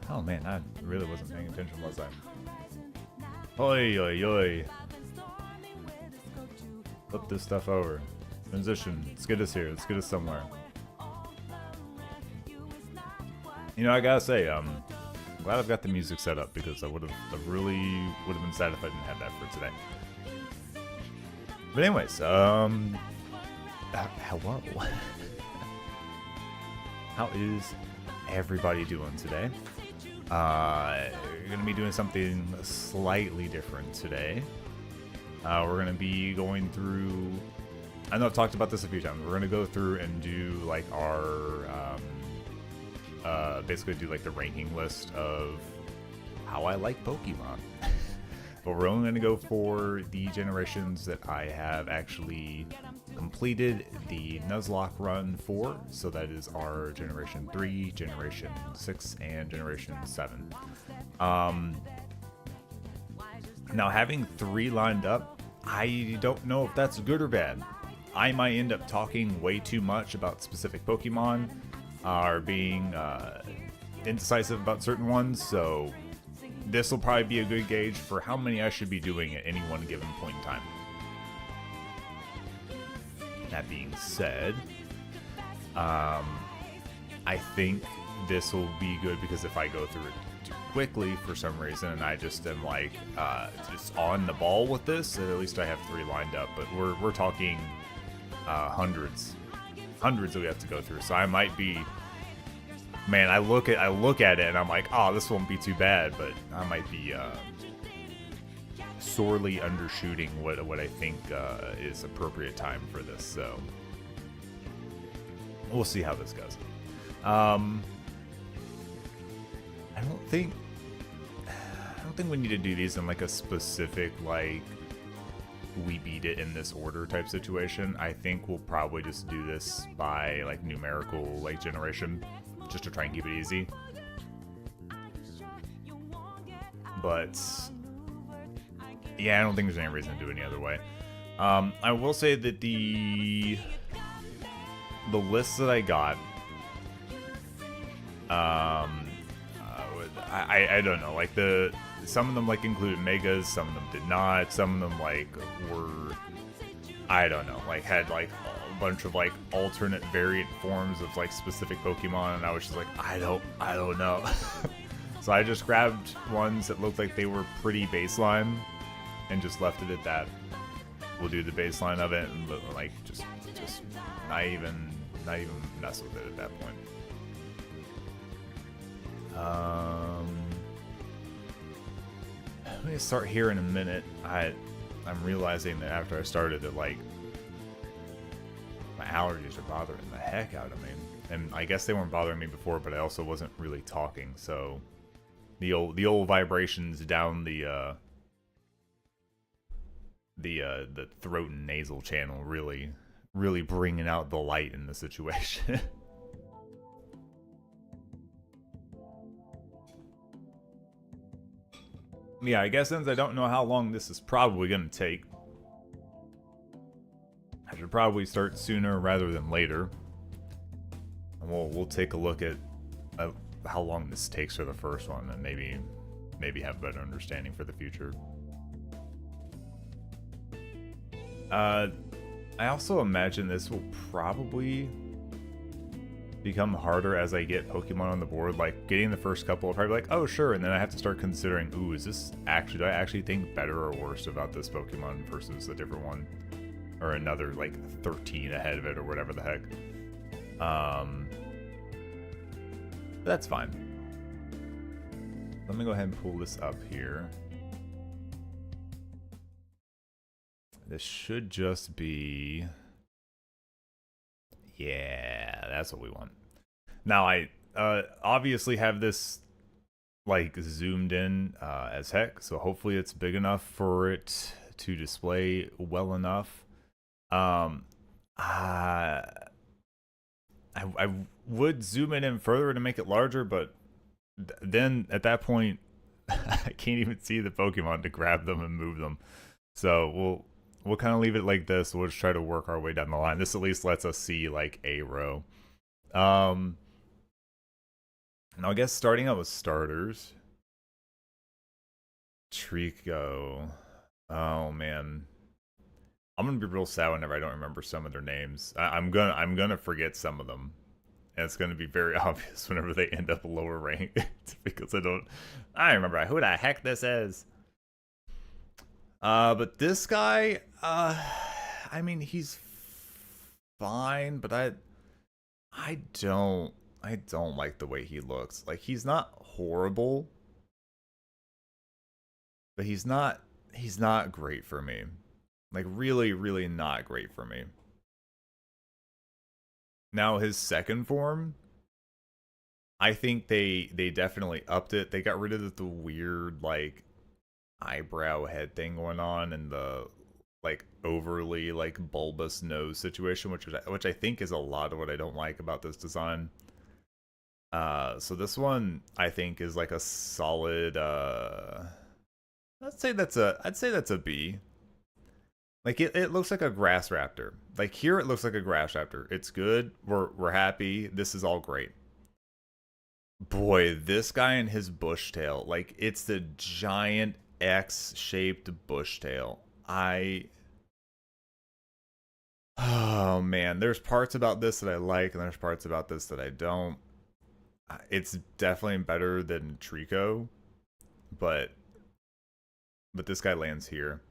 Oh man, I really wasn't paying attention, was I? Oi, oi, oi. Flip this stuff over. Transition. Let's get us here. Let's get us somewhere. You know, I gotta say, I'm glad I've got the music set up because I really would have been sad if I didn't have that for today. But anyways, hello. How is everybody doing today? We're gonna be doing something slightly different today. We're gonna be going through. I know I've talked about this a few times. We're gonna go through and do like our, basically do like the ranking list of how I like Pokemon. But we're only gonna go for the generations that I have actually completed the Nuzlocke run for. So that is our Generation 3, Generation 6, and Generation 7. Now having 3 lined up, I don't know if that's good or bad. I might end up talking way too much about specific Pokemon, or being indecisive about certain ones, so this will probably be a good gauge for how many I should be doing at any one given point in time. That being said, I think this will be good because if I go through it too quickly for some reason and I just am like just on the ball with this, at least I have 3 lined up. But we're talking hundreds that we have to go through. So I might be, man, I look at it and I'm like, oh, this won't be too bad, but I might be sorely undershooting what I think is appropriate time for this. So we'll see how this goes. I don't think we need to do these in like a specific like we beat it in this order type situation. I think we'll probably just do this by like numerical like generation, just to try and keep it easy. But yeah, I don't think there's any reason to do it any other way. I will say that the list that I got, I don't know, like some of them like included megas, some of them did not, some of them like were, I don't know, like had like a bunch of like alternate variant forms of like specific Pokemon, and I was just like, I don't know. So I just grabbed ones that looked like they were pretty baseline and just left it at that. We'll do the baseline of it and like just not even mess with it at that point. I'm gonna start here in a minute. I'm realizing that after I started that like my allergies are bothering the heck out of me, and I guess they weren't bothering me before, but I also wasn't really talking, so the old vibrations down the throat and nasal channel really bringing out the light in the situation. Yeah, I guess since I don't know how long this is probably going to take, I should probably start sooner rather than later. And we'll take a look at how long this takes for the first one, and maybe have a better understanding for the future. I also imagine this will probably become harder as I get Pokemon on the board. Like getting the first couple, I'll probably be like, oh sure, and then I have to start considering, ooh, do I actually think better or worse about this Pokemon versus a different one, or another like 13 ahead of it, or whatever the heck. That's fine. Let me go ahead and pull this up here. This should just be, yeah, that's what we want. Now I obviously have this like zoomed in as heck, so hopefully it's big enough for it to display well enough. I would zoom it in further to make it larger, but then at that point I can't even see the Pokemon to grab them and move them. So we'll kind of leave it like this. We'll just try to work our way down the line. This at least lets us see like a row. Now I guess starting out with starters. Trico. Oh man. I'm gonna be real sad whenever I don't remember some of their names. I'm gonna forget some of them. And it's gonna be very obvious whenever they end up lower ranked because I remember who the heck this is. But this guy, I mean he's fine, but I don't I don't like the way he looks. Like he's not horrible, but he's not great for me. Like really, really not great for me. Now his second form, I think they definitely upped it. They got rid of the weird like eyebrow head thing going on and the like overly like bulbous nose situation, which I think is a lot of what I don't like about this design. So this one I think is like a solid I'd say that's a B. Like it looks like a grass raptor. Like here it looks like a grass raptor. It's good. We're happy. This is all great. Boy, this guy and his bush tail. Like it's the giant X-shaped bush tail. Oh man, there's parts about this that I like and there's parts about this that I don't. It's definitely better than Trico, but this guy lands here.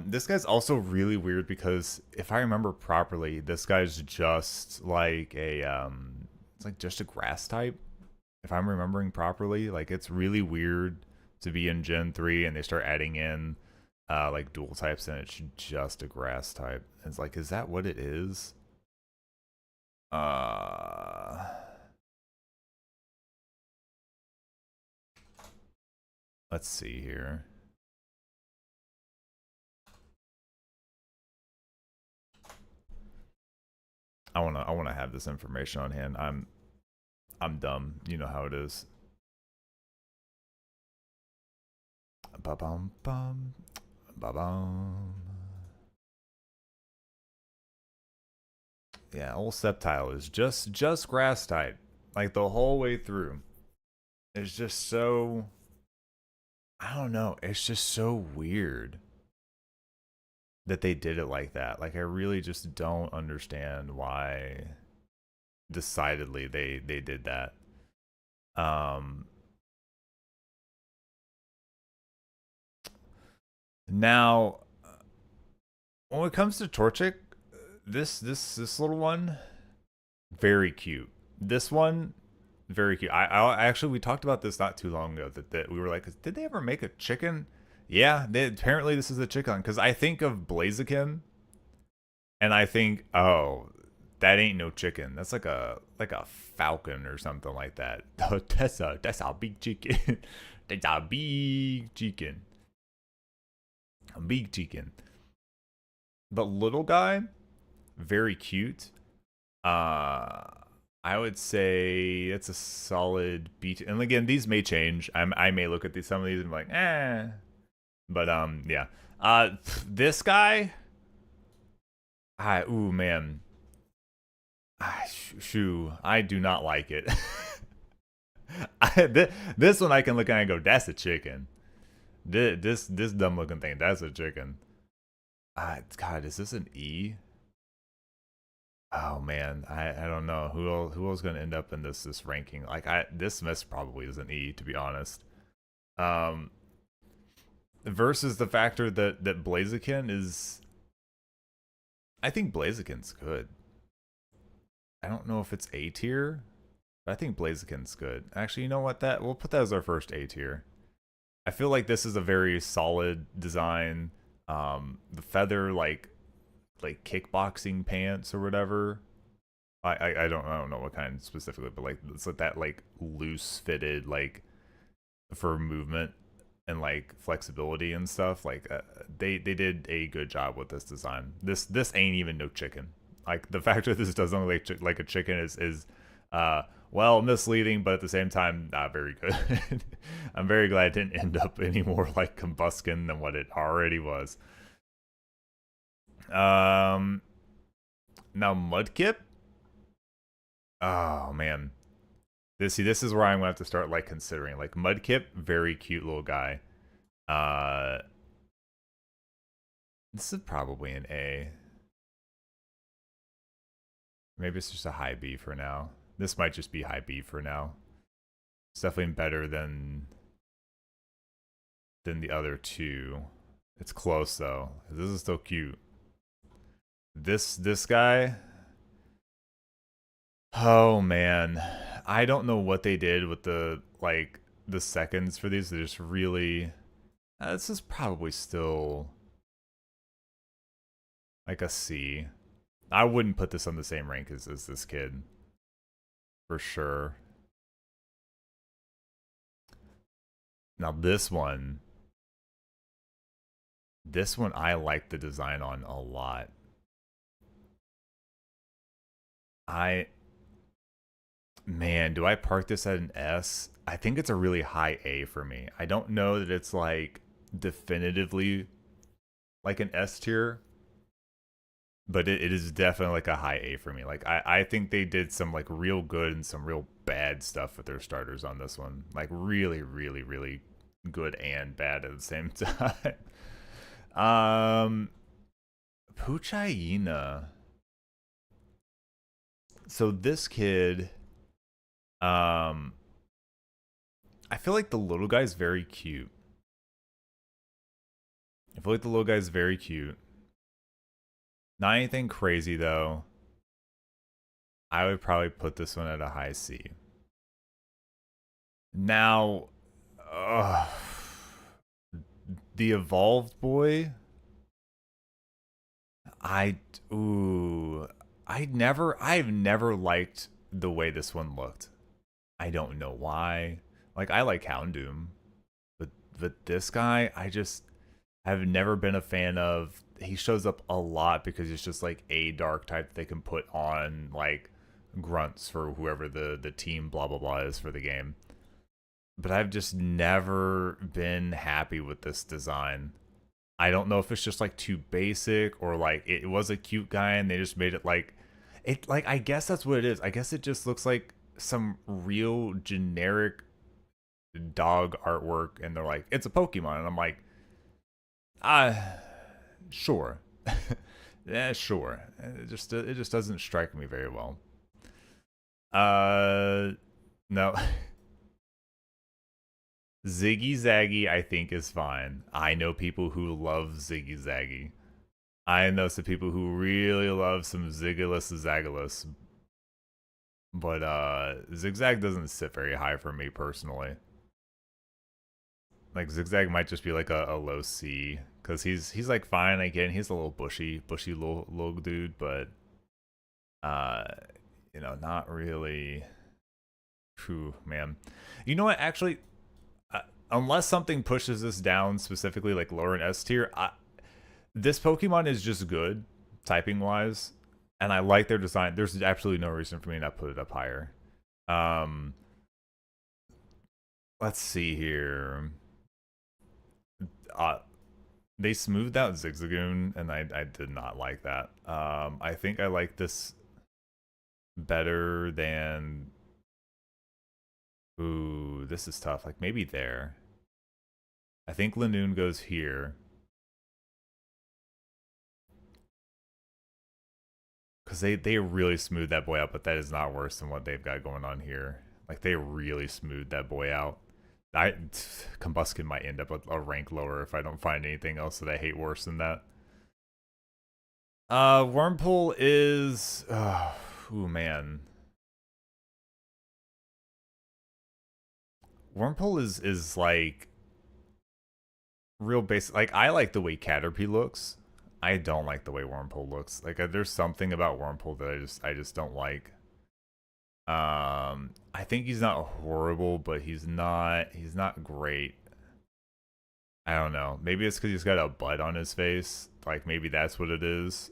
This guy's also really weird because if I remember properly, this guy's just like it's like just a grass type. If I'm remembering properly, like it's really weird to be in Gen 3 and they start adding in like dual types and it's just a grass type. It's like, is that what it is? Let's see here. I wanna have this information on hand. I'm dumb. You know how it is. Ba bum bum. Ba bum. Yeah, old Sceptile is just grass type. Like the whole way through. It's just so I don't know. It's just so weird that they did it like that. Like I really just don't understand why decidedly they did that. Um Now when it comes to Torchic, this little one very cute. This one very cute. I actually we talked about this not too long ago that we were like, did they ever make a chicken? Yeah, apparently this is a chicken because I think of Blaziken and I think, oh, that ain't no chicken. That's like a falcon or something like that. That's a big chicken. That's a big chicken. A big chicken. But little guy, very cute. I would say it's a solid B. And again, these may change. I may look at some of these and be like, eh. But yeah. This guy, ooh man, shoo, I do not like it. This one I can look at and go, that's a chicken. This dumb looking thing, that's a chicken. God, is this an E? Oh man, I don't know who else gonna end up in this ranking. Like this mess probably is an E to be honest. Um, versus the factor that Blaziken is, I think Blaziken's good. I don't know if it's A tier, but I think Blaziken's good. Actually, you know what? That we'll put that as our first A tier. I feel like this is a very solid design. The feather like kickboxing pants or whatever. I don't know what kind specifically, but like it's like that like loose fitted like for movement and like flexibility and stuff. Like they did a good job with this design. This ain't even no chicken. Like the fact that this doesn't look like a chicken is well misleading, but at the same time very good. I'm very glad it didn't end up any more like Combuskin than what it already was. Now Mudkip. Oh man, This is where I'm gonna have to start like considering. Like Mudkip, very cute little guy. Uh, this is probably an A. Maybe it's just a high B for now. This might just be high B for now. It's definitely better than the other two. It's close though. This is still cute. This guy. Oh man, I don't know what they did with the like the seconds for these. They're just really. This is probably still like a C. I wouldn't put this on the same rank as this kid. For sure. Now this one I like the design on a lot. Man, do I park this at an S? I think it's a really high A for me. I don't know that it's like definitively like an S tier, but it is definitely like a high A for me. Like I think they did some like real good and some real bad stuff with their starters on this one. Like really, really, really good and bad at the same time. Puchayina. So this kid, I feel like the little guy's very cute. I feel like the little guy's very cute. Not anything crazy though. I would probably put this one at a high C. Now, the evolved boy. I've never liked the way this one looked. I don't know why. Like I like Houndoom, but this guy, I've never been a fan of. He shows up a lot because it's just like a dark type that they can put on like grunts for whoever the team blah blah blah is for the game. But I've just never been happy with this design. I don't know if it's just like too basic or like it was a cute guy and they just made it like I guess that's what it is. I guess it just looks like some real generic dog artwork and they're like it's a Pokemon and I'm like sure. Yeah, sure. It just doesn't strike me very well. No. Ziggy Zaggy, I think, is fine. I know people who love Ziggy Zaggy. I know some people who really love some Ziggalus Zaggalus. But Zigzag doesn't sit very high for me personally. Like Zigzag might just be like a low C. Cause he's like fine again. He's a little bushy little dude, but you know, not really. Phew, man. You know what? Actually, unless something pushes this down specifically, like lower in S tier, this Pokemon is just good, typing wise, and I like their design. There's absolutely no reason for me to not put it up higher. Let's see here. They smoothed out Zigzagoon, and I did not like that. I think I like this better than. Ooh, this is tough. Like maybe there. I think Lanoon goes here. Because they really smoothed that boy out, but that is not worse than what they've got going on here. Like they really smoothed that boy out. Combuskin might end up a rank lower if I don't find anything else that I hate worse than that. Wormpool is ooh man. Wormpool is like real basic. Like I like the way Caterpie looks. I don't like the way Wormpool looks. Like there's something about Wormpool that I just don't like. I think he's not horrible, but he's not great. I don't know. Maybe it's because he's got a butt on his face. Like maybe that's what it is.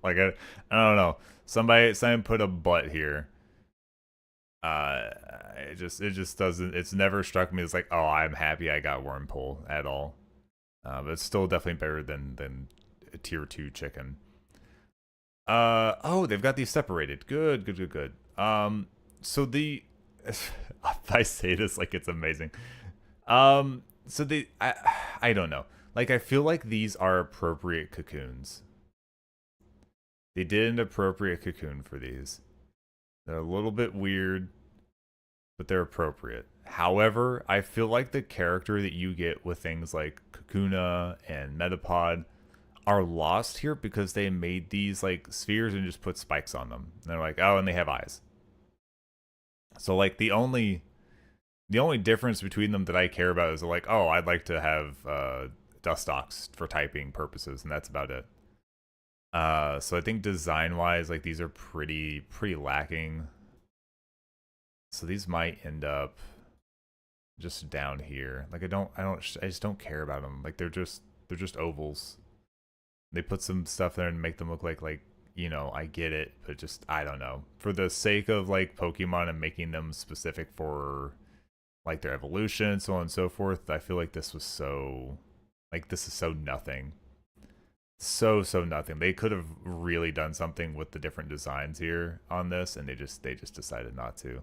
Like I don't know. Somebody put a butt here. It just doesn't. It's never struck me as like, oh, I'm happy I got Wormpool at all. But it's still definitely better than a tier 2 chicken. Oh, they've got these separated. Good. So if I say this like it's amazing. So I don't know. Like I feel like these are appropriate cocoons. They did an appropriate cocoon for these. They're a little bit weird, but they're appropriate. However, I feel like the character that you get with things like Kakuna and Metapod are lost here because they made these like spheres and just put spikes on them. And they're like, oh, and they have eyes. So like the only difference between them that I care about is like, oh, I'd like to have nuzlocke for typing purposes, and that's about it. So I think design wise, like these are pretty lacking. So these might end up just down here. Like I just don't care about them. Like they're just ovals. They put some stuff there and make them look like you know, I get it, but just I don't know. For the sake of like Pokemon and making them specific for like their evolution, so on and so forth, I feel like this was so like this is so nothing. So nothing. They could have really done something with the different designs here on this, and they just decided not to.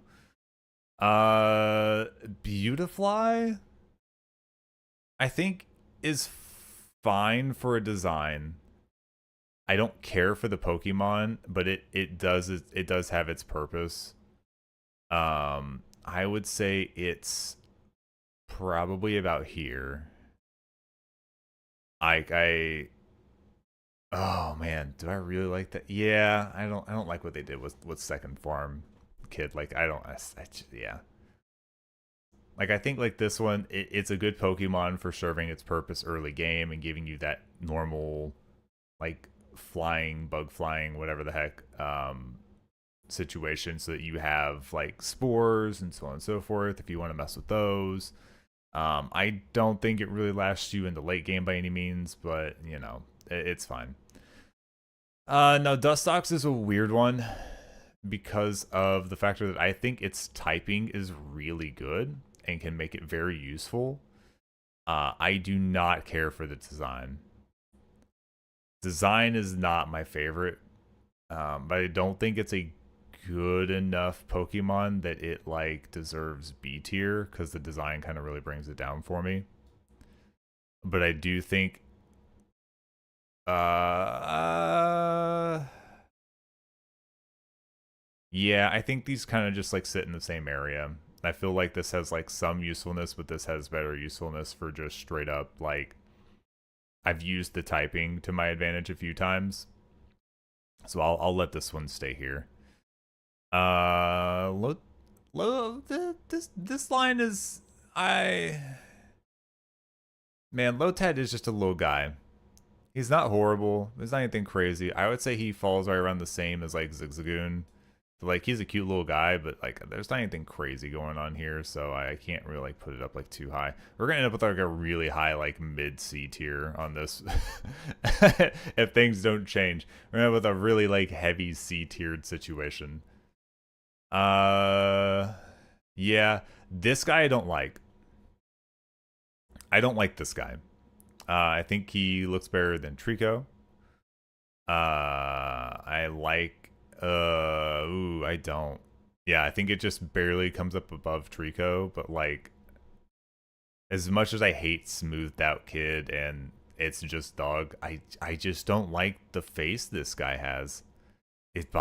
Beautifly, I think is fine for a design. I don't care for the Pokemon, but it does have its purpose. I would say it's probably about here. I oh man, do I really like that? Yeah, I don't like what they did with second farm kid. Like yeah. Like I think like this one, it's a good Pokemon for serving its purpose early game and giving you that normal like flying, bug flying, whatever the heck, situation, so that you have like spores and so on and so forth if you want to mess with those. I don't think it really lasts you in the late game by any means, but you know, it's fine. No, Dustox is a weird one because of the factor that I think its typing is really good and can make it very useful. I do not care for the design. Design is not my favorite, but I don't think it's a good enough Pokemon that it like deserves B tier because the design kind of really brings it down for me. But I do think yeah, I think these kind of just like sit in the same area. I feel like this has like some usefulness, but this has better usefulness for just straight up like I've used the typing to my advantage a few times. So I'll let this one stay here. This line is Lotad is just a little guy. He's not horrible. There's not anything crazy. I would say he falls right around the same as like Zigzagoon. Like he's a cute little guy, but like there's not anything crazy going on here, so I can't really like put it up like too high. We're gonna end up with like a really high like mid C tier on this if things don't change. We're gonna end up with a really like heavy C tiered situation. Yeah, this guy I don't like. I don't like this guy. I think he looks better than Trico. I like ooh, I don't. Yeah, I think it just barely comes up above Trico, but like as much as I hate smoothed out kid and it's just dog, I just don't like the face this guy has. It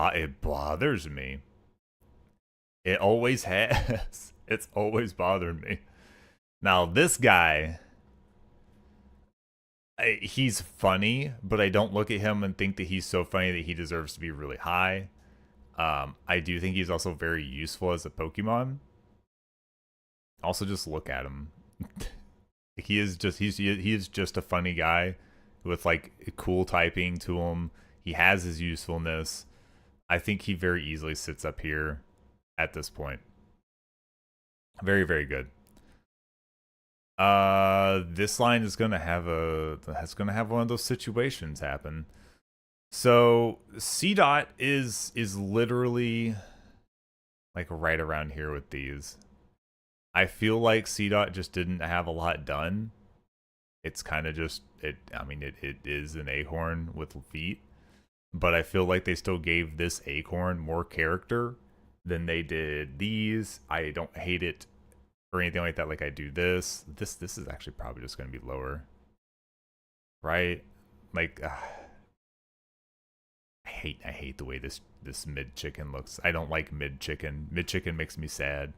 bothers me. It always has. It's always bothered me. Now this guy, he's funny, but I don't look at him and think that he's so funny that he deserves to be really high. I do think he's also very useful as a Pokemon. Also, just look at him. He is just a funny guy with like cool typing to him. He has his usefulness. I think he very easily sits up here at this point. Very, very good. This line is gonna have one of those situations happen. So C dot is literally like right around here with these. I feel like C dot just didn't have a lot done. It's kind of just I mean it is an acorn with feet, but I feel like they still gave this acorn more character Then they did these. I don't hate it or anything like that. Like I do this. This is actually probably just going to be lower, right? Like I hate the way this mid chicken looks. I don't like mid chicken. Mid chicken makes me sad.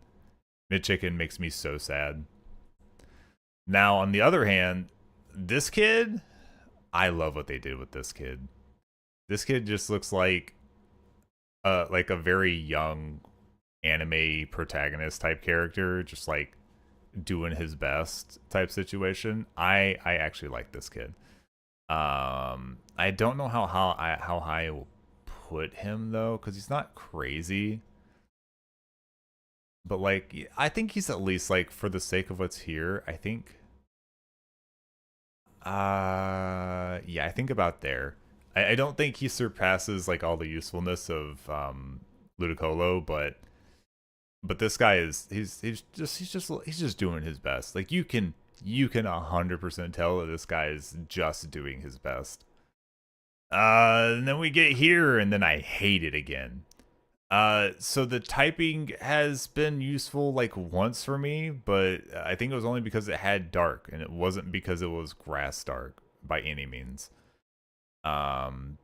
Mid chicken makes me so sad. Now on the other hand, this kid, I love what they did with this kid. This kid just looks like a very young anime protagonist type character, just like doing his best type situation. I actually like this kid. I don't know how high I will put him though, because he's not crazy. But like, I think he's at least like for the sake of what's here. I think. Yeah, I think about there. I don't think he surpasses like all the usefulness of Ludicolo, but this guy is he's just doing his best. Like you can 100% tell that this guy is just doing his best. And then we get here, and then I hate it again. So the typing has been useful like once for me, but I think it was only because it had dark, and it wasn't because it was grass dark by any means. And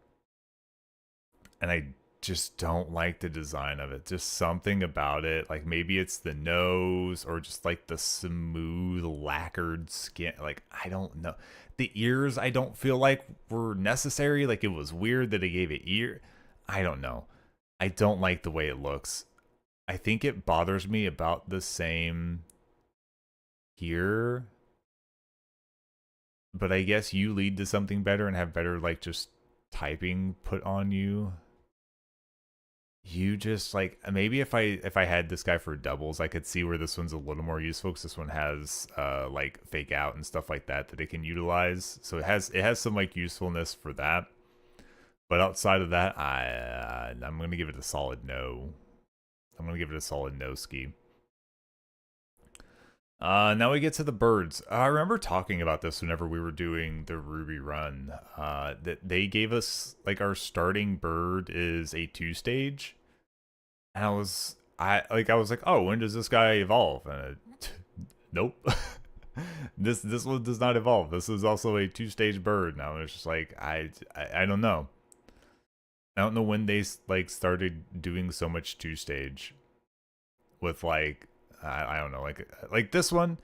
I just don't like the design of it. Just something about it. Like maybe it's the nose or just like the smooth lacquered skin. Like I don't know. The ears I don't feel like were necessary. Like it was weird that they gave it ear. I don't know. I don't like the way it looks. I think it bothers me about the same here. But I guess you lead to something better and have better like just typing put on you. You just like maybe if I had this guy for doubles, I could see where this one's a little more useful because this one has like fake out and stuff like that it can utilize. So it has some like usefulness for that. But outside of that, I'm gonna give it a solid no. I'm gonna give it a solid no ski. Now we get to the birds. I remember talking about this whenever we were doing the Ruby run. That they gave us like our starting bird is a 2-stage, and I was like, oh, when does this guy evolve? And nope, this one does not evolve. This is also a 2-stage bird. Now it's just like I don't know. I don't know when they like started doing so much 2-stage with like. I don't know, like this one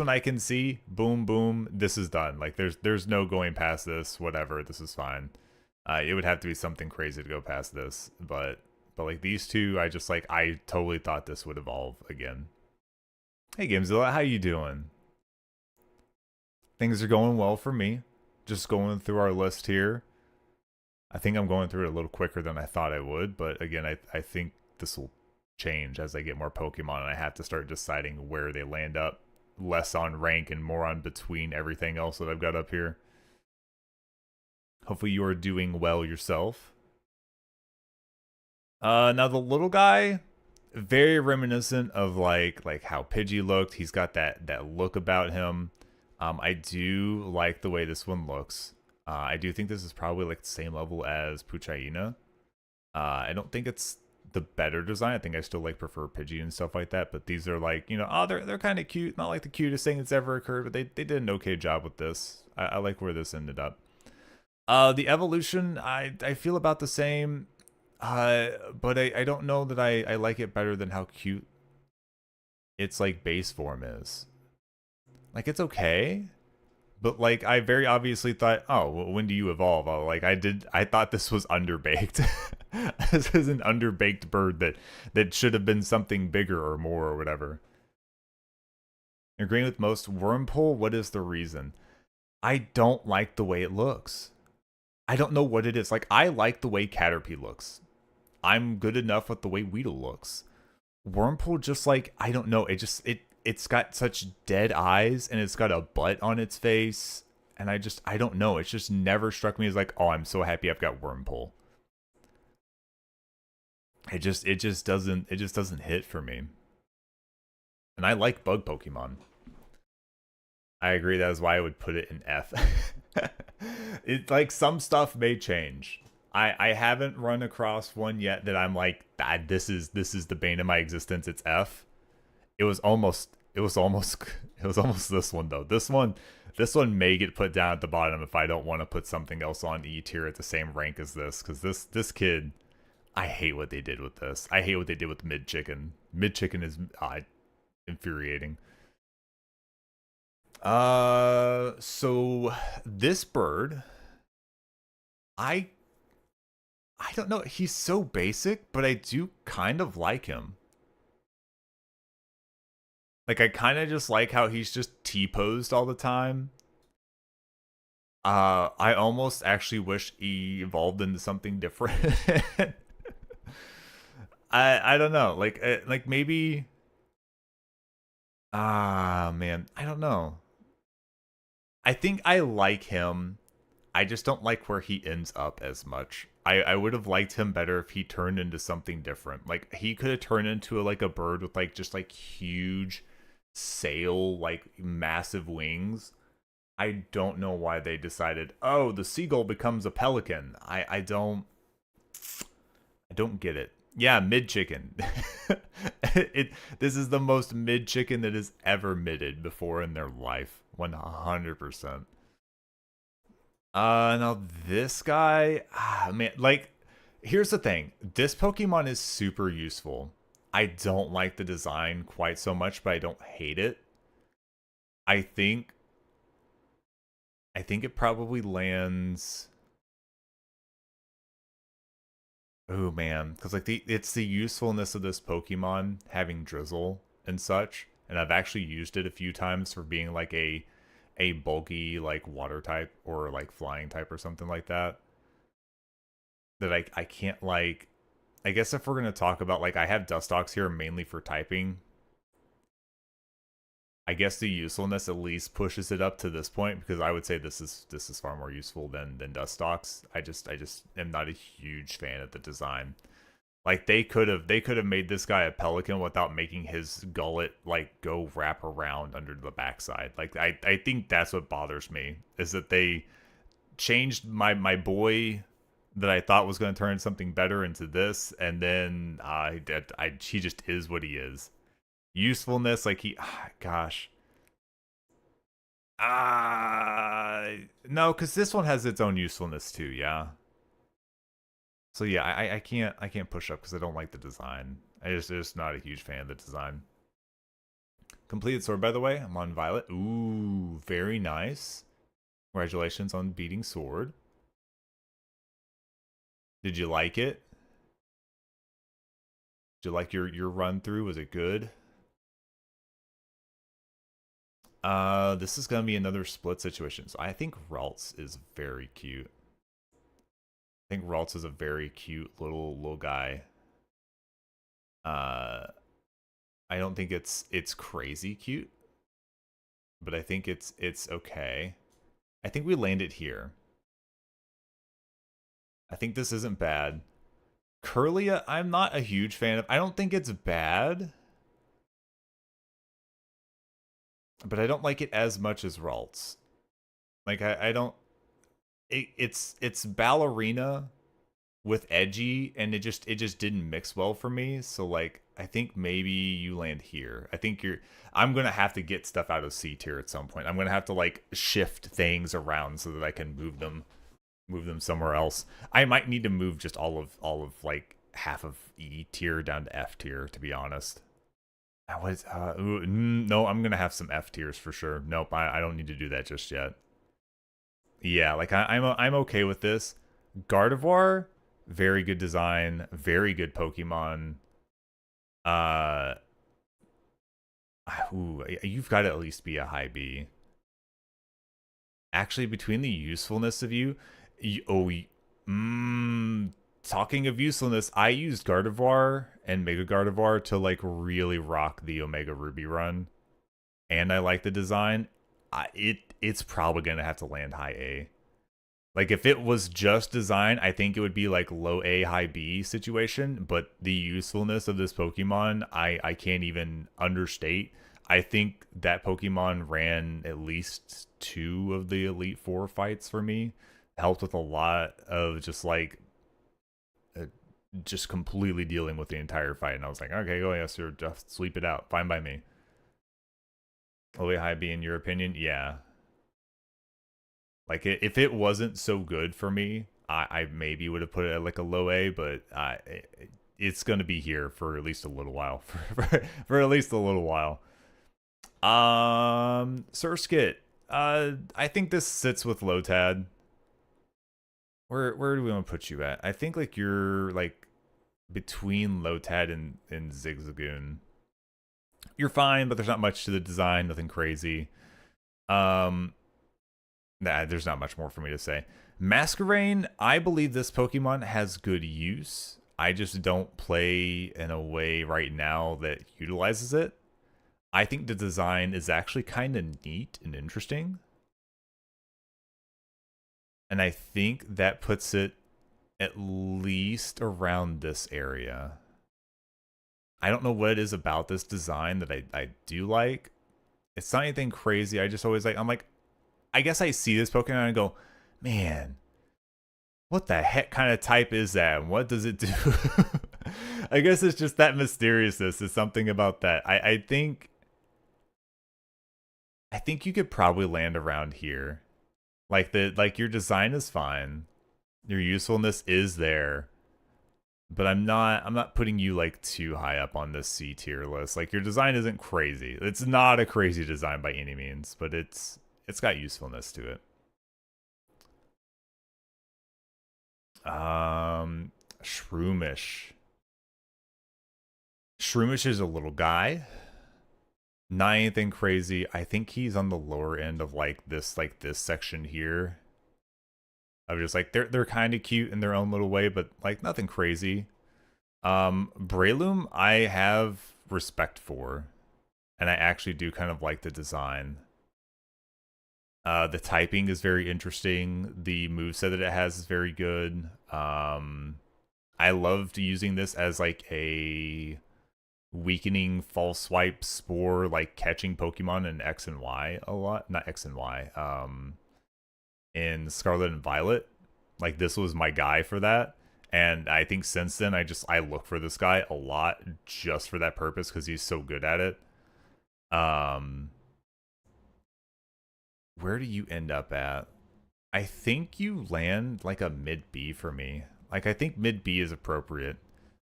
I can see, boom, boom, this is done. Like there's no going past this, whatever, this is fine. It would have to be something crazy to go past this, but like these two, I totally thought this would evolve again. Hey Gamezilla, how you doing? Things are going well for me. Just going through our list here. I think I'm going through it a little quicker than I thought I would, but again, I think this will change as I get more Pokemon and I have to start deciding where they land up, less on rank and more on between everything else that I've got up here. Hopefully you are doing well yourself. Now the little guy, very reminiscent of like how Pidgey looked. He's got that look about him. I do like the way this one looks. I do think this is probably like the same level as Puchaina. I don't think it's the better design. I think I still like prefer Pidgey and stuff like that, but these are like, you know, oh, they're kind of cute. Not like the cutest thing that's ever occurred, but they did an okay job with this. I like where this ended up. The evolution, I feel about the same, but I don't know that I like it better than how cute its like base form is. Like it's okay, but like I very obviously thought, oh, well, when do you evolve? I thought this was underbaked. This is an underbaked bird that should have been something bigger or more or whatever. Agreeing with most. Wormpole, what is the reason? I don't like the way it looks. I don't know what it is. Like, I like the way Caterpie looks. I'm good enough with the way Weedle looks. Wormpole just like, I don't know. It's got such dead eyes and it's got a butt on its face. And I don't know. It's just never struck me as like, oh, I'm so happy I've got Wormpole. It just doesn't hit for me. And I like bug Pokemon. I agree, that is why I would put it in F. It like some stuff may change. I haven't run across one yet that I'm like, ah, this is the bane of my existence. It's F. It was almost it was almost this one though. This one may get put down at the bottom if I don't want to put something else on E tier at the same rank as this, because this kid, I hate what they did with this. I hate what they did with mid chicken. Mid chicken is infuriating. So this bird, I I don't know. He's so basic, but I do kind of like him. Like, I kind of just like how he's just T-posed all the time. I almost actually wish he evolved into something different. I don't know. Like maybe. Ah, man, I don't know. I think I like him. I just don't like where he ends up as much. I would have liked him better if he turned into something different. Like, he could have turned into like a bird with like just like huge sail, like massive wings. I don't know why they decided, oh, the seagull becomes a pelican. I don't get it. Yeah, mid chicken. This is the most mid chicken that has ever midded before in their life. 100%. Now this guy, man, like, here's the thing. This Pokemon is super useful. I don't like the design quite so much, but I don't hate it. I think it probably lands. Oh man, because like it's the usefulness of this Pokemon having Drizzle and such, and I've actually used it a few times for being like a bulky like water type or like flying type or something like that. That I can't like. I guess if we're gonna talk about, like, I have Dustox here mainly for typing. I guess the usefulness at least pushes it up to this point, because I would say this is far more useful than Dustox. I just am not a huge fan of the design. Like, they could have made this guy a pelican without making his gullet like go wrap around under the backside. Like, I think that's what bothers me, is that they changed my boy that I thought was going to turn something better into this, and then he just is what he is. Usefulness, like gosh, no, because this one has its own usefulness too. Yeah. So yeah, I can't push up because I don't like the design. Just not a huge fan of the design. Completed sword, by the way. I'm on Violet. Ooh, very nice. Congratulations on beating sword. Did you like it? Did you like your run through? Was it good? This is gonna be another split situation. So I think Ralts is very cute. I think Ralts is a very cute little guy. I don't think it's crazy cute, but I think it's okay. I think we landed here. I think this isn't bad. Curlia, I'm not a huge fan of. I don't think it's bad, but I don't like it as much as Ralts. Like, I don't. It's ballerina with edgy, and it just didn't mix well for me. So like, I think maybe you land here. I think I'm gonna have to get stuff out of C tier at some point. I'm gonna have to like shift things around so that I can move them somewhere else. I might need to move just all of like half of E tier down to F tier, to be honest. No, I'm gonna have some F tiers for sure. Nope, I don't need to do that just yet. Yeah, like I'm okay with this. Gardevoir, very good design, very good Pokemon. Uh, you've got to at least be a high B. Actually, between the usefulness of talking of usefulness, I used Gardevoir and Mega Gardevoir to like really rock the Omega Ruby run, and I like the design. It's probably gonna have to land high A. Like, if it was just design, I think it would be like low A, high B situation. But the usefulness of this Pokemon, I can't even understate. I think that Pokemon ran at least 2 of the Elite Four fights for me. Helped with a lot of just like just completely dealing with the entire fight. And I was like, okay, go yes, sir, just sweep it out. Fine by me. Low A, high B, in your opinion? Yeah. Like, if it wasn't so good for me, I maybe would have put it at like a low A, but it's going to be here for at least a little while. For at least a little while. Surskit. I think this sits with Lotad. Where do we want to put you at? I think like you're like between Lotad and Zigzagoon. You're fine, but there's not much to the design, nothing crazy. Nah, there's not much more for me to say. Masquerain, I believe this Pokemon has good use. I just don't play in a way right now that utilizes it. I think the design is actually kind of neat and interesting. And I think that puts it at least around this area. I don't know what it is about this design that I do like. It's not anything crazy. I just always I'm like, I guess I see this Pokemon and go, man, what the heck kind of type is that? And what does it do? I guess it's just that mysteriousness is something about that. I think you could probably land around here. Like your design is fine. Your usefulness is there. But I'm not putting you like too high up on this C tier list. Like your design isn't crazy. It's not a crazy design by any means, but it's got usefulness to it. Shroomish. Shroomish is a little guy. Not anything crazy. I think he's on the lower end of like this section here. Of just like they're kind of cute in their own little way, but like nothing crazy. Breloom I have respect for, and I actually do kind of like the design. The typing is very interesting. The moveset that it has is very good. I loved using this as like a weakening false swipe spore, like catching Pokemon in X and Y a lot. Not X and Y. In Scarlet and Violet. Like this was my guy for that. And I think since then I look for this guy a lot just for that purpose because he's so good at it. Where do you end up at? I think you land like a mid B for me. Like I think mid B is appropriate.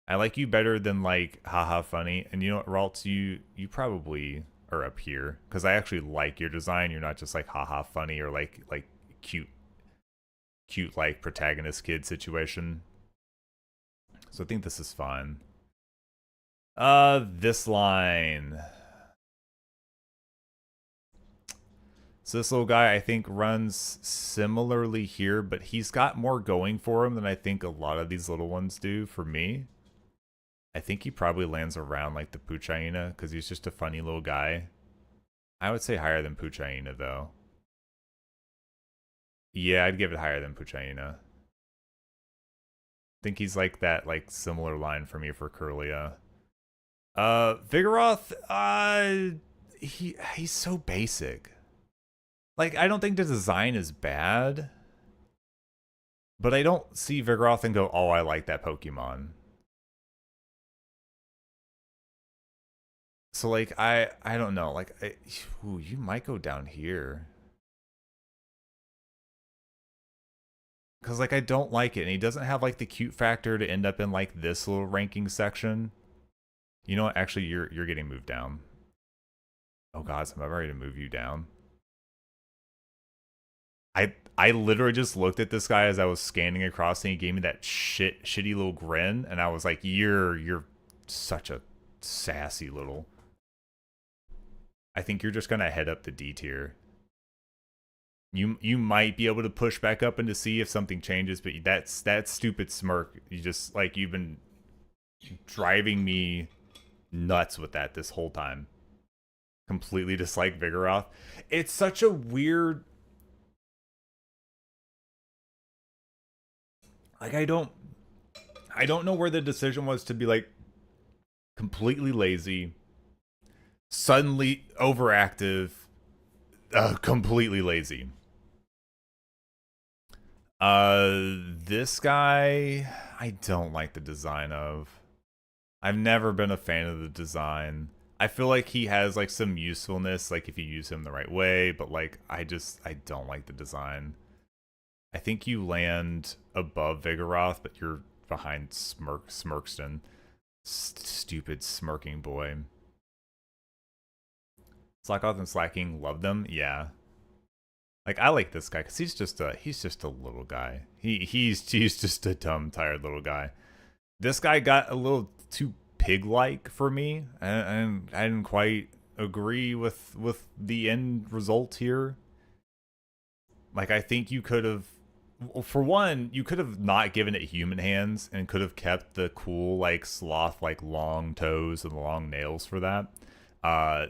I like you better than like haha funny. And you know what, Ralts, you probably are up here because I actually like your design. You're not just like haha funny or like cute like protagonist kid situation. So I think this is fun. This line. So this little guy I think runs similarly here, but he's got more going for him than I think a lot of these little ones do for me. I think he probably lands around like the Puchaina because he's just a funny little guy. I would say higher than Puchaina though. Yeah, I'd give it higher than Puchaina. I think he's like that like similar line for me for Kirlia. Vigoroth, he's so basic. Like I don't think the design is bad, but I don't see Vigoroth and go, "Oh, I like that Pokemon." So like I don't know, like ooh, you might go down here. Cause like I don't like it, and he doesn't have like the cute factor to end up in like this little ranking section. You know what? Actually, you're getting moved down. Oh god, so I'm ready to move you down. I literally just looked at this guy as I was scanning across, and he gave me that shitty little grin, and I was like, "You're such a sassy little." I think you're just gonna head up the D tier. You might be able to push back up into C if something changes, but that's that stupid smirk. You just like you've been driving me nuts with that this whole time. Completely dislike Vigoroth. It's such a weird. Like I don't know where the decision was to be like completely lazy, suddenly overactive, completely lazy. This guy, I don't like the design of. I've never been a fan of the design. I feel like he has like some usefulness, like if you use him the right way, but like I don't like the design. I think you land above Vigoroth, but you're behind Smirkston. Stupid smirking boy. Slackoth and Slacking, love them. Yeah, like I like this guy because he's just a little guy. He's just a dumb, tired little guy. This guy got a little too pig-like for me, and I didn't quite agree with the end result here. Like I think you could have, for one, you could have not given it human hands and could have kept the cool like sloth like long toes and long nails for that.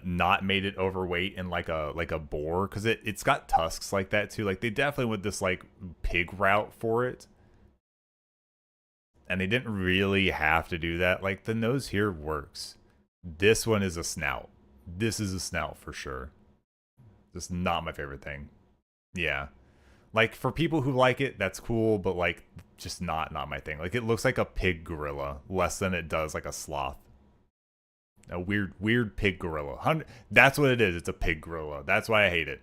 Not made it overweight and like a boar because it's got tusks like that too. Like they definitely went this like pig route for it. And they didn't really have to do that. Like the nose here works. This one is a snout. This is a snout for sure. Just not my favorite thing. Yeah. Like for people who like it, that's cool, but like just not my thing. Like it looks like a pig gorilla less than it does like a sloth. A weird pig gorilla. That's what it is. It's a pig gorilla. That's why I hate it.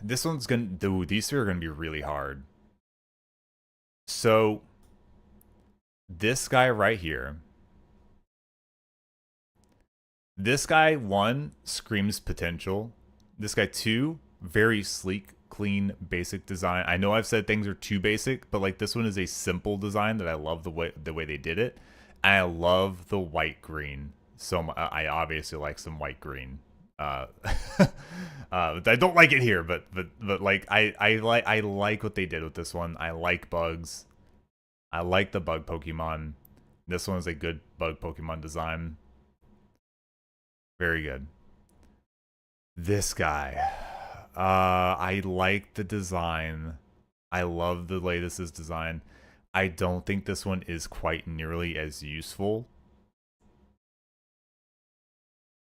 This one's gonna. Dude, these three are gonna be really hard. So, this guy right here. This guy, one, screams potential. This guy, two, very sleek, clean, basic design. I know I've said things are too basic, but like this one is a simple design that I love the way they did it. And I love the white green. So I obviously like some white green. I don't like it here, but like I like what they did with this one. I like bugs. I like the bug Pokemon. This one is a good bug Pokemon design. Very good. This guy. I like the design. I love the way this is designed. I don't think this one is quite nearly as useful.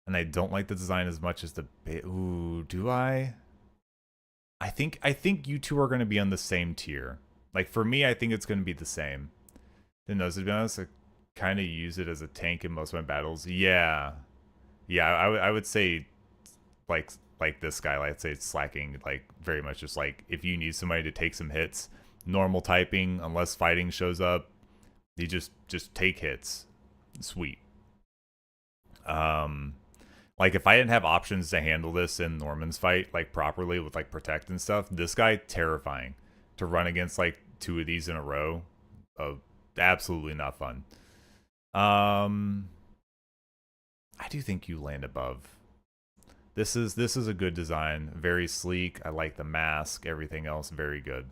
And I don't like the design as much as the... Ooh, do I? I think you two are going to be on the same tier. Like, for me, I think it's going to be the same. Then those, to be honest, I kind of use it as a tank in most of my battles. Yeah. Yeah, I would say, like this guy, I'd say it's slacking, like, very much just, like, if you need somebody to take some hits, normal typing, unless fighting shows up, you just take hits. Sweet. Like, if I didn't have options to handle this in Norman's fight, like, properly with, like, Protect and stuff, this guy, terrifying. To run against, like, two of these in a row, absolutely not fun. I do think you land above. This is a good design. Very sleek. I like the mask. Everything else, very good.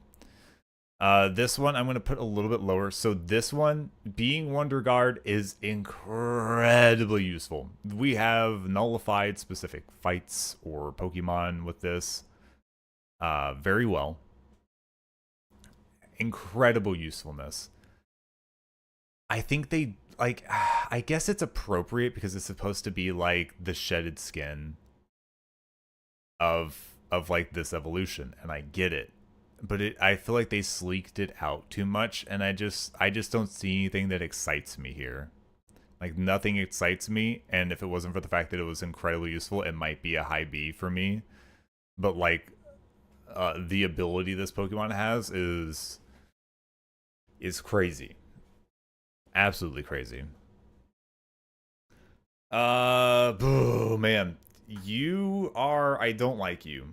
This one I'm going to put a little bit lower. So this one, being Wonder Guard, is incredibly useful. We have nullified specific fights or Pokemon with this very well. Incredible usefulness. I think they, like, I guess it's appropriate because it's supposed to be like the shedded skin of like this evolution, and I get it. But I feel like they sleeked it out too much, and I just don't see anything that excites me here. Like, nothing excites me, and if it wasn't for the fact that it was incredibly useful, it might be a high B for me. But, like, the ability this Pokemon has is crazy. Absolutely crazy. Boo, man. You are... I don't like you.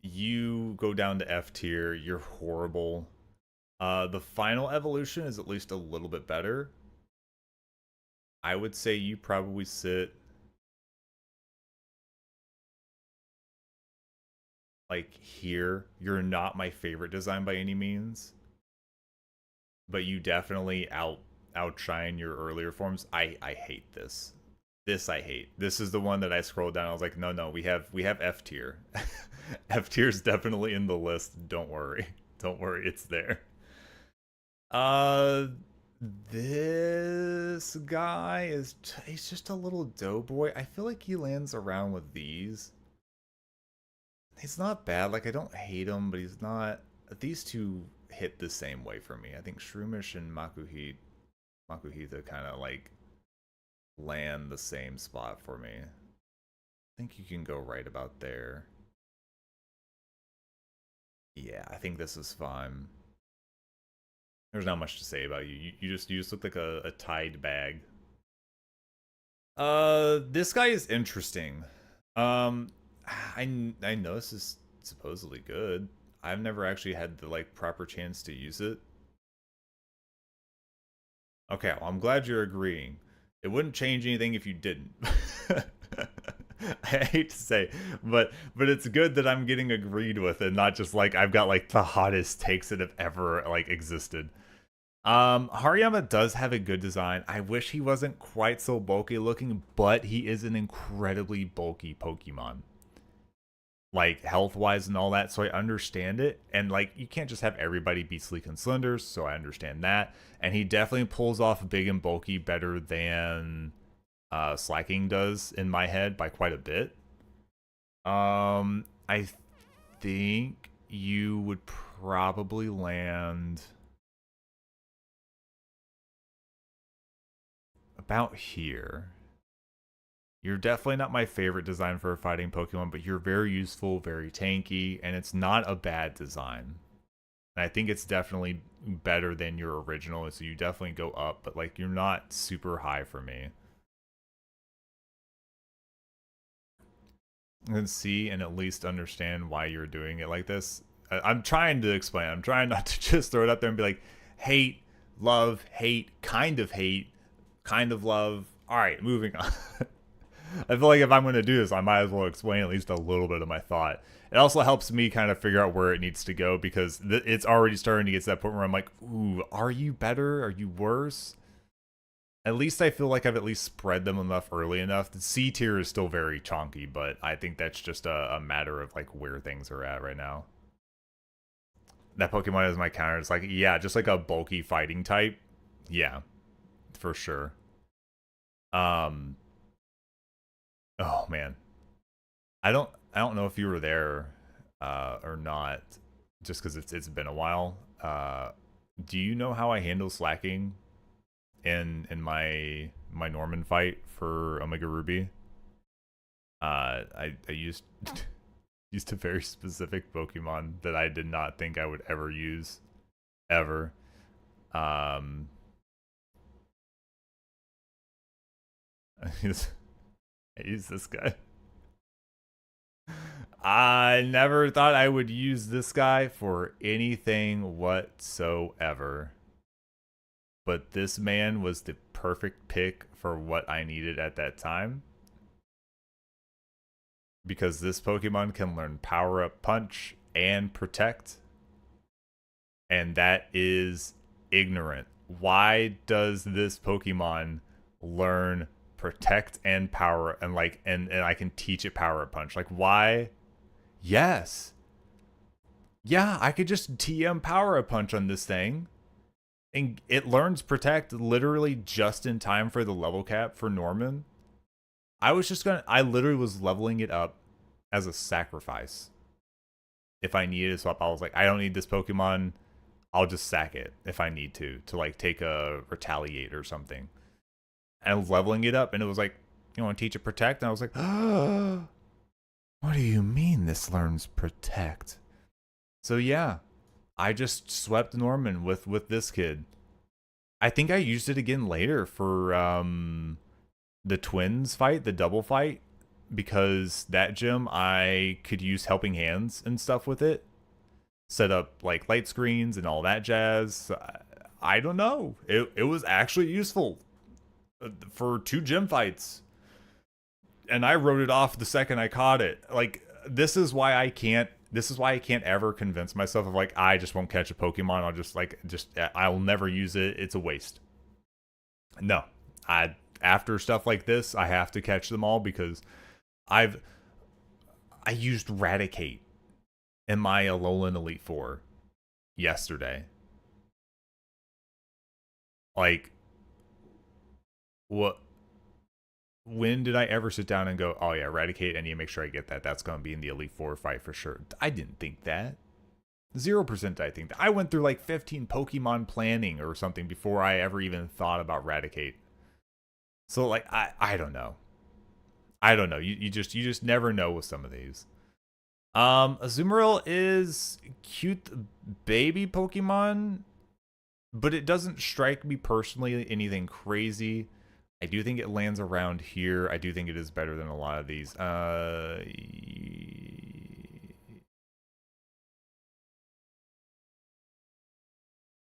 You go down to F tier. You're horrible. The final evolution is at least a little bit better. I would say you probably sit like here. You're not my favorite design by any means, but you definitely outshine your earlier forms. I hate this. This I hate. This is the one that I scrolled down. I was like, no, we have F tier. F tier is definitely in the list. Don't worry. Don't worry, it's there. This guy is he's just a little doughboy. I feel like he lands around with these. He's not bad. Like I don't hate him, but he's not. These two hit the same way for me. I think Shroomish and Makuhita kind of like land the same spot for me. I think you can go right about there. Yeah, I think this is fine. There's not much to say about you. You just look like a Tide bag. This guy is interesting. Um, I know this is supposedly good. I've never actually had the like proper chance to use it. Okay, well, I'm glad you're agreeing. It wouldn't change anything if you didn't. I hate to say, but it's good that I'm getting agreed with and not just like I've got like the hottest takes that have ever like existed. Hariyama does have a good design. I wish he wasn't quite so bulky looking, but he is an incredibly bulky Pokemon. Like health wise and all that, so I understand it. And like you can't just have everybody beat Sleek and Cylinders, so I understand that. And he definitely pulls off big and bulky better than Slacking does in my head by quite a bit. I think you would probably land about here. You're definitely not my favorite design for a fighting Pokemon, but you're very useful, very tanky, and it's not a bad design. And I think it's definitely better than your original, so you definitely go up, but like you're not super high for me. And see and at least understand why you're doing it like this. I'm trying to explain. I'm trying not to just throw it up there and be like, hate, love, hate, kind of love. All right, moving on. I feel like if I'm going to do this, I might as well explain at least a little bit of my thought. It also helps me kind of figure out where it needs to go because it's already starting to get to that point where I'm like, ooh, are you better? Are you worse? At least I feel like I've at least spread them enough early enough. The C tier is still very chonky, but I think that's just a matter of like where things are at right now. That Pokemon is my counter. It's like, yeah, just like a bulky fighting type. Yeah, for sure. Um, oh man, I don't know if you were there or not, just because it's been a while. Do you know how I handle slacking in my Norman fight for Omega Ruby? I used used a very specific Pokemon that I did not think I would ever use, ever. Um, I use this guy. I never thought I would use this guy for anything whatsoever. But this man was the perfect pick for what I needed at that time. Because this Pokemon can learn Power Up Punch and Protect. And that is ignorant. Why does this Pokemon learn Protect and Power and like and I can teach it Power Up Punch? Like why? Yes. Yeah, I could just TM Power Up Punch on this thing. And it learns Protect literally just in time for the level cap for Norman. I literally was leveling it up as a sacrifice. If I needed to swap, I was like, I don't need this Pokemon. I'll just sack it if I need to like take a Retaliate or something. And I was leveling it up and it was like, you want to teach it Protect? And I was like, oh, what do you mean this learns Protect? So yeah, I just swept Norman with this kid. I think I used it again later for the twins fight, the double fight, because that gym I could use helping hands and stuff with it. Set up like light screens and all that jazz. I don't know. It was actually useful for 2 gym fights. And I wrote it off the second I caught it. Like this is why I can't ever convince myself of like I just won't catch a Pokemon. I'll never use it. It's a waste. No. After stuff like this, I have to catch them all because I used Raticate in my Alolan Elite Four yesterday. Like, what? When did I ever sit down and go, oh yeah, eradicate, I need to make sure I get that. That's going to be in the Elite Four fight for sure. I didn't think that. 0% I think that. I went through like 15 Pokemon planning or something before I ever even thought about eradicate. So like, I don't know. I don't know. You just never know with some of these. Azumarill is cute baby Pokemon, but it doesn't strike me personally anything crazy. I do think it lands around here. I do think it is better than a lot of these.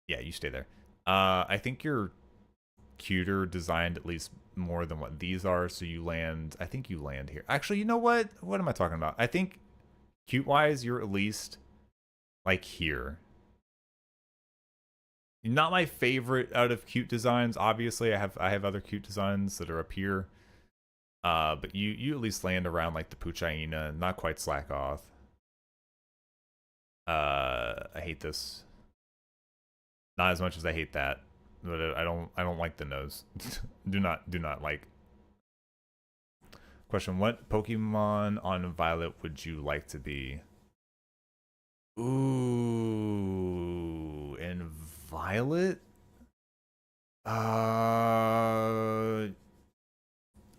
Yeah, you stay there. I think you're cuter designed at least more than what these are, so you land, I think you land here. Actually, you know what? What am I talking about? I think cute-wise, you're at least like here. Not my favorite out of cute designs. Obviously, I have other cute designs that are up here. But you at least land around like the Puchaina, not quite slack off. I hate this. Not as much as I hate that, but I don't like the nose. do not like. Question: what Pokemon on Violet would you like to be? Ooh, in Violet?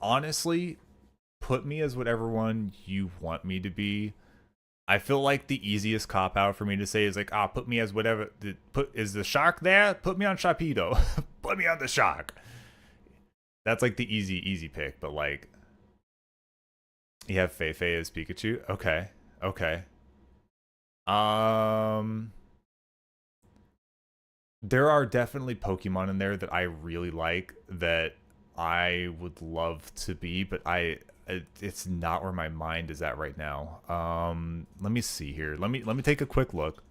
Honestly, put me as whatever one you want me to be. I feel like the easiest cop out for me to say is like, put me as whatever. Is the shark there? Put me on Sharpedo. Put me on the shark. That's like the easy pick, but like, you have Feifei as Pikachu. Okay. There are definitely Pokemon in there that I really like that I would love to be, but it's not where my mind is at right now. Let me see here. Let me take a quick look.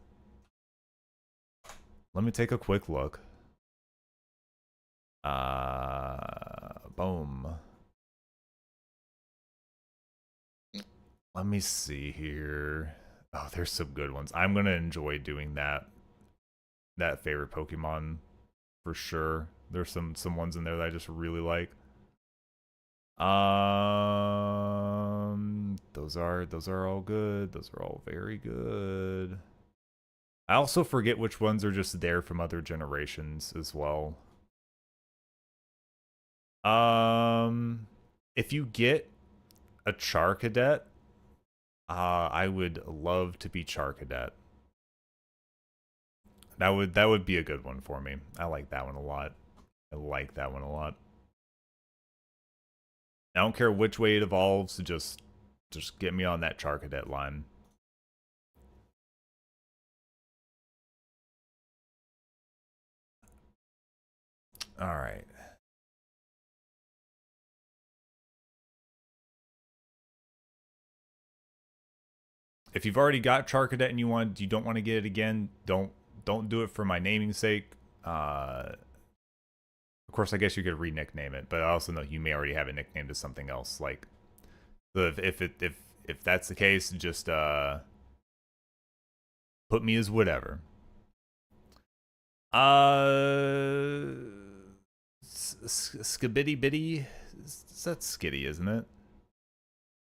Boom. Let me see here. Oh, there's some good ones. I'm gonna enjoy doing that favorite Pokemon for sure. There's some ones in there that I just really like. Those are all good. Those are all very good. I also forget which ones are just there from other generations as well. If you get a Charcadet, I would love to be Charcadet. That would be a good one for me. I like that one a lot. I don't care which way it evolves, just get me on that Charcadet line. Alright. If you've already got Charcadet and you don't want to get it again, don't do it for my naming's sake. Of course, I guess you could re-nickname it, but I also know you may already have it nicknamed as something else. Like, so if that's the case, just put me as whatever. Skibidi Bitty, that's Skitty, isn't it?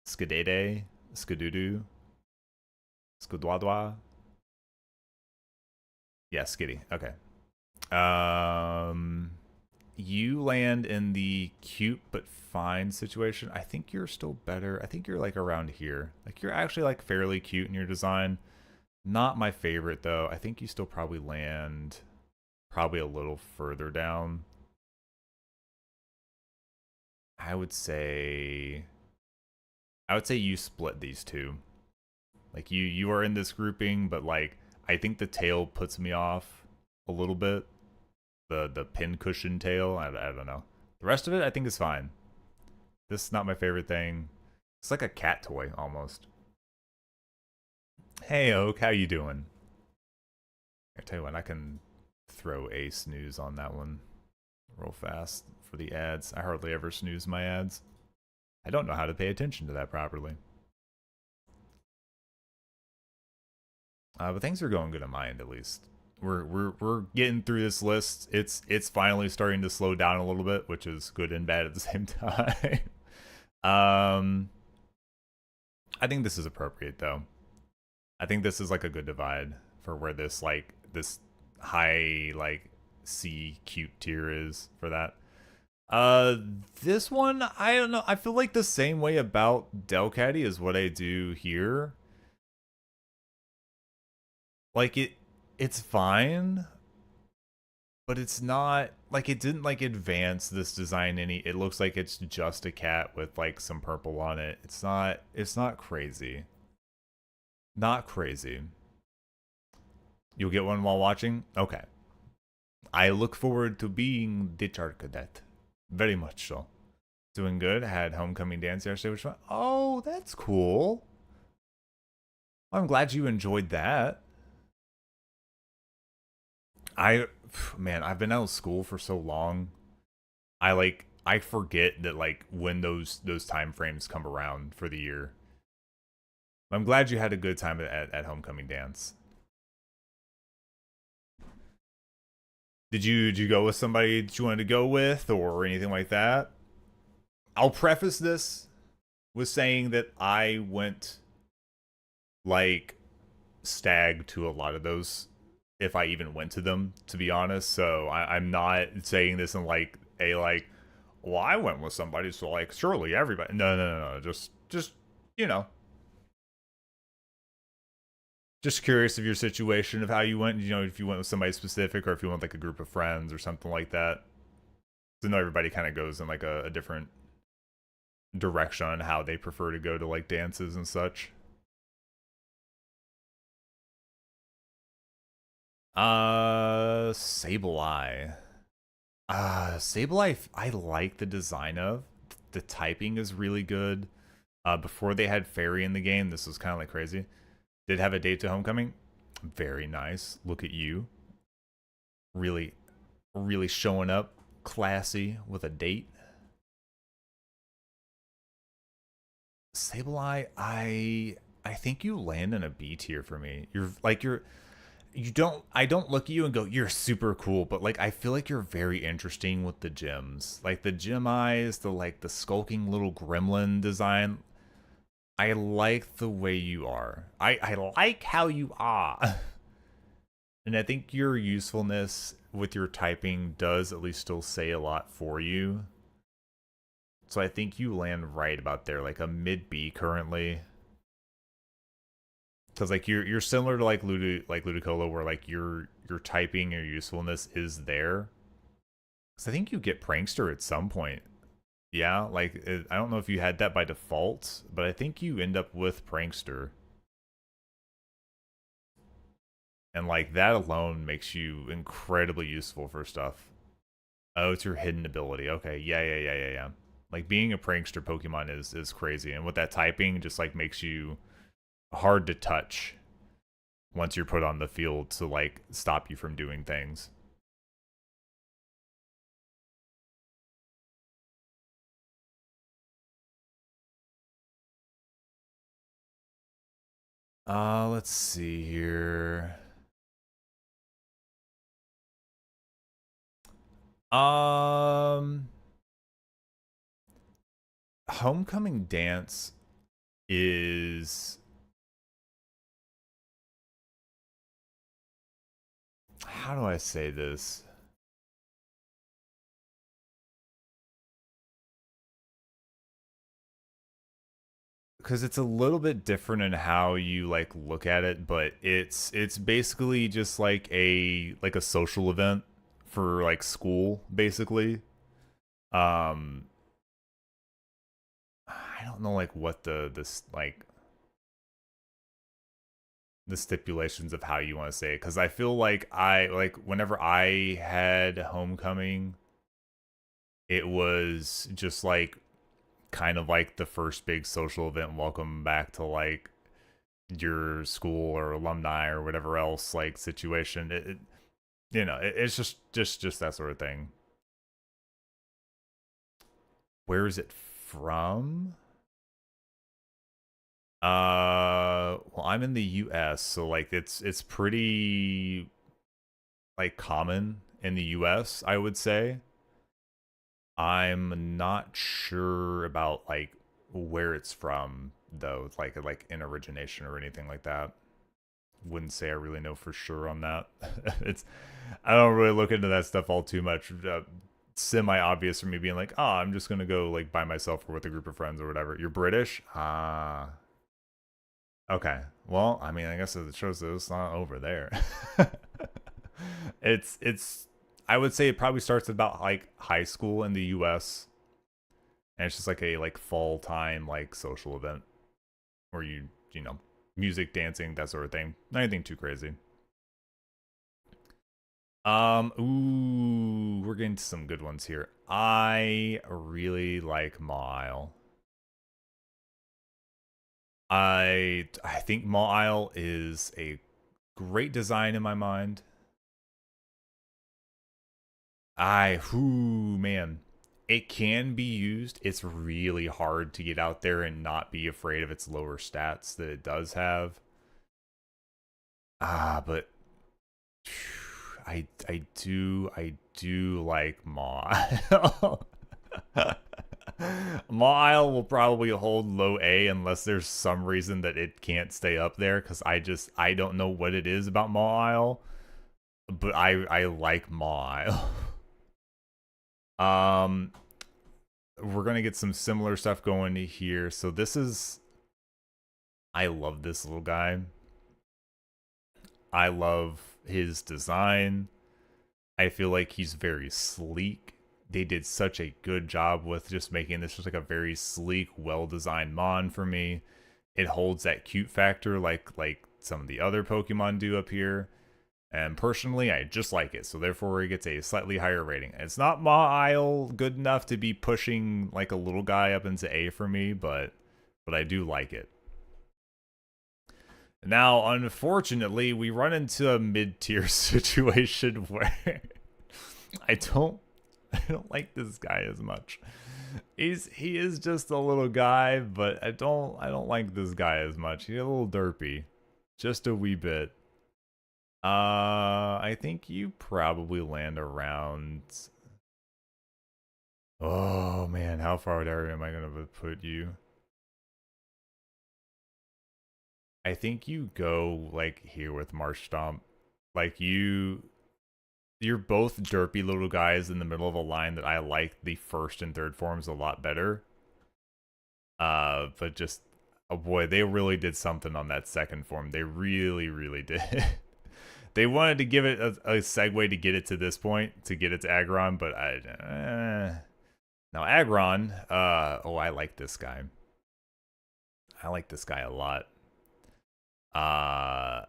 Skidede, Skidoodoo, Skudwadwa. Yeah, Skitty. Okay. You land in the cute but fine situation. I think you're still better. I think you're like around here. Like you're actually like fairly cute in your design. Not my favorite though. I think you still probably land probably a little further down. I would say you split these two. Like you are in this grouping, but like I think the tail puts me off a little bit. The pin cushion tail. I don't know. The rest of it I think is fine. This is not my favorite thing. It's like a cat toy almost. Hey Oak, how you doing? I tell you what, I can throw a snooze on that one real fast for the ads. I hardly ever snooze my ads. I don't know how to pay attention to that properly. But things are going good on my end, at least. we're getting through this list. It's finally starting to slow down a little bit, which is good and bad at the same time. um, I think this is appropriate though. I think this is like a good divide for where this high like C cute tier is for that. This one, I don't know. I feel like the same way about Delcatty as what I do here. Like it's fine, but it's not like it didn't like advance this design any. It looks like it's just a cat with like some purple on it. It's not crazy. Not crazy. You'll get one while watching? Okay. I look forward to being the Char Cadet. Very much so. Doing good. Had homecoming dance yesterday, which was, oh, that's cool. I'm glad you enjoyed that. I've been out of school for so long. I forget that like when those time frames come around for the year. I'm glad you had a good time at homecoming dance. Did you go with somebody that you wanted to go with or anything like that? I'll preface this with saying that I went like stag to a lot of those, if I even went to them, to be honest. So I'm not saying this in like a like, well, I went with somebody, so like surely everybody. No. Just you know, just curious of your situation of how you went. You know, if you went with somebody specific or if you went with like a group of friends or something like that. So I know everybody kind of goes in like a different direction on how they prefer to go to like dances and such. Sableye. Sableye, I like the design of. The typing is really good. Before they had Fairy in the game, this was kind of like crazy. Did have a date to homecoming. Very nice. Look at you. Really, really showing up classy with a date. Sableye, I think you land in a B tier for me. You don't I don't look at you and go, you're super cool, but like I feel like you're very interesting with the gems. Like the gem eyes, the skulking little gremlin design. I like the way you are. I like how you are. And I think your usefulness with your typing does at least still say a lot for you. So I think you land right about there, like a mid B currently. Because like you're similar to like Ludicolo, where like your typing, your usefulness is there. Because I think you get Prankster at some point. Yeah, like I don't know if you had that by default, but I think you end up with Prankster. And like that alone makes you incredibly useful for stuff. Oh, it's your hidden ability. Okay, yeah. Like being a prankster Pokemon is crazy, and with that typing, just like makes you hard to touch once you're put on the field to like stop you from doing things. Let's see here. Um, Homecoming Dance is, how do I say this? Because it's a little bit different in how you like look at it, but it's basically just like a social event for like school, basically. Um, I don't know like what this like the stipulations of how you want to say it, because I feel like I like whenever I had homecoming, it was just like kind of like the first big social event, welcome back to like your school or alumni or whatever else like situation. It's just that sort of thing. Where is it from? Well, I'm in the US, so like it's pretty like common in the US, I would say. I'm not sure about like where it's from though, like in origination or anything like that. Wouldn't say I really know for sure on that. It's I don't really look into that stuff all too much. Semi obvious for me being like, oh, I'm just gonna go like by myself or with a group of friends or whatever. You're British? Ah, okay. Well, I mean, I guess it shows that it's not over there. It's I would say it probably starts at about like high school in the US, and it's just like a like fall time like social event where you know, music, dancing, that sort of thing. Not anything too crazy. Ooh, we're getting to some good ones here. I really like Mile. I think Mile is a great design in my mind. Man, it can be used. It's really hard to get out there and not be afraid of its lower stats that it does have. But I do like Maw. Maw will probably hold low A unless there's some reason that it can't stay up there because I don't know what it is about Maw, but I like Maw. um we're gonna get some similar stuff going here. So this is I love this little guy. I love his design. I feel like he's very sleek. They did such a good job with just making this just like a very sleek, well-designed mon for me. It holds that cute factor like some of the other Pokemon do up here. And personally, I just like it, so therefore it gets a slightly higher rating. It's not Mawile good enough to be pushing like a little guy up into A for me, but I do like it. Now, unfortunately, we run into a mid-tier situation where I don't I don't like this guy as much. He is just a little guy, but I don't like this guy as much. He's a little derpy. Just a wee bit. I think you probably land around. Oh man, how far down am I gonna put you? I think you go like here with Marsh Stomp. Like you're both derpy little guys in the middle of a line that I like the first and third forms a lot better. But just oh boy, they really did something on that second form. They really, really did. They wanted to give it a segue to get it to this point, to get it to Aggron, but now Aggron, oh, I like this guy. I like this guy a lot. Uh,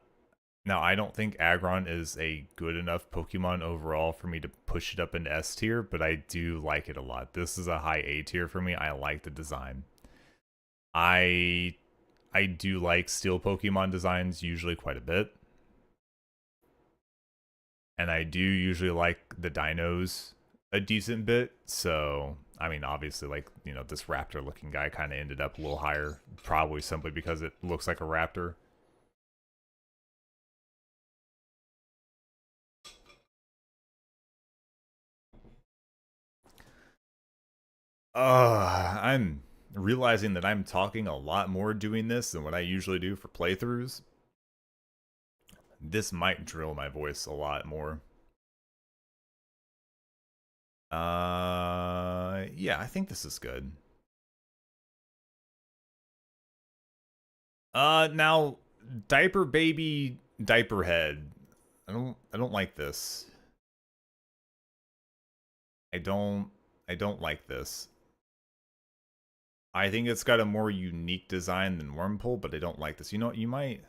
Now I don't think Aggron is a good enough Pokemon overall for me to push it up into S tier, but I do like it a lot. This is a high A tier for me. I like the design. I I do like steel Pokemon designs usually quite a bit. And I do usually like the dinos a decent bit. So, I mean, obviously, like, you know, this raptor looking guy kind of ended up a little higher, probably simply because it looks like a raptor. I'm realizing that I'm talking a lot more doing this than what I usually do for playthroughs. This might drill my voice a lot more. Yeah, I think this is good. Now, diaper baby, diaper head. I don't like this. I don't, I don't like this. I think it's got a more unique design than Wormpull, but I don't like this. You know, you might.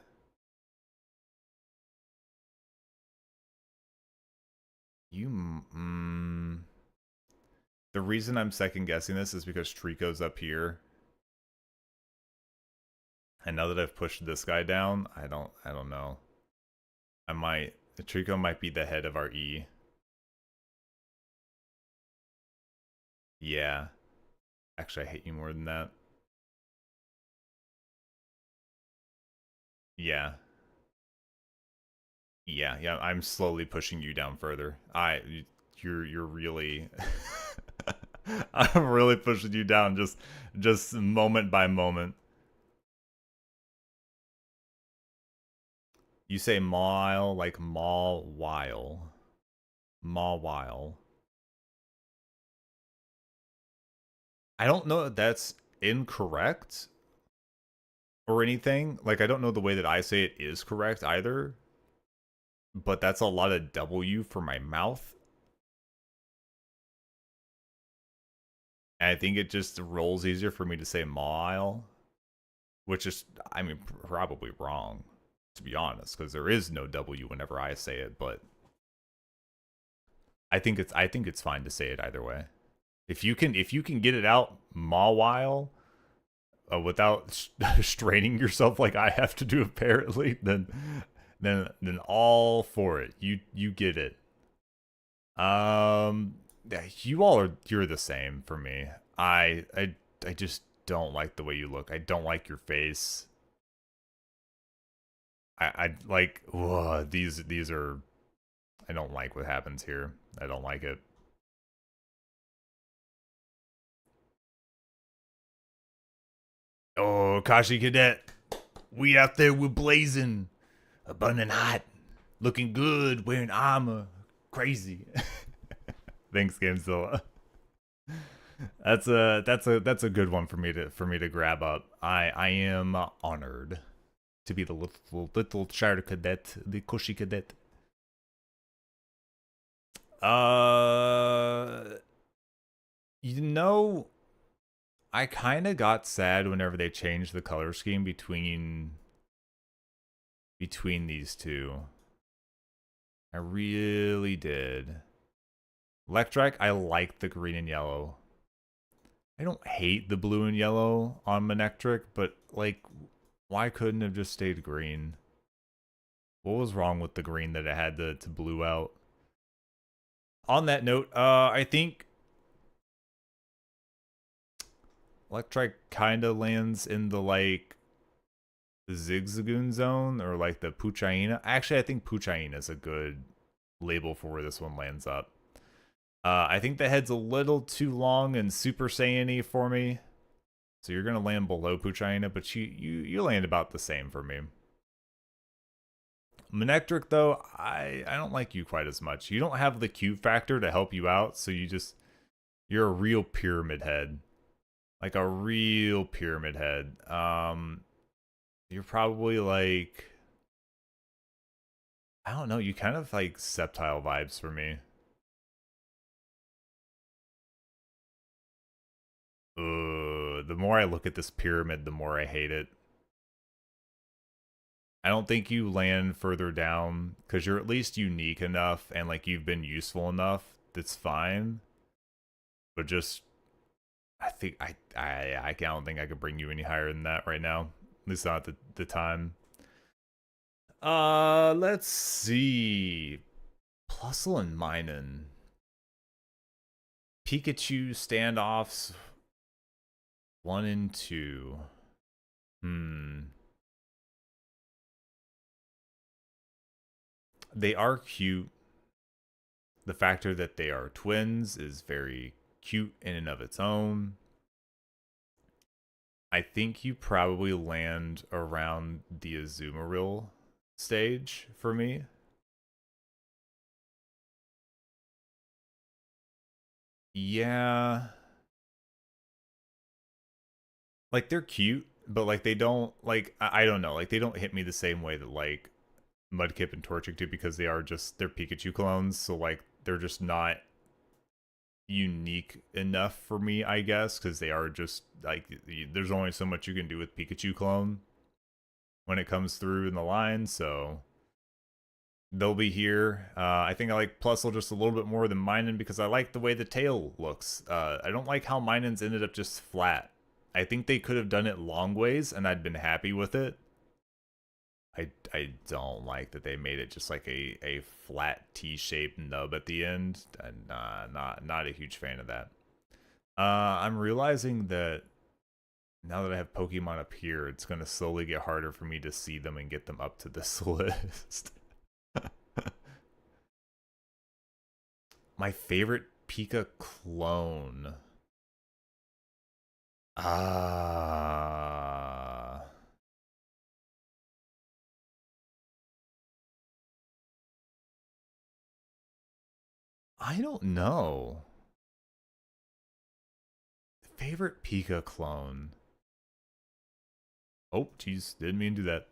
You. The reason I'm second guessing this is because Trico's up here. And now that I've pushed this guy down, I don't know. I might. Trico might be the head of our E. Yeah. Actually, I hate you more than that. Yeah. Yeah, yeah, I'm slowly pushing you down further. You're really I'm really pushing you down just moment by moment. You say mile like mall while. Mall while. I don't know if that's incorrect or anything. Like I don't know the way that I say it is correct either. But that's a lot of W for my mouth. And I think it just rolls easier for me to say mile, which is, I mean, probably wrong, to be honest, because there is no W whenever I say it. But I think it's fine to say it either way. If you can get it out mile without straining yourself like I have to do apparently, then all for it. You get it. You all are you're the same for me. I just don't like the way you look. I don't like your face. I like whoa, these are I don't like what happens here. I don't like it. Oh, Kashi Cadet, we out there we're blazing, burning hot, looking good, wearing armor, crazy. Thanks, Gamezilla. That's a good one for me to grab up. I am honored to be the little charter cadet, the Koshi cadet. Uh, you know, I kind of got sad whenever they changed the color scheme between these two. I really did. Electric, I like the green and yellow. I don't hate the blue and yellow on Manectric, but like, why couldn't it have just stayed green? What was wrong with the green that it had to blue out? On that note, I think Electric kind of lands in the like Zigzagoon zone or like the Puchaina. Actually, I think Puchaina is a good label for where this one lands up. I think the head's a little too long and Super Saiyan-y for me. So you're gonna land below Puchaina, but you land about the same for me. Manectric though, I don't like you quite as much. You don't have the cube factor to help you out, so you're a real pyramid head. Like a real pyramid head. You're probably like I don't know, you kind of like Sceptile vibes for me. The more I look at this pyramid, the more I hate it. I don't think you land further down because you're at least unique enough and like you've been useful enough. That's fine. But just, I think I don't think I could bring you any higher than that right now. At least not at the time. Let's see. Plusle and Minun. Pikachu standoffs 1 and 2. They are cute. The factor that they are twins is very cute in and of its own. I think you probably land around the Azumarill stage for me. Yeah. Like they're cute, but like they don't like I don't know, like they don't hit me the same way that like Mudkip and Torchic do because they're Pikachu clones, so like they're just not unique enough for me, I guess, because they are just like there's only so much you can do with Pikachu clone when it comes through in the line, so they'll be here. I think I like Plusle just a little bit more than Minun because I like the way the tail looks. I don't like how Minun's ended up just flat. I think they could have done it long ways and I'd been happy with it. I don't like that they made it just like a flat T-shaped nub at the end. And not a huge fan of that. I'm realizing that now that I have Pokemon up here, it's gonna slowly get harder for me to see them and get them up to this list. My favorite Pika clone. Ah. I don't know. Favorite Pika clone. Oh, jeez, didn't mean to do that.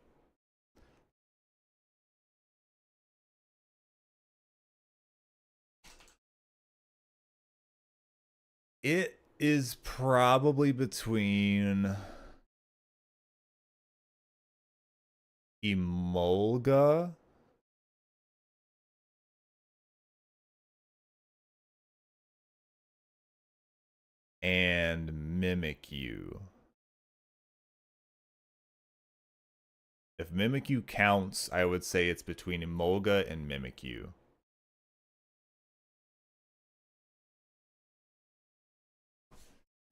It is probably between Emolga and Mimikyu. If Mimikyu counts, I would say it's between Emolga and Mimikyu.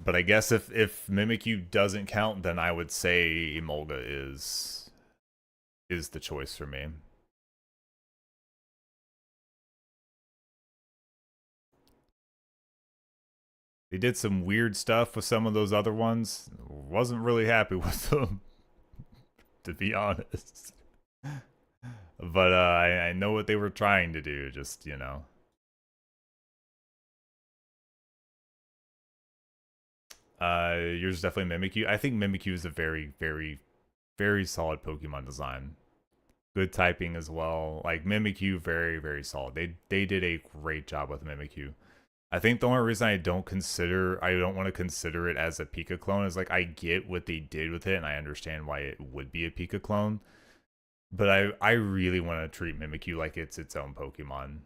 But I guess if Mimikyu doesn't count, then I would say Emolga is the choice for me. They did some weird stuff with some of those other ones. Wasn't really happy with them, to be honest. But I know what they were trying to do, just, you know. Yours definitely Mimikyu. I think Mimikyu is a very, very, very solid Pokemon design. Good typing as well. Like Mimikyu, very, very solid. They did a great job with Mimikyu. I think the only reason I don't want to consider it as a Pika clone is like I get what they did with it and I understand why it would be a Pika clone. But I really want to treat Mimikyu like it's its own Pokemon.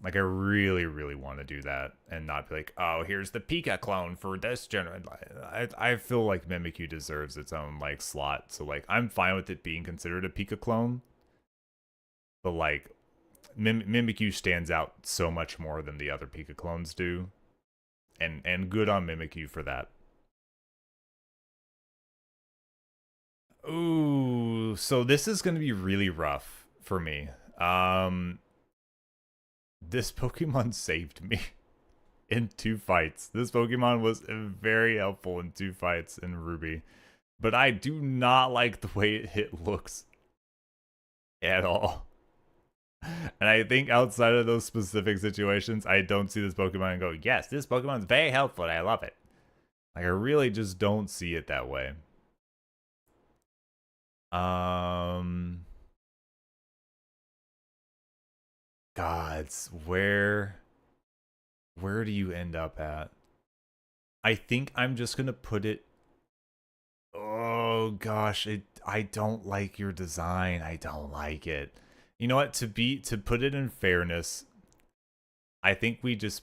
Like I really, really want to do that and not be like, oh, here's the Pika clone for this generation. I feel like Mimikyu deserves its own like slot. So like I'm fine with it being considered a Pika clone. But like Mimikyu stands out so much more than the other Pika clones do. And good on Mimikyu for that. Ooh, so this is going to be really rough for me. This Pokemon saved me in 2 fights. This Pokemon was very helpful in 2 fights in Ruby. But I do not like the way it looks at all. And I think outside of those specific situations, I don't see this Pokemon and go, yes, this Pokemon's very helpful and I love it. Like, I really just don't see it that way. Gods, where do you end up at? I think I'm just gonna put it. Oh gosh, I don't like your design. I don't like it. You know what? To put it in fairness, I think we just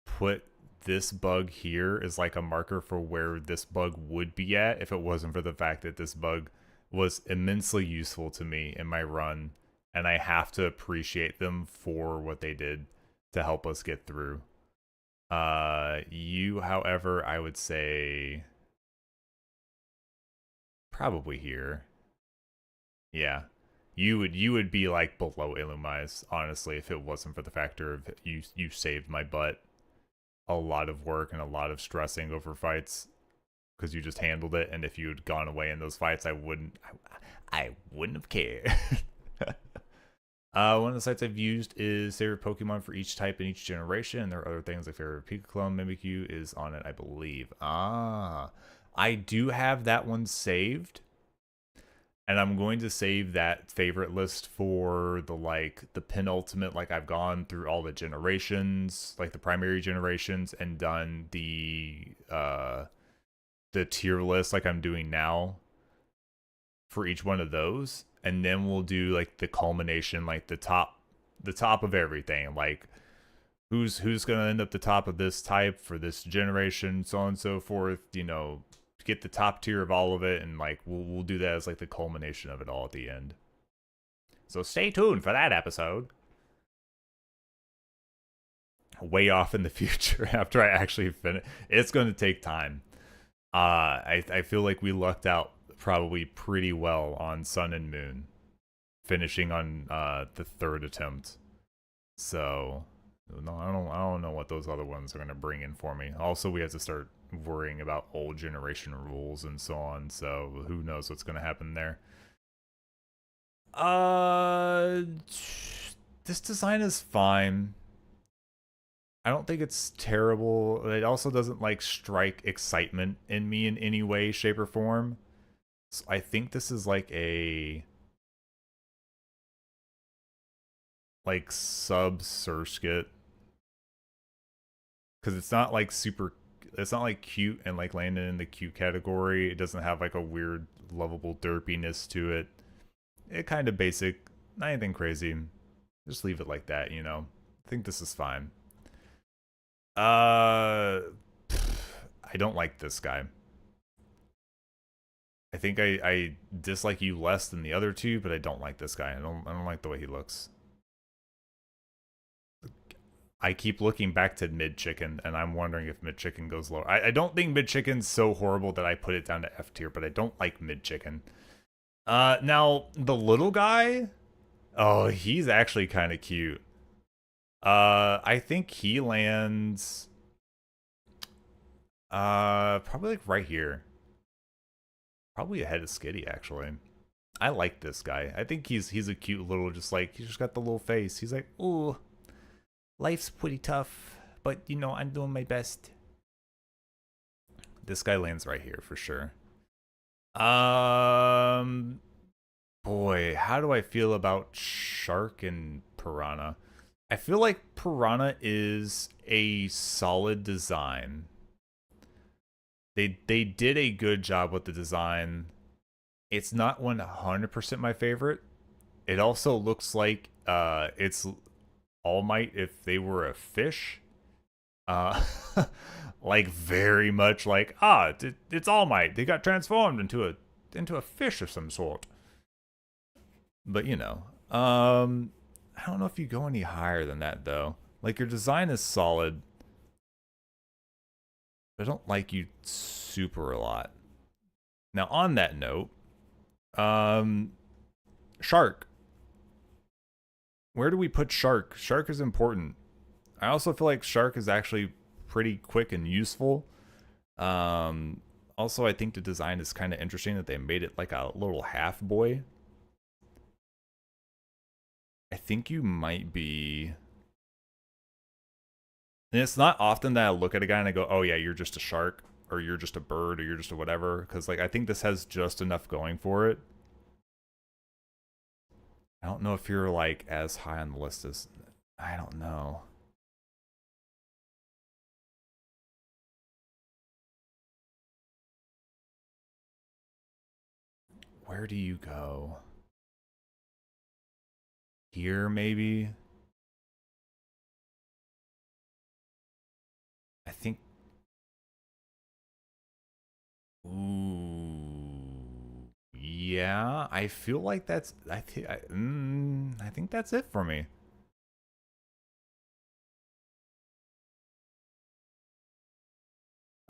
put this bug here as like a marker for where this bug would be at if it wasn't for the fact that this bug was immensely useful to me in my run, and I have to appreciate them for what they did to help us get through. You, however, I would say probably here. Yeah. You would be like below Illumise, honestly, if it wasn't for the factor of you saved my butt a lot of work and a lot of stressing over fights because you just handled it, and if you had gone away in those fights, I wouldn't have cared. One of the sites I've used is favorite Pokemon for each type in each generation. There are other things like favorite Pika clone, Mimikyu is on it, I believe. I do have that one saved. And I'm going to save that favorite list for the penultimate, like I've gone through all the generations, like the primary generations, and done the tier list like I'm doing now for each one of those. And then we'll do like the culmination, like the top of everything, like who's gonna end up the top of this type for this generation, so on and so forth, you know, get the top tier of all of it, and like we'll do that as like the culmination of it all at the end. So stay tuned for that episode. Way off in the future after I actually finish. It's going to take time. I feel like we lucked out probably pretty well on Sun and Moon, finishing on the 3rd attempt. So No, I don't know what those other ones are gonna bring in for me. Also, we have to start worrying about old generation rules and so on. So who knows what's gonna happen there. Uh, this design is fine. I don't think it's terrible. It also doesn't like strike excitement in me in any way, shape, or form. So I think this is like a sub Surskit, because it's not like super. It's not like cute and like landing in the cute category. It doesn't have like a weird lovable derpiness to it. It kind of basic, not anything crazy. Just leave it like that, you know. I think this is fine. Uh, I don't like this guy. I think I dislike you less than the other two, but I don't like this guy. I don't like the way he looks. I keep looking back to mid chicken, and I'm wondering if mid chicken goes lower. I don't think mid chicken's so horrible that I put it down to F tier, but I don't like mid chicken. Now the little guy, oh, he's actually kind of cute. I think he lands, probably like right here, probably ahead of Skitty actually. I like this guy. I think he's a cute little, just like he's just got the little face. He's like, ooh, life's pretty tough, but you know I'm doing my best. This guy lands right here for sure. Boy, how do I feel about Shark and Piranha? I feel like Piranha is a solid design. They did a good job with the design. It's not 100% my favorite. It also looks like it's All Might if they were a fish. Uh like very much like it's All Might. They got transformed into a fish of some sort. But you know, I don't know if you go any higher than that though. Like your design is solid. I don't like you super a lot. Now on that note, Shark. Where do we put Shark? Shark is important. I also feel like Shark is actually pretty quick and useful. Also, I think the design is kind of interesting that they made it like a little half boy. I think you might be. And it's not often that I look at a guy and I go, oh yeah, you're just a shark, or you're just a bird, or you're just a whatever. Because like I think this has just enough going for it. I don't know if you're like as high on the list as, I don't know. Where do you go? Here maybe? I think. Ooh. Yeah, I feel like that's I think that's it for me.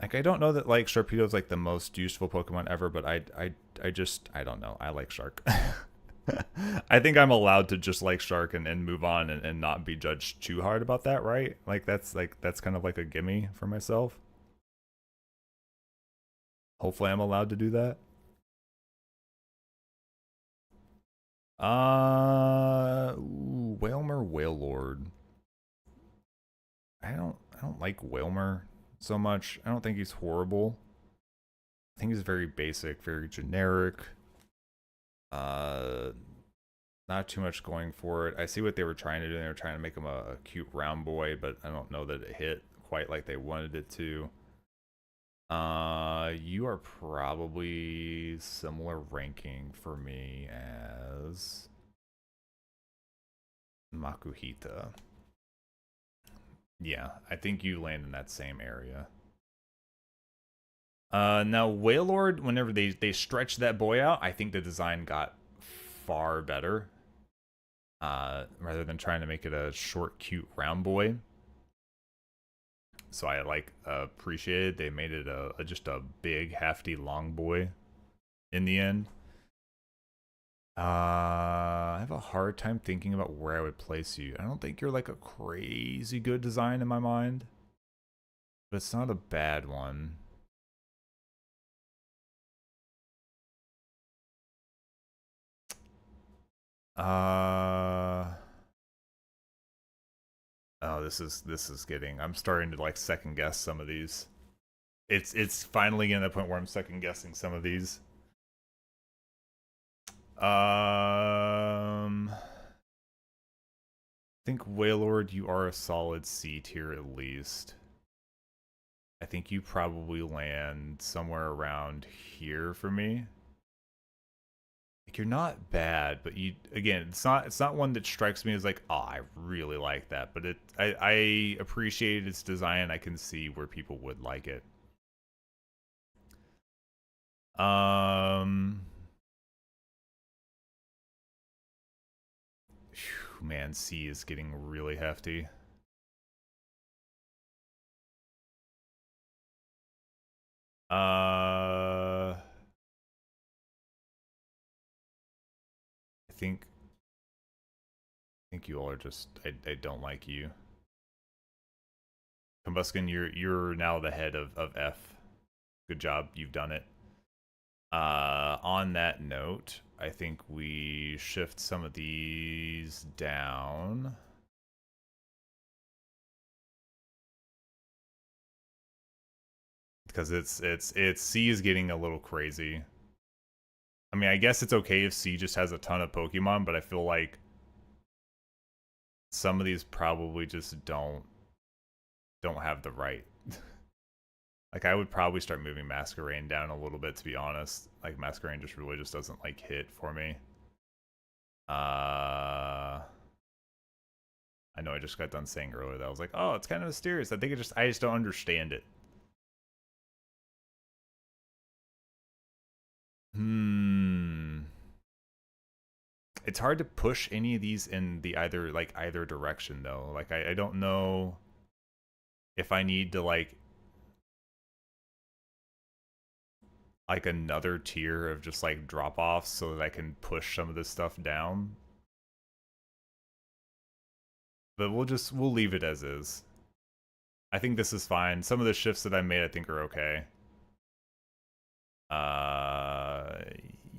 Like I don't know that like Sharpedo's like the most useful Pokemon ever, but I just I don't know. I like Shark. I think I'm allowed to just like Shark and move on and not be judged too hard about that, right? Like that's kind of like a gimme for myself. Hopefully I'm allowed to do that. Whalmer Whalelord. I don't like Whalmer so much. I don't think he's horrible. I think he's very basic, very generic. Uh Not too much going for it. I see what they were trying to do. They were trying to make him a cute round boy, but I don't know that it hit quite like they wanted it to. You are probably similar ranking for me as Makuhita. Yeah, I think you land in that same area. Now Wailord, whenever they stretched that boy out, I think the design got far better. Rather than trying to make it a short, cute round boy. So I like appreciated they made it just a big, hefty, long boy in the end. I have a hard time thinking about where I would place you. I don't think you're like a crazy good design in my mind, but it's not a bad one. Uh oh, this is getting. I'm starting to like second guess some of these. It's finally getting to the point where I'm second guessing some of these. I think Wailord, you are a solid C tier at least. I think you probably land somewhere around here for me. Like you're not bad, but you again, it's not one that strikes me as like, oh, I really like that. But I appreciate its design. I can see where people would like it. Um, Whew, man, C is getting really hefty. I think you all are just I don't like you. Combuskin, you're now the head of F. Good job, you've done it. On that note, I think we shift some of these down. Because it's C is getting a little crazy. I mean, I guess it's okay if C just has a ton of Pokemon, but I feel like some of these probably just don't have the right. Like I would probably start moving Masquerain down a little bit, to be honest. Like Masquerain just really just doesn't like hit for me. I know I just got done saying earlier that I was like, oh, it's kind of mysterious. I think I just don't understand it. It's hard to push any of these in the either direction though. Like I don't know if I need to like another tier of just like drop offs so that I can push some of this stuff down. But we'll leave it as is. I think this is fine. Some of the shifts that I made I think are okay. Uh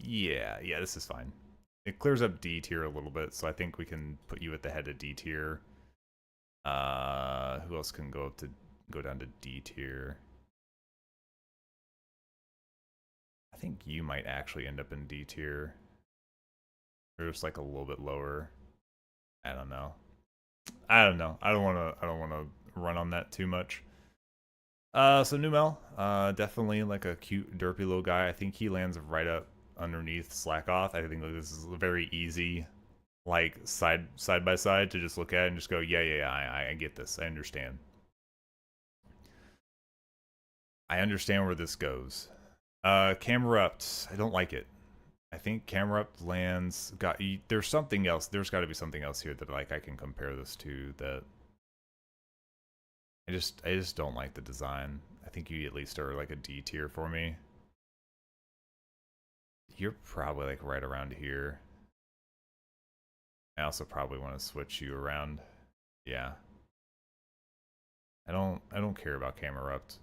yeah, this is fine. It clears up D tier a little bit, so I think we can put you at the head of D tier. Who else can go down to D tier? I think you might actually end up in D tier. Or just like a little bit lower. I don't know. I don't wanna run on that too much. So Numel, definitely like a cute, derpy little guy. I think he lands right up underneath Slack Off. I think this is very easy, like side by side to just look at and just go, yeah, I get this. I understand. I understand where this goes. Camerupt, I don't like it. I think Camerupt lands there's something else. There's got to be something else here that like I can compare this to that. I just don't like the design. I think you at least are like a D tier for me. You're probably like right around here. I also probably want to switch you around. Yeah. I don't care about Camerupt.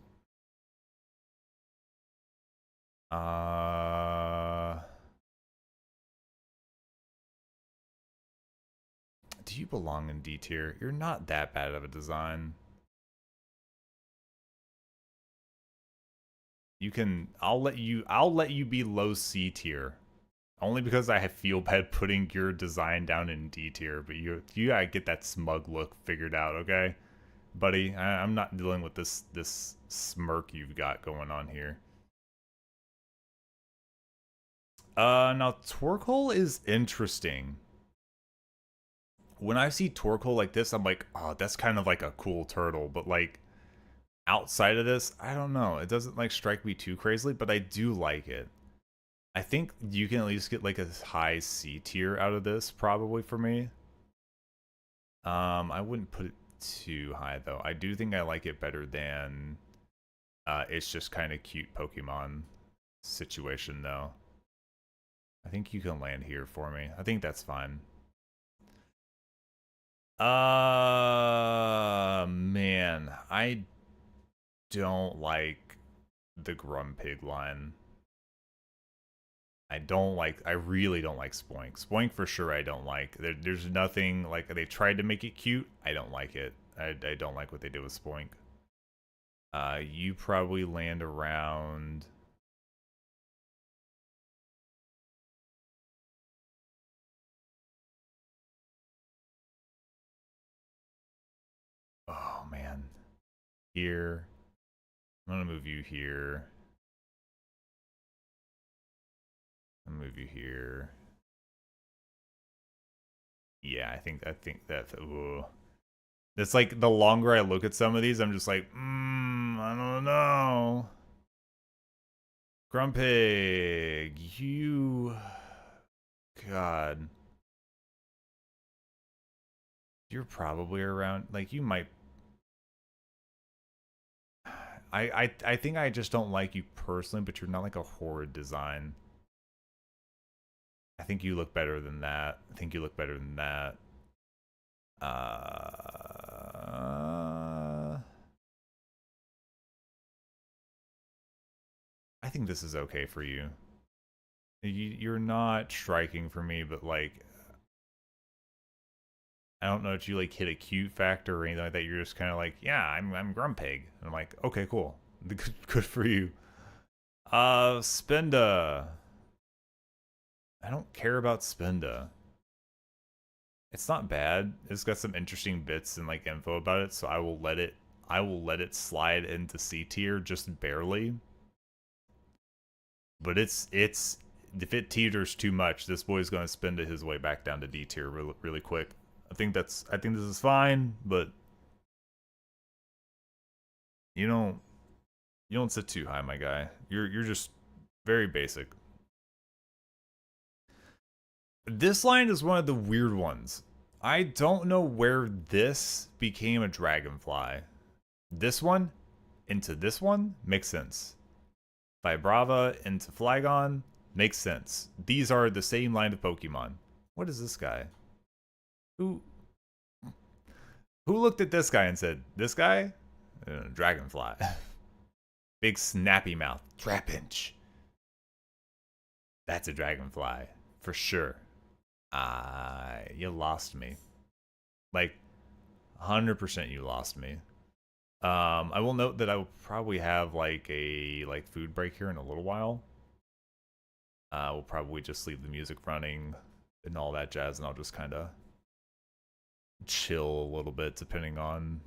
Do you belong in D tier? You're not that bad of a design. I'll let you be low C tier. Only because I feel bad putting your design down in D tier, but you gotta get that smug look figured out, okay? Buddy, I'm not dealing with this smirk you've got going on here. Now Torkoal is interesting. When I see Torkoal like this, I'm like, oh, that's kind of like a cool turtle, but like outside of this, I don't know. It doesn't like strike me too crazily, but I do like it. I think you can at least get like a high C tier out of this, probably for me. I wouldn't put it too high though. I do think I like it better than it's just kind of cute Pokemon situation though. I think you can land here for me. I think that's fine. Man, I don't like the Grumpig line. I really don't like Spoink. Spoink for sure I don't like. There's nothing, like, they tried to make it cute. I don't like it. I don't like what they did with Spoink. You probably land around... Oh, man. Here. I'm gonna move you here. I'll move you here. Yeah, I think that's... Ooh. It's like, the longer I look at some of these, I'm just like, I don't know. Grumpig, you... God. You're probably around, like, you might... I think I just don't like you personally, but you're not like a horrid design. I think you look better than that. I think you look better than that. I think this is okay for you. You're not striking for me, but like, I don't know if you like hit a cute factor or anything like that. You're just kind of like, yeah, I'm Grumpig. And I'm like, okay, cool. Good for you. Spinda. I don't care about Spinda. It's not bad. It's got some interesting bits and like info about it, so I will let it slide into C tier just barely. But it's if it teeters too much, this boy's gonna spin to his way back down to D tier really quick. I think this is fine, but you don't sit too high, my guy. You're just very basic. This line is one of the weird ones. I don't know where this became a dragonfly. This one into this one makes sense. Vibrava into Flygon makes sense. These are the same line of Pokemon. What is this guy? Who looked at this guy and said, "This guy, dragonfly, big snappy mouth, Trapinch. That's a dragonfly for sure." You lost me. Like 100% you lost me. I will note that I will probably have like a food break here in a little while. We'll probably just leave the music running and all that jazz, and I'll just kind of chill a little bit depending on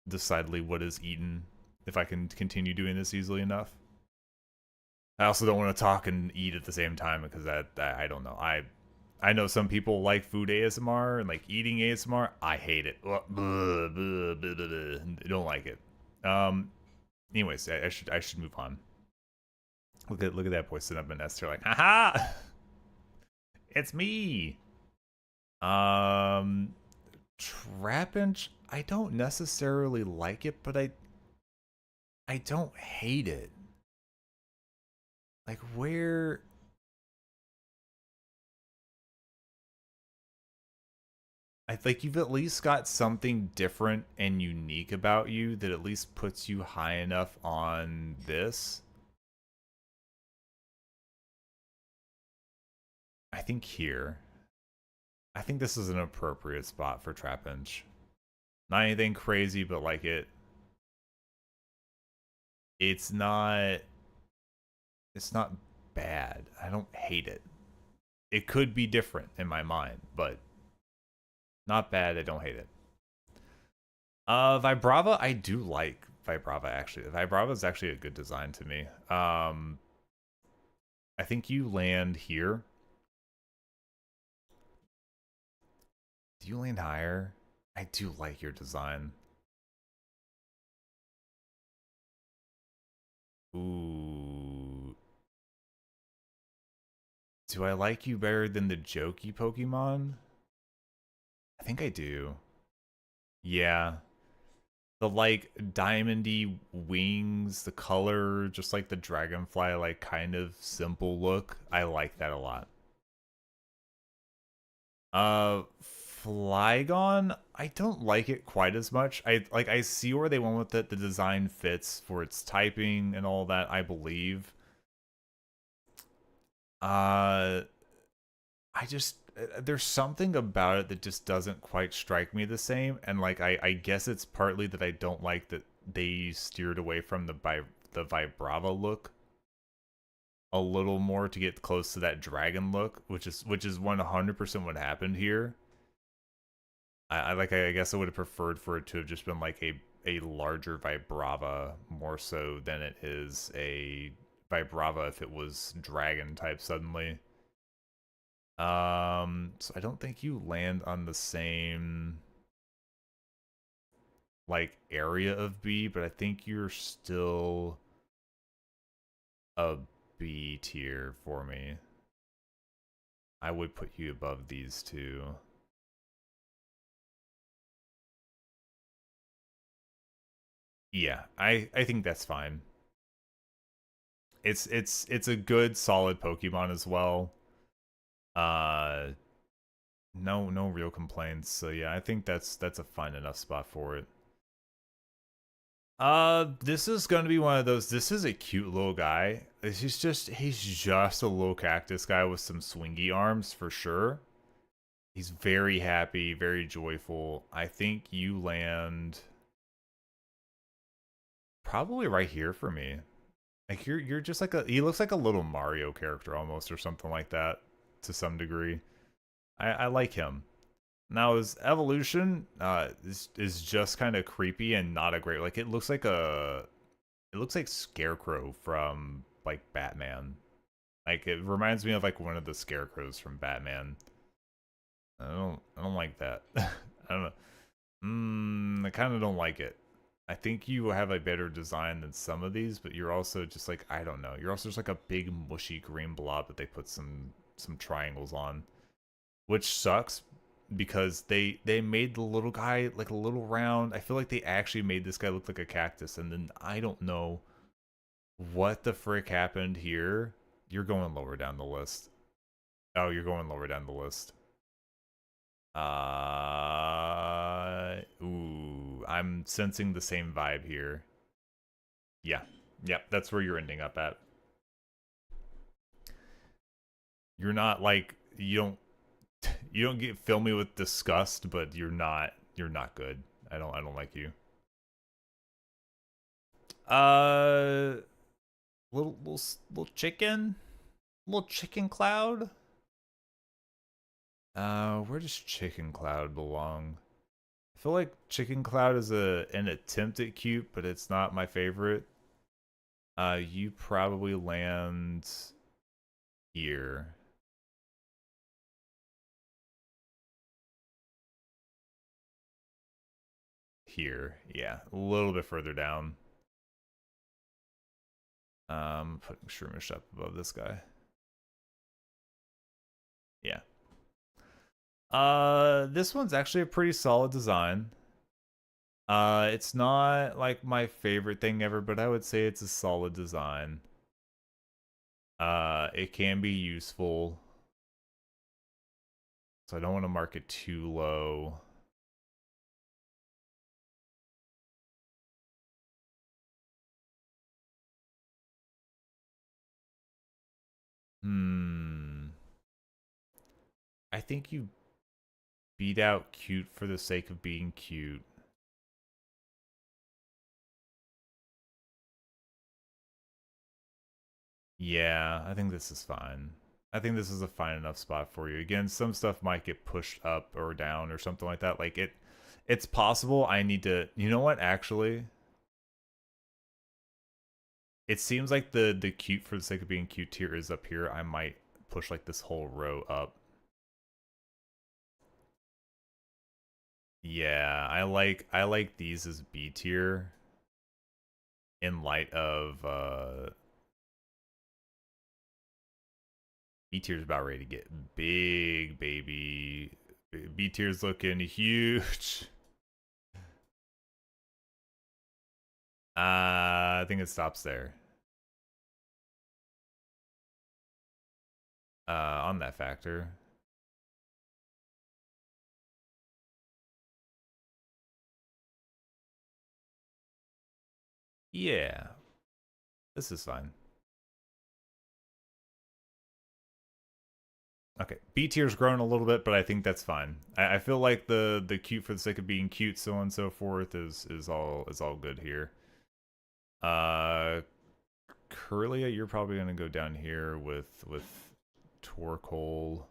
decidedly what is eaten, if I can continue doing this easily enough. I also don't want to talk and eat at the same time because that I don't know. I know some people like food ASMR and like eating ASMR. I hate it. I don't like it. Anyways, I should move on. Look at that boy sitting up in S tier like, haha, it's me. Trapinch, I don't necessarily like it, but I don't hate it. Like, where... I think you've at least got something different and unique about you that at least puts you high enough on this. I think here. I think this is an appropriate spot for Trapinch. Not anything crazy, but like it's not bad. I don't hate it. It could be different in my mind, but not bad. I don't hate it. Vibrava, I do like Vibrava actually. Vibrava is actually a good design to me. I think you land here. Do you land higher? I do like your design. Ooh. Do I like you better than the jokey Pokemon? I think I do. Yeah. the like diamondy wings, the color, just like the dragonfly, like kind of simple look. I like that a lot. Flygon, I don't like it quite as much. I see where they went with it. The design fits for its typing and all that, I believe. Uh I just there's something about it that just doesn't quite strike me the same, and like I guess it's partly that I don't like that they steered away from the Vibrava look a little more to get close to that dragon look, which is 100% what happened here. I guess I would have preferred for it to have just been like a larger Vibrava more so than it is a Vibrava if it was dragon type suddenly. So I don't think you land on the same like area of B, but I think you're still a B tier for me. I would put you above these two. Yeah, I think that's fine. It's a good solid Pokemon as well. Uh no real complaints. So yeah, I think that's a fine enough spot for it. This is gonna be one of those. This is a cute little guy. He's just a little cactus guy with some swingy arms for sure. He's very happy, very joyful. I think you land probably right here for me. Like you're just like he looks like a little Mario character almost or something like that to some degree. I like him. Now his evolution is just kind of creepy and not a great like it looks like Scarecrow from like Batman. Like it reminds me of like one of the scarecrows from Batman. I don't like that. I don't know. I kind of don't like it. I think you have a better design than some of these, but you're also just like I don't know. You're also just like a big mushy green blob that they put some triangles on, which sucks because they made the little guy like a little round. I feel like they actually made this guy look like a cactus, and then I don't know what the frick happened here. You're going lower down the list. Oh, you're going lower down the list. Ooh, I'm sensing the same vibe here. Yeah, yeah, that's where you're ending up at. You're not like you don't get fill me with disgust, but you're not good. I don't like you. Uh, little chicken, little chicken cloud. Where does chicken cloud belong? I feel like chicken cloud is an attempt at cute, but it's not my favorite. You probably land here. Here, yeah, a little bit further down. Putting Shroomish up above this guy. Yeah. This one's actually a pretty solid design. It's not like my favorite thing ever, but I would say it's a solid design. It can be useful. So I don't want to mark it too low. I think you beat out cute for the sake of being cute. Yeah, I think this is fine. I think this is a fine enough spot for you. Again, some stuff might get pushed up or down or something like that. Like it's possible I need to, you know what, actually? It seems like the cute for the sake of being cute tier is up here. I might push like this whole row up. Yeah, I like these as B tier in light of B tier's about ready to get big, baby. B tier's looking huge. I think it stops there. On that factor. Yeah, this is fine. Okay, B tier's grown a little bit, but I think that's fine. I feel like the cute for the sake of being cute, so on and so forth, is all good here. Uh, Curlia, you're probably gonna go down here with Torkoal,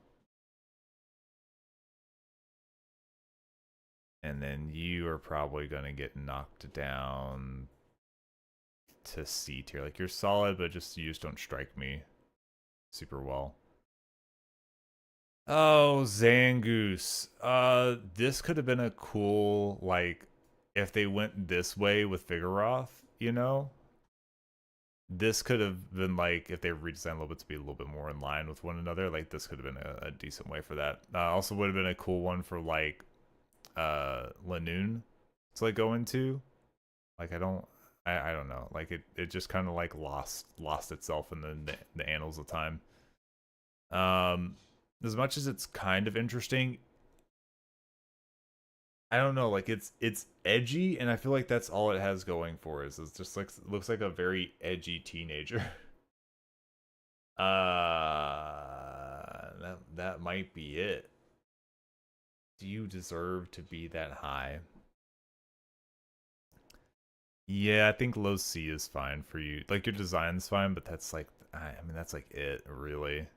and then you are probably gonna get knocked down to C tier. Like you're solid, but you just don't strike me super well. Oh, Zangoose. This could have been a cool, like, if they went this way with Vigoroth, you know? This could have been, like, if they redesigned a little bit to be a little bit more in line with one another, like, this could have been a decent way for that. Also would have been a cool one for, like, Lanoon to, like, go into. Like, I don't know. Like, it just kind of, like, lost itself in the annals of time. As much as it's kind of interesting, I don't know, like it's edgy, and I feel like that's all it has going for is it's just like looks like a very edgy teenager. That might be it. Do you deserve to be that high? Yeah, I think low C is fine for you. Like your design's fine, but that's like I mean that's like it really.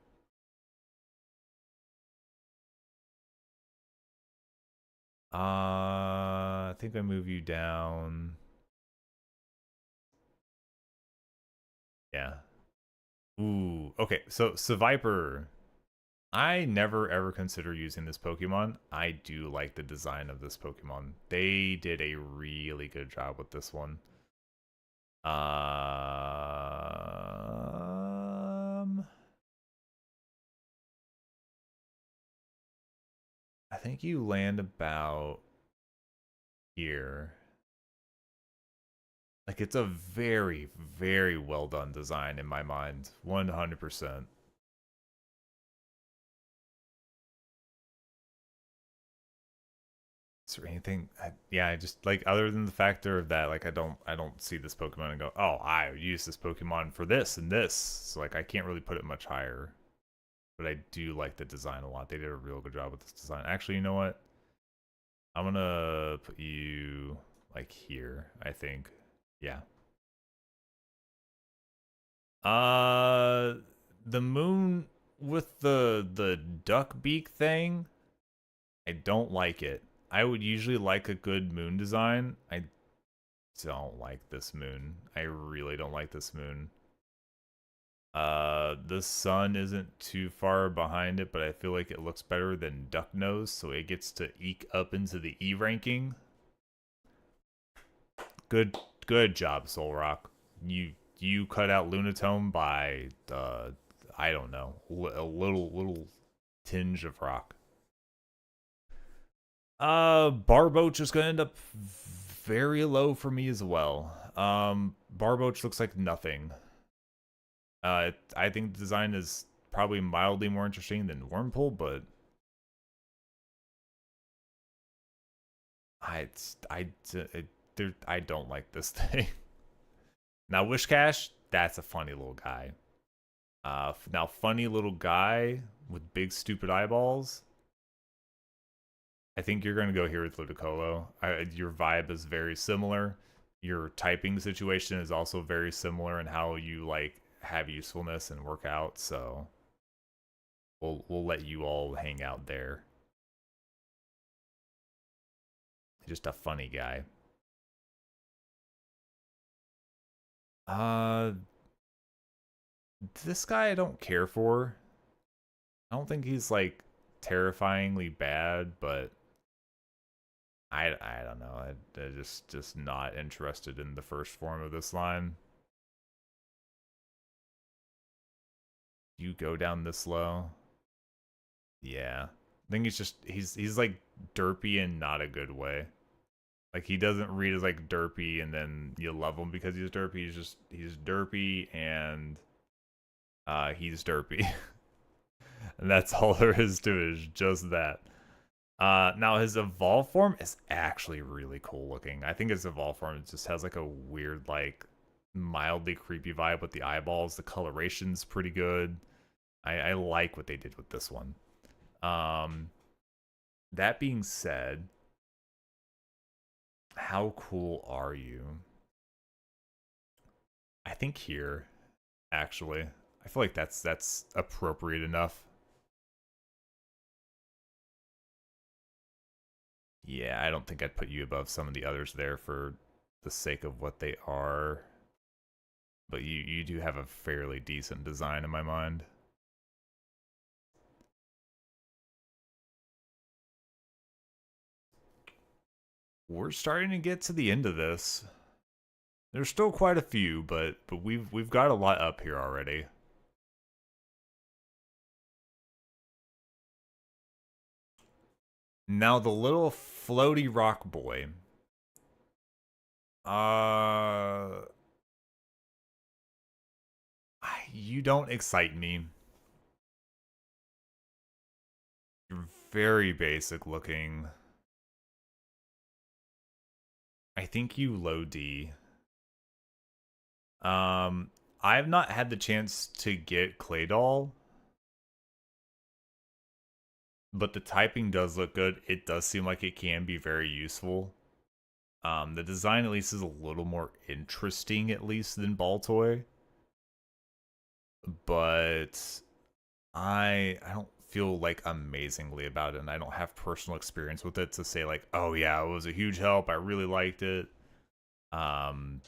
I think I move you down. Yeah. Ooh, okay. So Seviper, I never ever consider using this Pokemon. I do like the design of this Pokemon. They did a really good job with this one. I think you land about here. Like it's a very, very well done design in my mind. 100%. Is there anything? Yeah, I just like other than the factor of that, like I don't see this Pokemon and go, oh, I use this Pokemon for this and this. So like I can't really put it much higher. But I do like the design a lot. They did a real good job with this design. Actually, you know what? I'm gonna put you like here, I think. Yeah. Uh the moon with the duck beak thing, I don't like it. I would usually like a good moon design. I don't like this moon. I really don't like this moon. The sun isn't too far behind it, but I feel like it looks better than Duck Nose, so it gets to eke up into the E ranking. Good, good job, Solrock. You cut out Lunatone by I don't know, a little tinge of rock. Barboach is gonna end up very low for me as well. Barboach looks like nothing. I think the design is probably mildly more interesting than Wormpool, but I I I don't like this thing. Now Wishcash, that's a funny little guy. Now funny little guy with big stupid eyeballs. I think you're gonna go here with Ludicolo. Your vibe is very similar. Your typing situation is also very similar in how you like have usefulness and work out. So we'll let you all hang out there. Just a funny guy. Uh, this guy I don't care for. I don't think he's like terrifyingly bad, but I don't know. I just not interested in the first form of this line. You go down this low. Yeah. I think he's like derpy in not a good way. Like he doesn't read as like derpy and then you love him because he's derpy. He's derpy and he's derpy. And that's all there is to it, is just that. Now his evolve form is actually really cool looking. I think his evolve form just has like a weird, like mildly creepy vibe with the eyeballs. The coloration's pretty good. I like what they did with this one. Um, that being said, how cool are you? I think here, actually, I feel like that's appropriate enough. Yeah, I don't think I'd put you above some of the others there for the sake of what they are. But you do have a fairly decent design in my mind. We're starting to get to the end of this. There's still quite a few, but we've got a lot up here already. Now the little floaty rock boy. Uh you don't excite me. You're very basic looking. I think you low D. I've not had the chance to get Claydol, but the typing does look good. It does seem like it can be very useful. The design at least is a little more interesting, at least, than Baltoy. But I don't feel like amazingly about it, and I don't have personal experience with it to say like, oh yeah, it was a huge help. I really liked it. Um,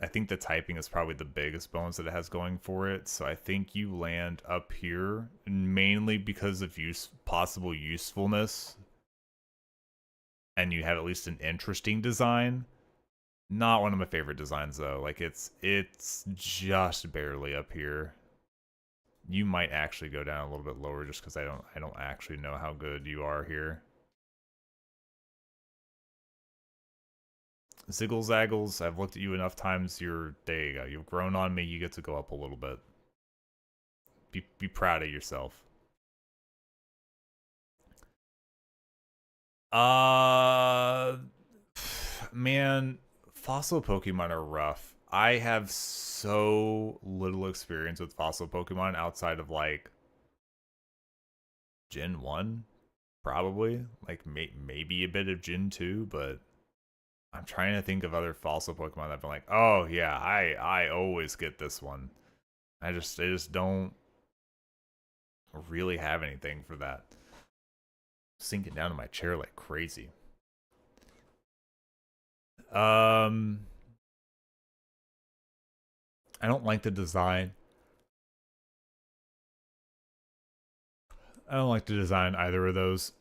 I think the typing is probably the biggest bones that it has going for it. So I think you land up here mainly because of possible usefulness, and you have at least an interesting design. Not one of my favorite designs though. Like it's just barely up here. You might actually go down a little bit lower just because I don't actually know how good you are here. Ziggle Zaggles, I've looked at you enough times. There you go. You've grown on me. You get to go up a little bit. Be proud of yourself. Uh, man, fossil Pokemon are rough. I have so little experience with fossil Pokemon outside of like Gen 1, probably. Like maybe a bit of Gen 2, but I'm trying to think of other fossil Pokemon that I've been like, oh yeah, I always get this one. I just don't really have anything for that. Sinking down in my chair like crazy. Um, I don't like the design. I don't like the design either of those.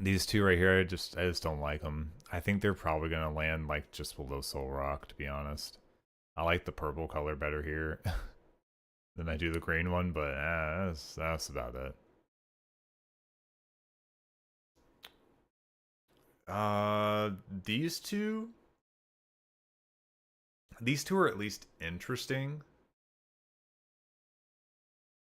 These two right here, I just don't like them. I think they're probably gonna land like just below Soul Rock, to be honest. I like the purple color better here than I do the green one, but that's about it. Uh, these two, these two are at least interesting.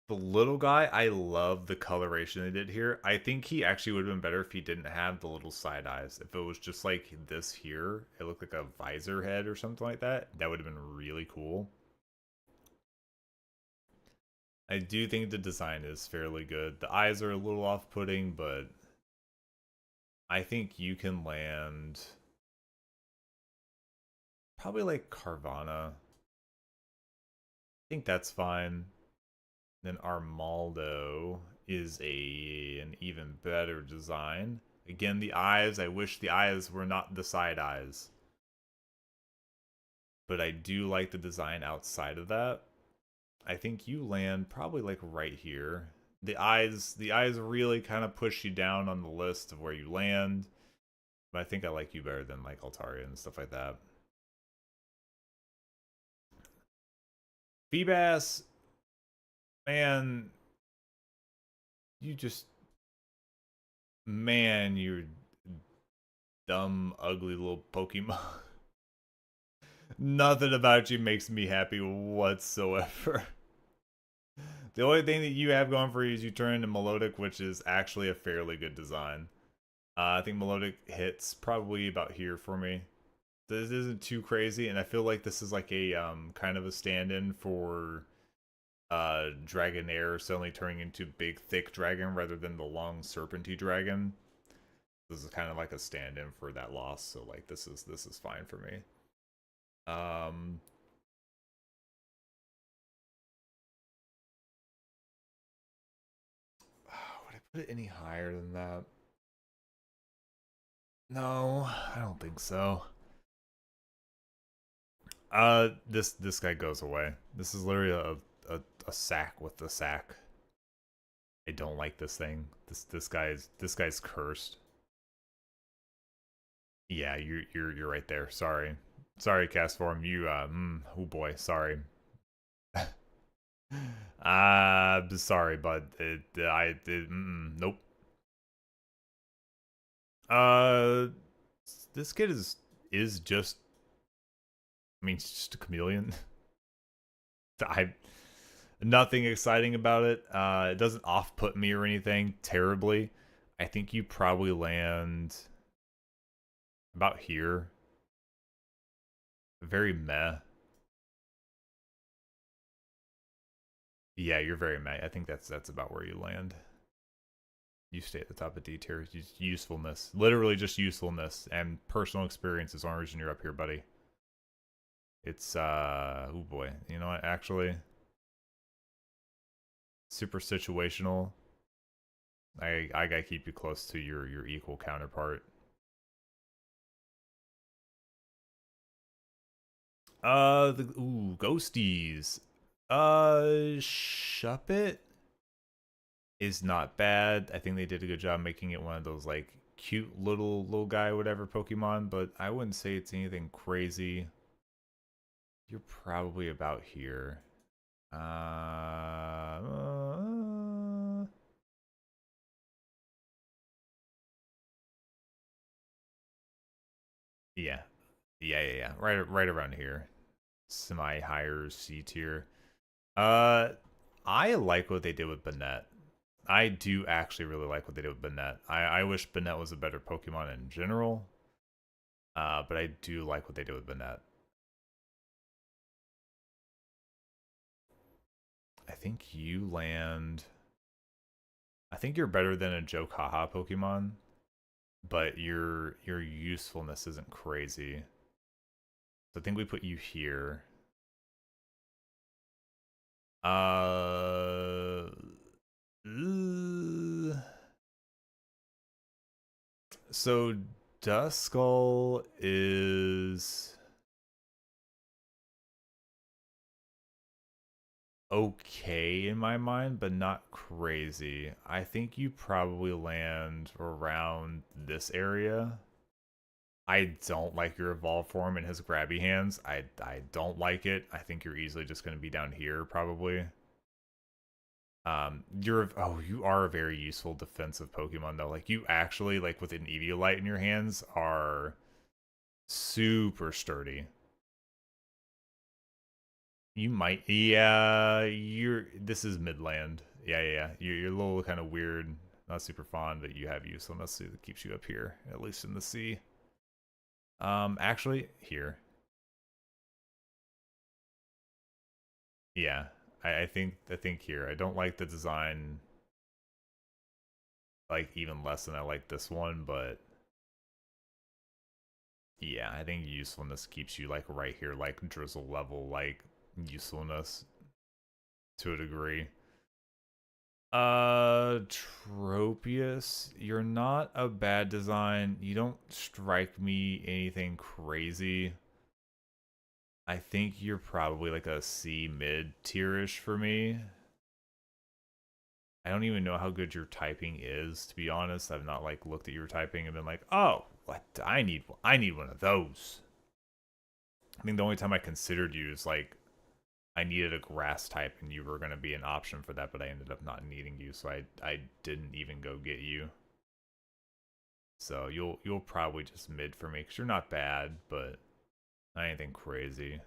The little guy, I love the coloration they did here. I think he actually would have been better if he didn't have the little side eyes. If it was just like this here, it looked like a visor head or something like that. That would have been really cool. I do think the design is fairly good. The eyes are a little off-putting, but I think you can land probably like Carvana. I think that's fine. Then Armaldo is an even better design. Again, the eyes, I wish the eyes were not the side eyes. But I do like the design outside of that. I think you land probably like right here. The eyes really kind of push you down on the list of where you land. But I think I like you better than like Altaria and stuff like that. Feebas, man, you just, man, you're dumb, ugly little Pokemon. Nothing about you makes me happy whatsoever. The only thing that you have going for you is you turn into Melodic, which is actually a fairly good design. I think Melodic hits probably about here for me. This isn't too crazy, and I feel like this is like a kind of a stand-in for Dragonair suddenly turning into big thick dragon rather than the long serpenty dragon. This is kind of like a stand-in for that loss, so like this is fine for me. Would I put it any higher than that? No, I don't think so. This guy goes away. This is literally a sack with the sack. I don't like this thing. This guy's cursed. Yeah, you're right there. Sorry, cast form. You oh boy, sorry. Sorry, but nope. Uh, this kid is just. I mean, it's just a chameleon. I nothing exciting about it. It doesn't off-put me or anything terribly. I think you probably land about here. Very meh. Yeah, you're very meh. I think that's about where you land. You stay at the top of D tier. Usefulness. Literally just usefulness and personal experience is the only reason you're up here, buddy. It's oh boy. You know what, actually? Super situational. I gotta keep you close to your equal counterpart. Ghosties. Shuppet is not bad. I think they did a good job making it one of those like cute little guy whatever Pokemon, but I wouldn't say it's anything crazy. You're probably about here. Yeah. Yeah. Right around here. Semi higher C tier. I like what they did with Banette. I do actually really like what they did with Banette. I wish Banette was a better Pokemon in general. But I do like what they did with Banette. I think you land. I think you're better than a Jokaha Pokemon, but your usefulness isn't crazy. So I think we put you here. So Duskull is okay in my mind, but not crazy. I think you probably land around this area. I don't like your evolved form and his grabby hands. I don't like it. I think you're easily just going to be down here probably. You are a very useful defensive Pokemon though. Like you actually like with an Eviolite in your hands are super sturdy. You might, yeah. This is Midland. Yeah. You're a little kind of weird, not super fond, but you have usefulness that keeps you up here, at least in the sea. Actually, here. Yeah, I think here. I don't like the design, like even less than I like this one, but yeah, I think usefulness keeps you like right here, like drizzle level, like usefulness to a degree. Tropius, you're not a bad design. You don't strike me anything crazy. I think you're probably like a C mid tierish for me. I don't even know how good your typing is, to be honest. I've not like looked at your typing and been like, oh, what I need one of those. I think the only time I considered you is like I needed a grass type and you were gonna be an option for that, but I ended up not needing you, so I didn't even go get you. So you'll probably just mid for me because you're not bad, but not anything crazy.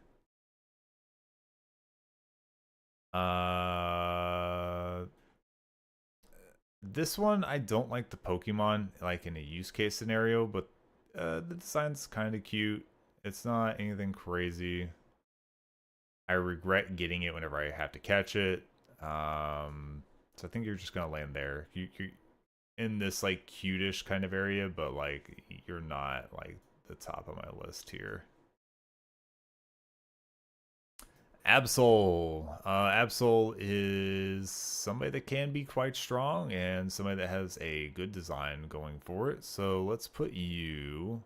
This one I don't like the Pokemon like in a use case scenario, but the design's kind of cute. It's not anything crazy. I regret getting it whenever I have to catch it. So I think you're just gonna land there. You're in this like cutish kind of area, but like you're not like the top of my list here. Absol. Absol is somebody that can be quite strong and somebody that has a good design going for it. So let's put you.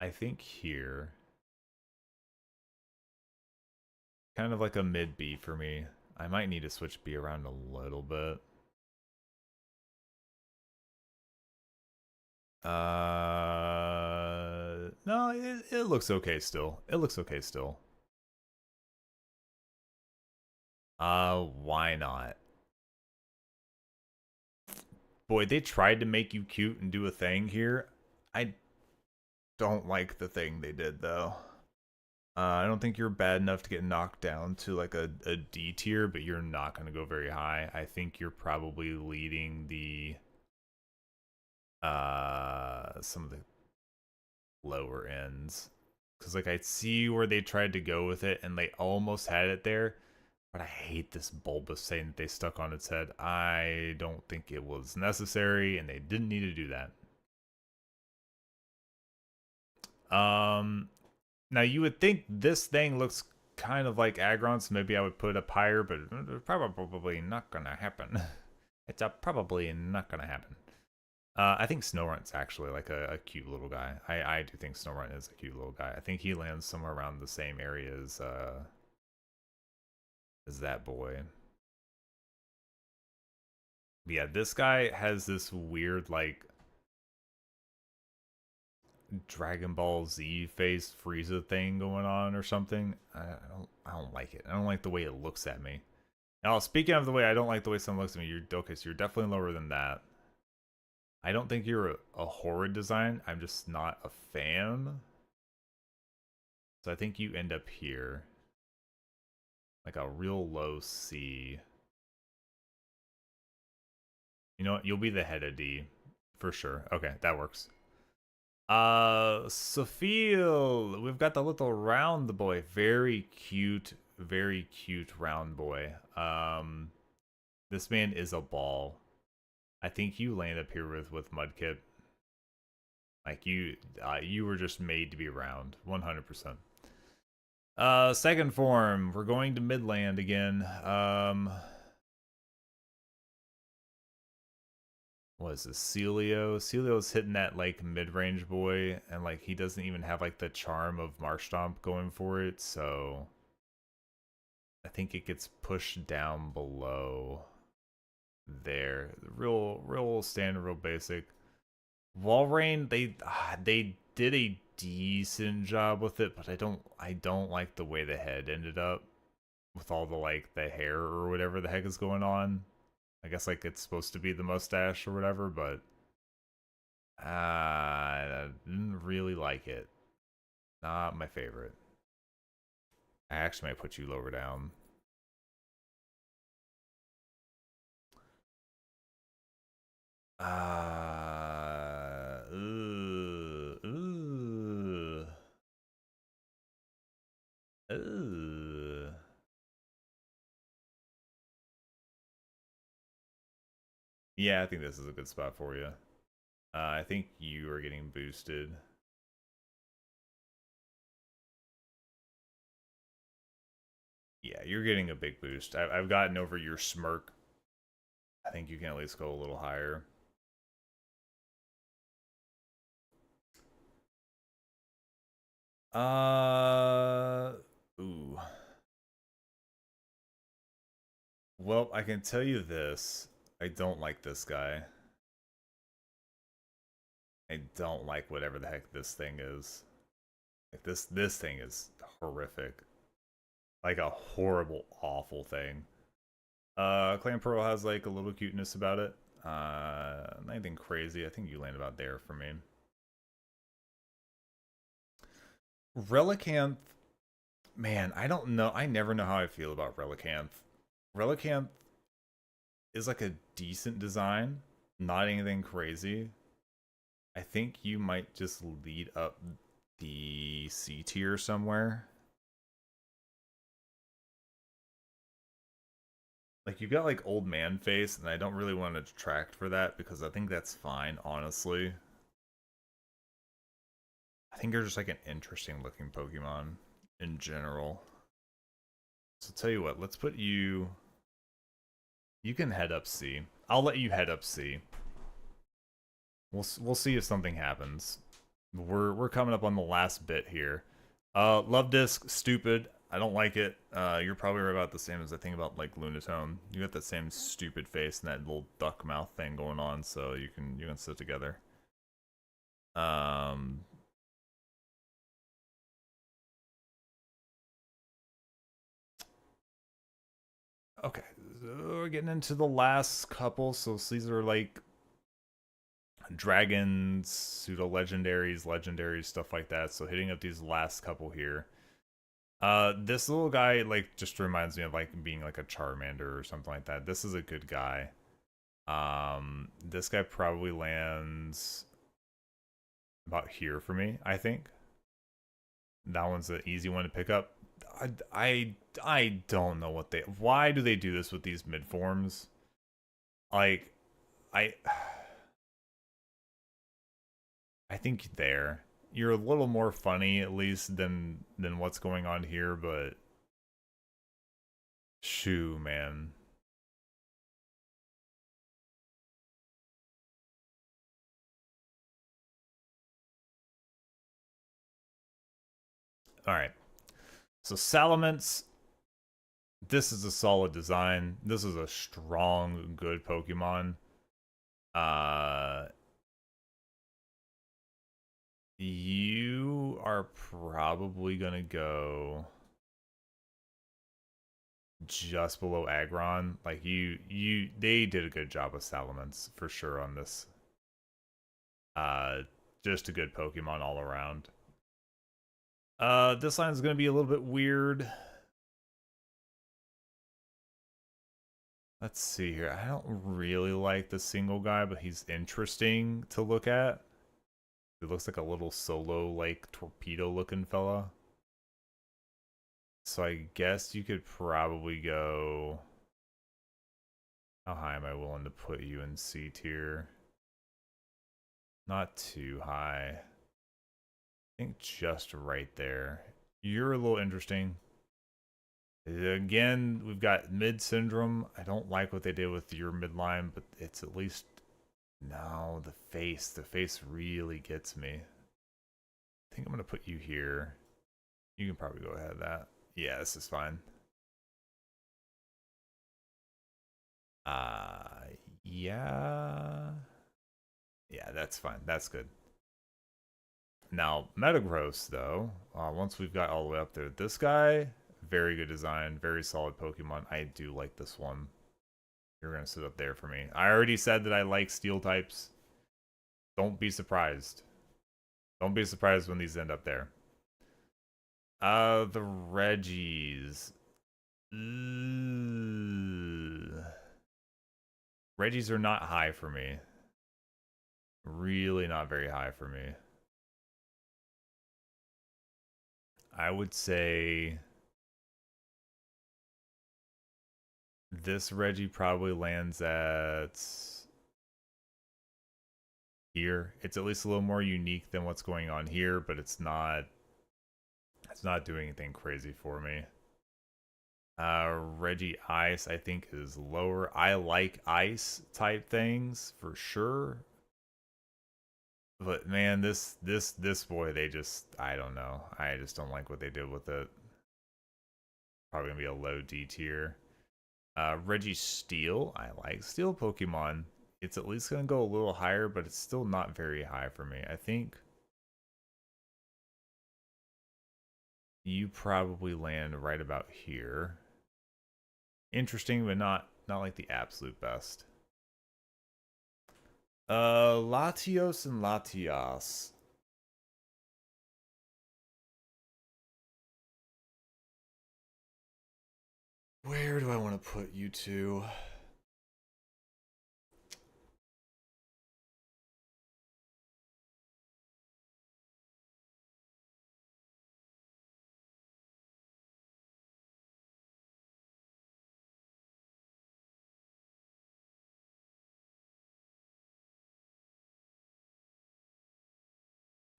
I think here. Kind of like a mid B for me. I might need to switch B around a little bit. No, it looks okay still. It looks okay still. Why not? Boy, they tried to make you cute and do a thing here. I don't like the thing they did though. I don't think you're bad enough to get knocked down to like a D tier, but you're not going to go very high. I think you're probably leading the some of the lower ends. Because like I see where they tried to go with it and they almost had it there. But I hate this bulbous saying that they stuck on its head. I don't think it was necessary and they didn't need to do that. Now you would think this thing looks kind of like Aggron, so maybe I would put it up higher, but it's probably not gonna happen. It's probably not gonna happen. I think Snowrunt's actually like a cute little guy. I do think Snowrunt is a cute little guy. I think he lands somewhere around the same area as that boy. But yeah, this guy has this weird like Dragon Ball Z face Frieza thing going on or something. I don't like it. I don't like the way it looks at me. Now, speaking of the way I don't like the way someone looks at me, you're okay, so you're definitely lower than that. I don't think you're a horrid design. I'm just not a fan. So I think you end up here. Like a real low C. You know what? You'll be the head of D. For sure. Okay, that works. Sophia, we've got the little round boy. Very cute round boy. This man is a ball. I think you land up here with Mudkip. Like you were just made to be around, 100%. Second form, we're going to Midland again. What is this? Celio. Celio's hitting that like mid-range boy, and like he doesn't even have like the charm of Marshtomp going for it, so I think it gets pushed down below there. Real standard, real basic. Walrein, they did a decent job with it, but I don't like the way the head ended up with all the like the hair or whatever the heck is going on. I guess like it's supposed to be the mustache or whatever, but I didn't really like it. Not my favorite. I actually might put you lower down. Ooh, ooh, ooh. Yeah, I think this is a good spot for you. I think you are getting boosted. Yeah, you're getting a big boost. I've gotten over your smirk. I think you can at least go a little higher. Ooh. Well, I can tell you this. I don't like this guy. I don't like whatever the heck this thing is. Like this thing is horrific. Like a horrible, awful thing. Clan Pearl has like a little cuteness about it. Nothing crazy. I think you land about there for me. Relicanth, man, I don't know. I never know how I feel about Relicanth. Relicanth is like a decent design, not anything crazy. I think you might just lead up the C tier somewhere. Like you've got like old man face, and I don't really want to detract for that because I think that's fine, honestly. I think you're just like an interesting looking Pokemon in general. So tell you what, let's put you. You can head up C. I'll let you head up C. We'll see if something happens. We're coming up on the last bit here. Love Disc, stupid. I don't like it. You're probably right about the same as I think about like Lunatone. You got that same stupid face and that little duck mouth thing going on, so you can sit together. Um, okay, so we're getting into the last couple. So these are like dragons, pseudo legendaries, legendaries, stuff like that. So hitting up these last couple here. This little guy like just reminds me of like being like a Charmander or something like that. This is a good guy. This guy probably lands about here for me, I think. That one's an easy one to pick up. I don't know what they. Why do they do this with these mid forms? Like, I I think there you're a little more funny at least than what's going on here, but shoo, man. All right. So Salamence, this is a solid design. This is a strong, good Pokemon. Uh, you are probably gonna go just below Aggron. Like they did a good job with Salamence for sure on this. Uh, just a good Pokemon all around. This line is gonna be a little bit weird. Let's see here. I don't really like the single guy, but he's interesting to look at. He looks like a little solo, like torpedo looking fella. So I guess you could probably go. How high am I willing to put you in C tier? Not too high. I think just right there. You're a little interesting. Again, we've got mid syndrome. I don't like what they did with your midline, but it's at least no, the face. The face really gets me. I think I'm gonna put you here. You can probably go ahead of that. Yeah, this is fine. Uh yeah. Yeah, that's fine. That's good. Now, Metagross, though, once we've got all the way up there, this guy, very good design, very solid Pokemon. I do like this one. You're going to sit up there for me. I already said that I like steel types. Don't be surprised. Don't be surprised when these end up there. The Reggies. Reggies are not high for me. Really not very high for me. I would say this Reggie probably lands at here. It's at least a little more unique than what's going on here, but it's not doing anything crazy for me. Reggie Ice I think is lower. I like ice type things for sure. But man, this boy, they just I don't know. I just don't like what they did with it. Probably gonna be a low D tier. Reggie Steel, I like Steel Pokemon. It's at least gonna go a little higher, but it's still not very high for me. I think You probably land right about here. Interesting, but not like the absolute best. Latios and Latias. Where do I want to put you two?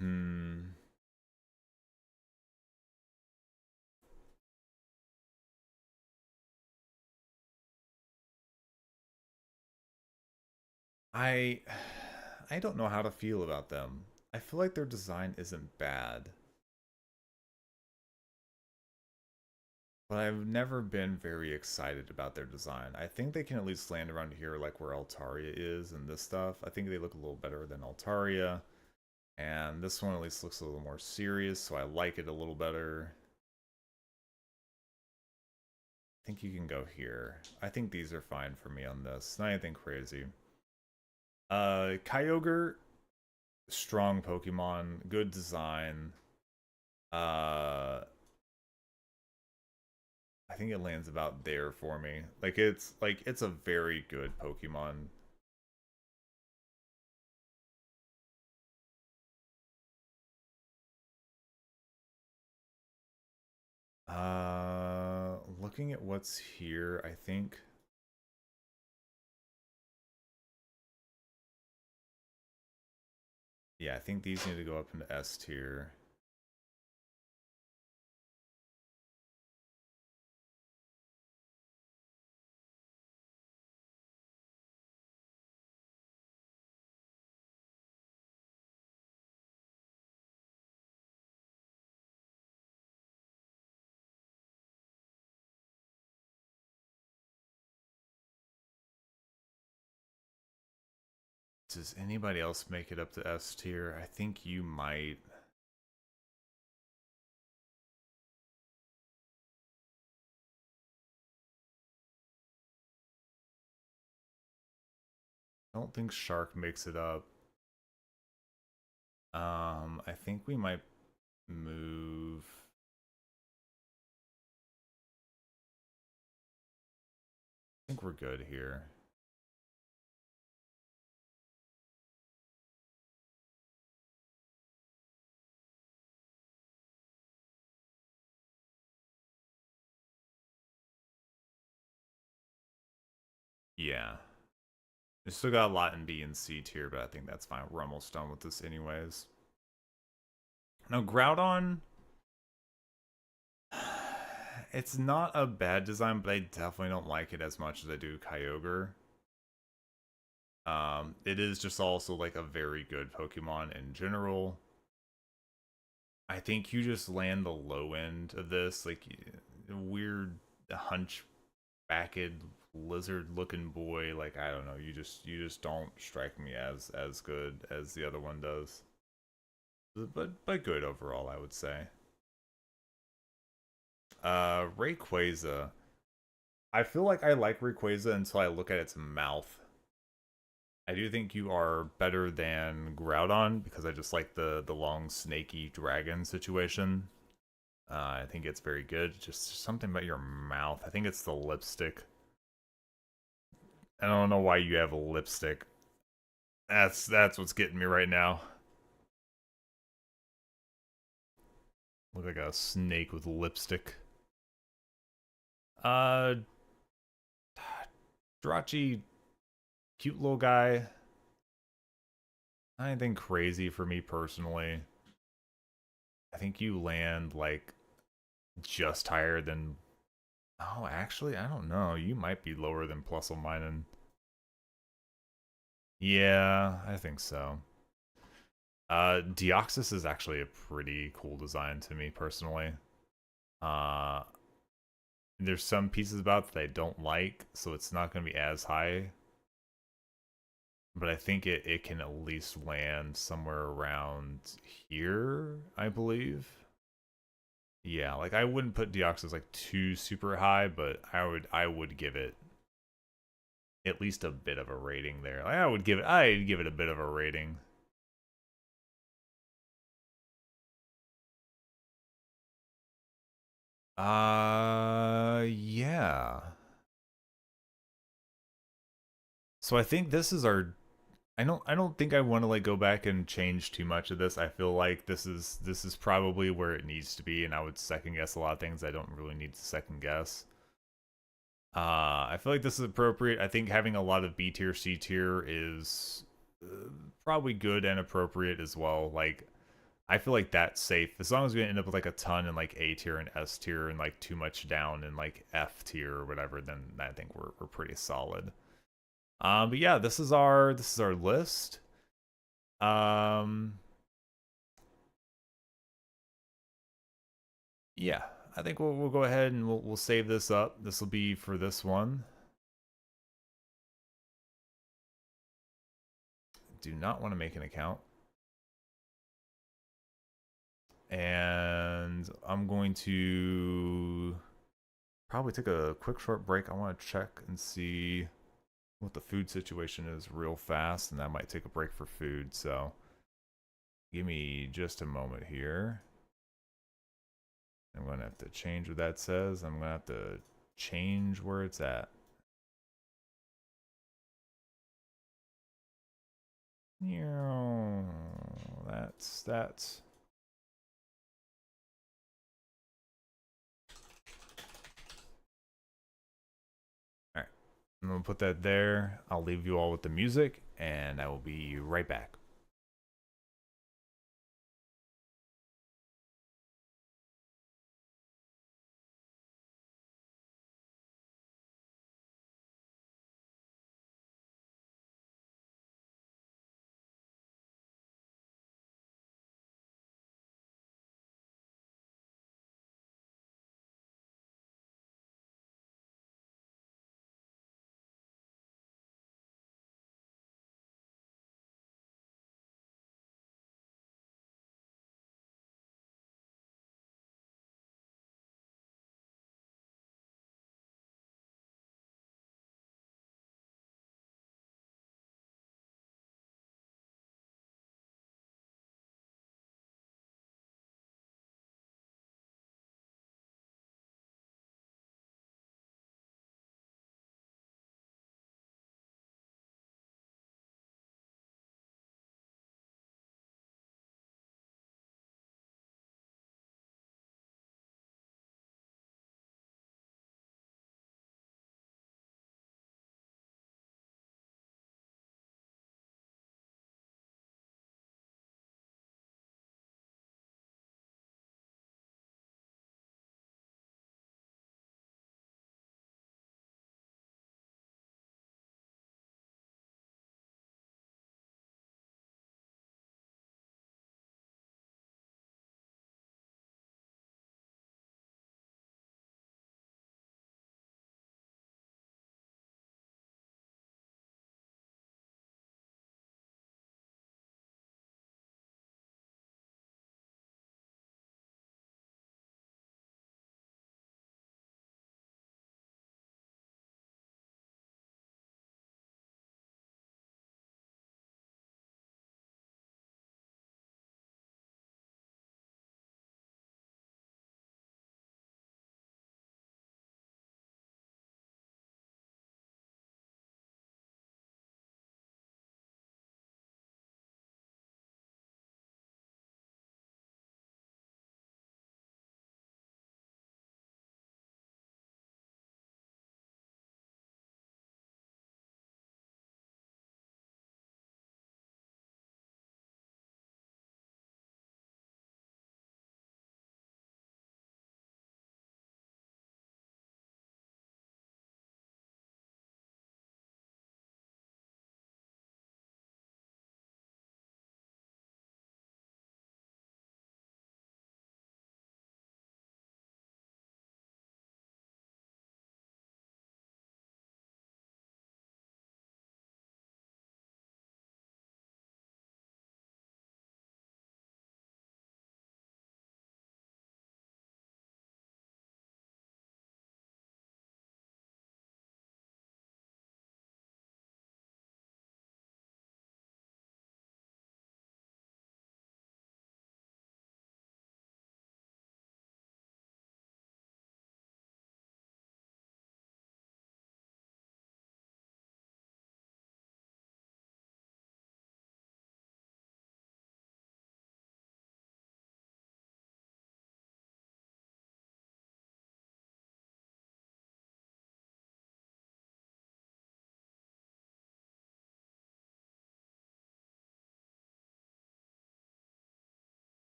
Hmm. I I don't know how to feel about them. I feel like their design isn't bad, but I've never been very excited about their design. I think they can at least land around here like where Altaria is and this stuff. I think they look a little better than Altaria. And this one at least looks a little more serious, so I like it a little better. I think you can go here. I think these are fine for me on this. Not anything crazy. Kyogre, strong Pokemon, good design. I think it lands about there for me. It's a very good Pokemon. Looking at what's here, I think. Yeah, I think these need to go up into S tier. Does anybody else make it up to S tier? I think you might. I don't think Shark makes it up. I think we might move. I think we're good here. Yeah. We still got a lot in B and C tier, but I think that's fine. We're almost done with this anyways. Now, Groudon, it's not a bad design, but I definitely don't like it as much as I do Kyogre. It is just also like a very good Pokemon in general. I think you just land the low end of this, like weird hunchbacked lizard looking boy. Like I don't know, you just don't strike me as good as the other one does. But good overall, I would say. Rayquaza. I feel like I like Rayquaza until I look at its mouth. I do think you are better than Groudon because I just like the long snaky dragon situation. I think it's very good. Just something about your mouth. I think it's the lipstick. I don't know why you have a lipstick. That's what's getting me right now. Look like a snake with lipstick. Uh, Jirachi, cute little guy. Not anything crazy for me personally. I think you land like just higher than. Oh, actually, I don't know. You might be lower than Plusle. Yeah, I think so. Deoxys is actually a pretty cool design to me personally. Uh, there's some pieces about it that I don't like, so it's not going to be as high. But I think it can at least land somewhere around here, I believe. Yeah, like I wouldn't put Deoxys like too super high, but I would give it at least a bit of a rating there. Like I'd give it a bit of a rating. Yeah. So I think this is our I don't think I want to like go back and change too much of this. I feel like this is probably where it needs to be, and I would second guess a lot of things I don't really need to second guess. I feel like this is appropriate. I think having a lot of B tier, C tier is probably good and appropriate as well. Like, I feel like that's safe. As long as we end up with like a ton in like A tier and S tier and like too much down in like F tier or whatever, then I think we're pretty solid. But yeah, this is our list. Um, yeah, I think we'll go ahead and we'll save this up. This will be for this one. Do not want to make an account. And I'm going to probably take a quick short break. I want to check and see what the food situation is real fast, and I might take a break for food. So give me just a moment here. I'm going to have to change what that says. I'm going to have to change where it's at. That's all right. I'm gonna put that there. I'll leave you all with the music, and I will be right back.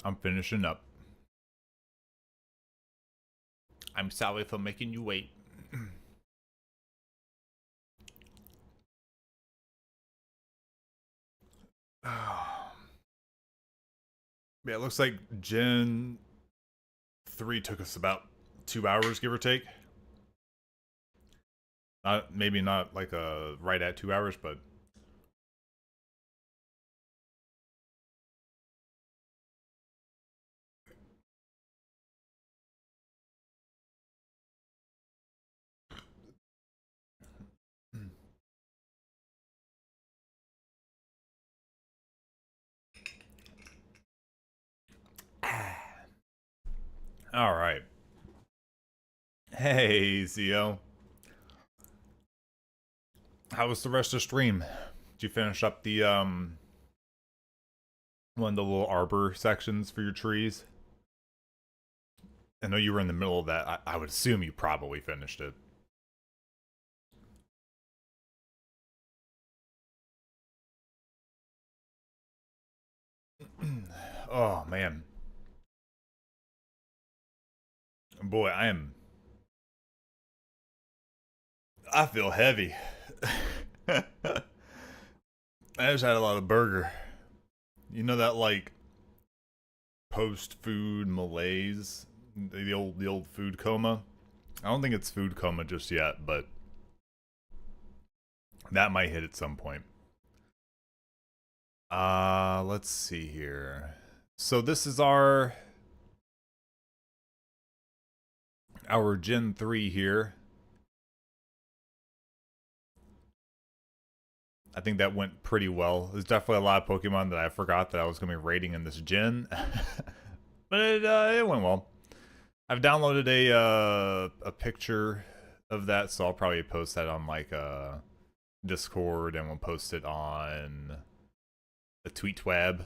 I'm finishing up. I'm sorry for making you wait. Yeah, it looks like Gen 3 took us about 2 hours, give or take. Maybe not like right at 2 hours, but all right. Hey, Zio. How was the rest of the stream? Did you finish up the one of the little arbor sections for your trees? I know you were in the middle of that. I would assume you probably finished it. Oh man, boy, I feel heavy. I just had a lot of burger. You know that like post food malaise, the old food coma. I don't think it's food coma just yet, but that might hit at some point. Let's see here. So this is our Gen 3 here. I think that went pretty well. There's definitely a lot of Pokemon that I forgot that I was going to be rating in this gen. But it went well. I've downloaded a picture of that, so I'll probably post that on like Discord, and we'll post it on the TweetWeb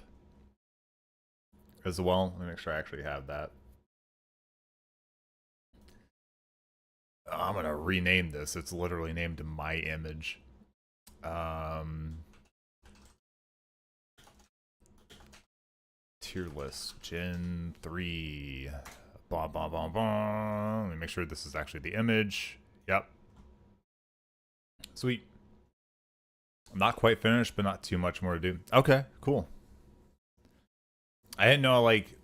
as well. Let me make sure I actually have that. I'm gonna rename this. It's literally named My Image. Tier list Gen 3. Blah blah blah blah. Let me make sure this is actually the image. Yep. Sweet. I'm not quite finished, but not too much more to do. Okay, cool. I didn't know like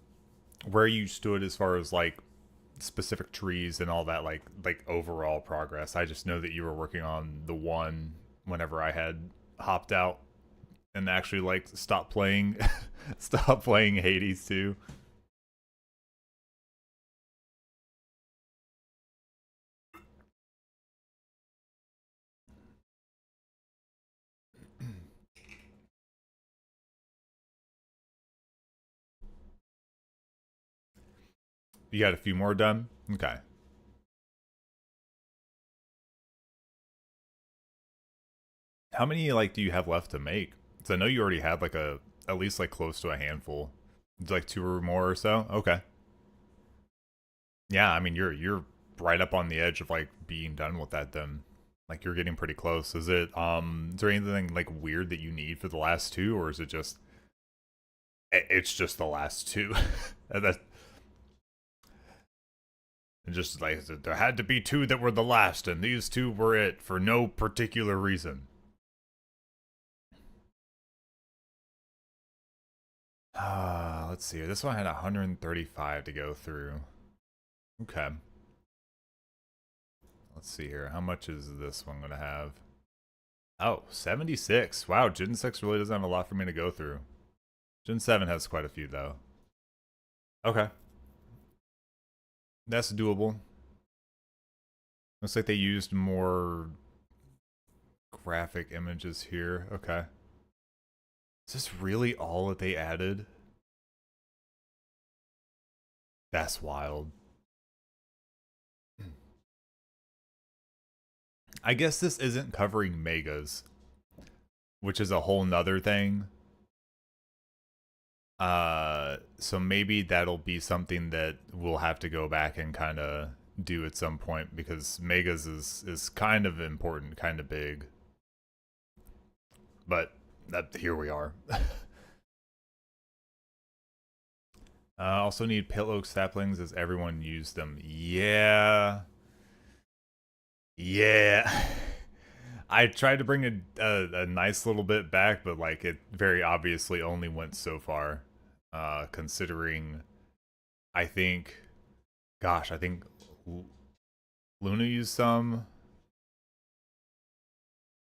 where you stood as far as like specific trees and all that, like overall progress. I just know that you were working on the one whenever I had hopped out and actually like stopped playing stop playing Hades 2. You got a few more done? Okay. How many like do you have left to make? Because I know you already had like at least like close to a handful. It's like 2 or more or so. Okay. Yeah, I mean you're right up on the edge of like being done with that then. Like you're getting pretty close. Is there anything like weird that you need for the last 2, or is it just it's just the last 2? That just like there had to be 2 that were the last, and these 2 were it for no particular reason. Let's see. This one had 135 to go through. Okay. Let's see here. How much is this one going to have? Oh, 76. Wow, Gen 6 really doesn't have a lot for me to go through. Gen 7 has quite a few, though. Okay. That's doable. Looks like they used more graphic images here. Okay. Is this really all that they added? That's wild. I guess this isn't covering megas, which is a whole nother thing. So maybe that'll be something that we'll have to go back and kind of do at some point, because megas is kind of important, kind of big. But here we are. Also need pale oak saplings as everyone used them. Yeah. Yeah. I tried to bring a nice little bit back, but like it very obviously only went so far. Considering I think, gosh, I think Luna used some.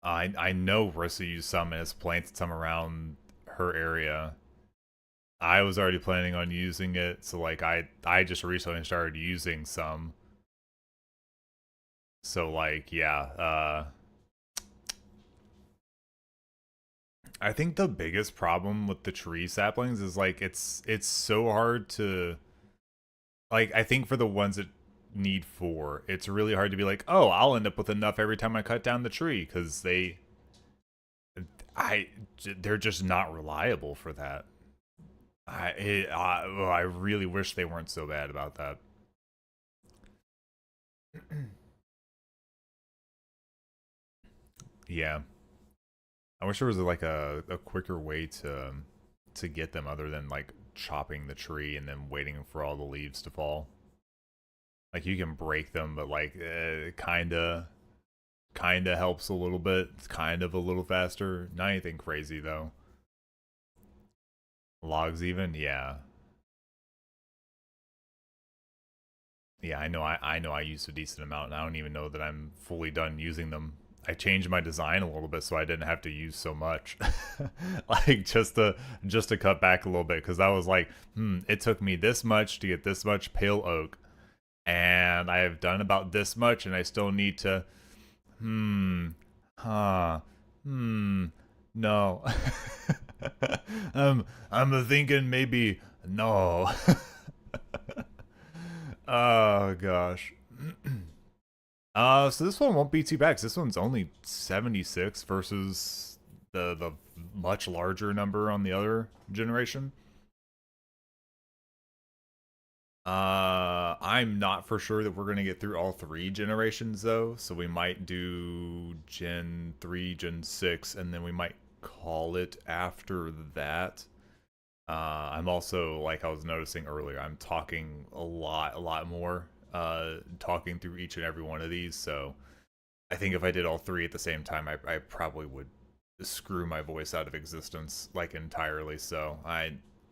I know Rissa used some and has planted some around her area. I was already planning on using it, so like I just recently started using some. So like yeah, I think the biggest problem with the tree saplings is like it's so hard to like I think for the ones that need four, it's really hard to be like, oh, I'll end up with enough every time I cut down the tree because I they're just not reliable for that. I really wish they weren't so bad about that. Yeah, I wish there was like a quicker way to get them other than like chopping the tree and then waiting for all the leaves to fall. Like you can break them, but like kinda helps a little bit. It's kind of a little faster. Not anything crazy though. Logs even, yeah. Yeah, I know I used a decent amount and I don't even know that I'm fully done using them. I changed my design a little bit so I didn't have to use so much. Like just to cut back a little bit because I was like, it took me this much to get this much pale oak and I have done about this much and I still need to huh, no. I'm thinking maybe no. Oh gosh. So this one won't be too bad 'cause this one's only 76 versus the much larger number on the other generation. I'm not for sure that we're gonna get through all three generations though, so we might do Gen 3, Gen 6, and then we might call it after that. I'm also, like I was noticing earlier, I'm talking a lot more, talking through each and every one of these, so I think if I did all three at the same time, I probably would screw my voice out of existence, like, entirely, so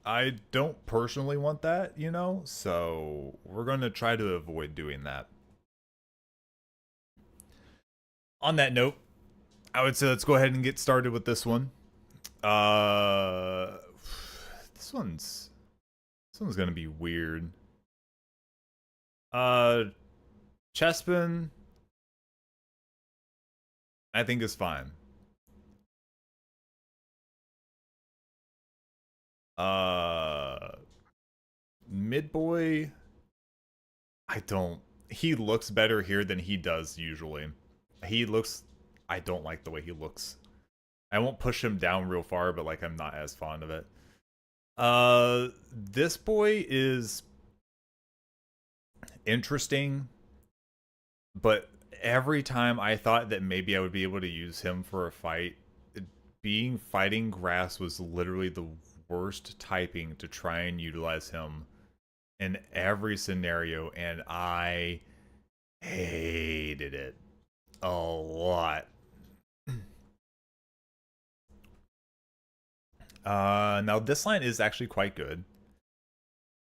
I don't personally want that, you know, so we're gonna try to avoid doing that. On that note, I would say let's go ahead and get started with this one. Uh, this one's this one's gonna be weird. Uh, Chespin, I think is fine. Uh, Midboy, I don't. He looks better here than he does usually. He looks. I don't like the way he looks. I won't push him down real far, but like I'm not as fond of it. This boy is interesting, but every time I thought that maybe I would be able to use him for a fight, being fighting grass was literally the worst typing to try and utilize him in every scenario, and I hated it a lot. Now this line is actually quite good.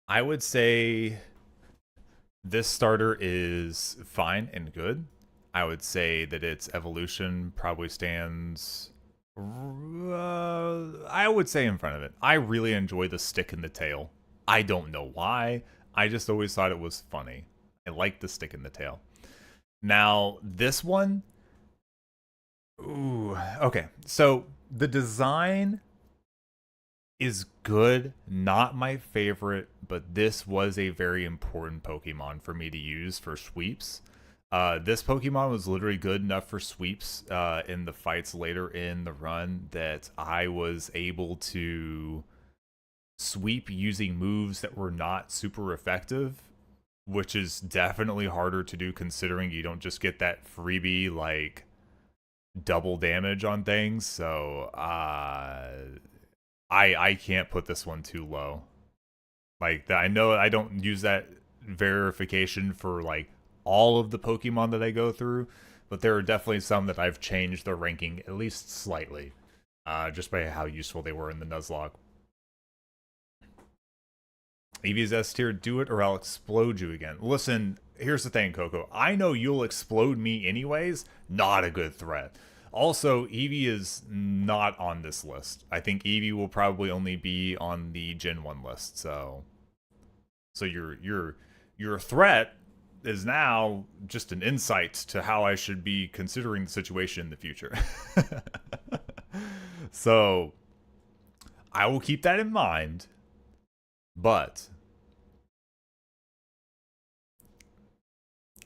I would say this starter is fine and good. I would say that its evolution probably stands. I would say in front of it. I really enjoy the stick in the tail. I don't know why. I just always thought it was funny. I like the stick in the tail. Now, this one. Ooh, okay. So the design is good, not my favorite, but this was a very important Pokemon for me to use for sweeps. This Pokemon was literally good enough for sweeps in the fights later in the run that I was able to sweep using moves that were not super effective, which is definitely harder to do considering you don't just get that freebie like double damage on things. So I can't put this one too low. Like that, I know I don't use that verification for like all of the Pokemon that I go through, but there are definitely some that I've changed their ranking at least slightly, just by how useful they were in the Nuzlocke. Eevee's S tier, do it or I'll explode you again. Listen, here's the thing, Coco. I know you'll explode me anyways. Not a good threat. Also, Eevee is not on this list. I think Eevee will probably only be on the Gen 1 list, so your threat is now just an insight to how I should be considering the situation in the future. So I will keep that in mind, but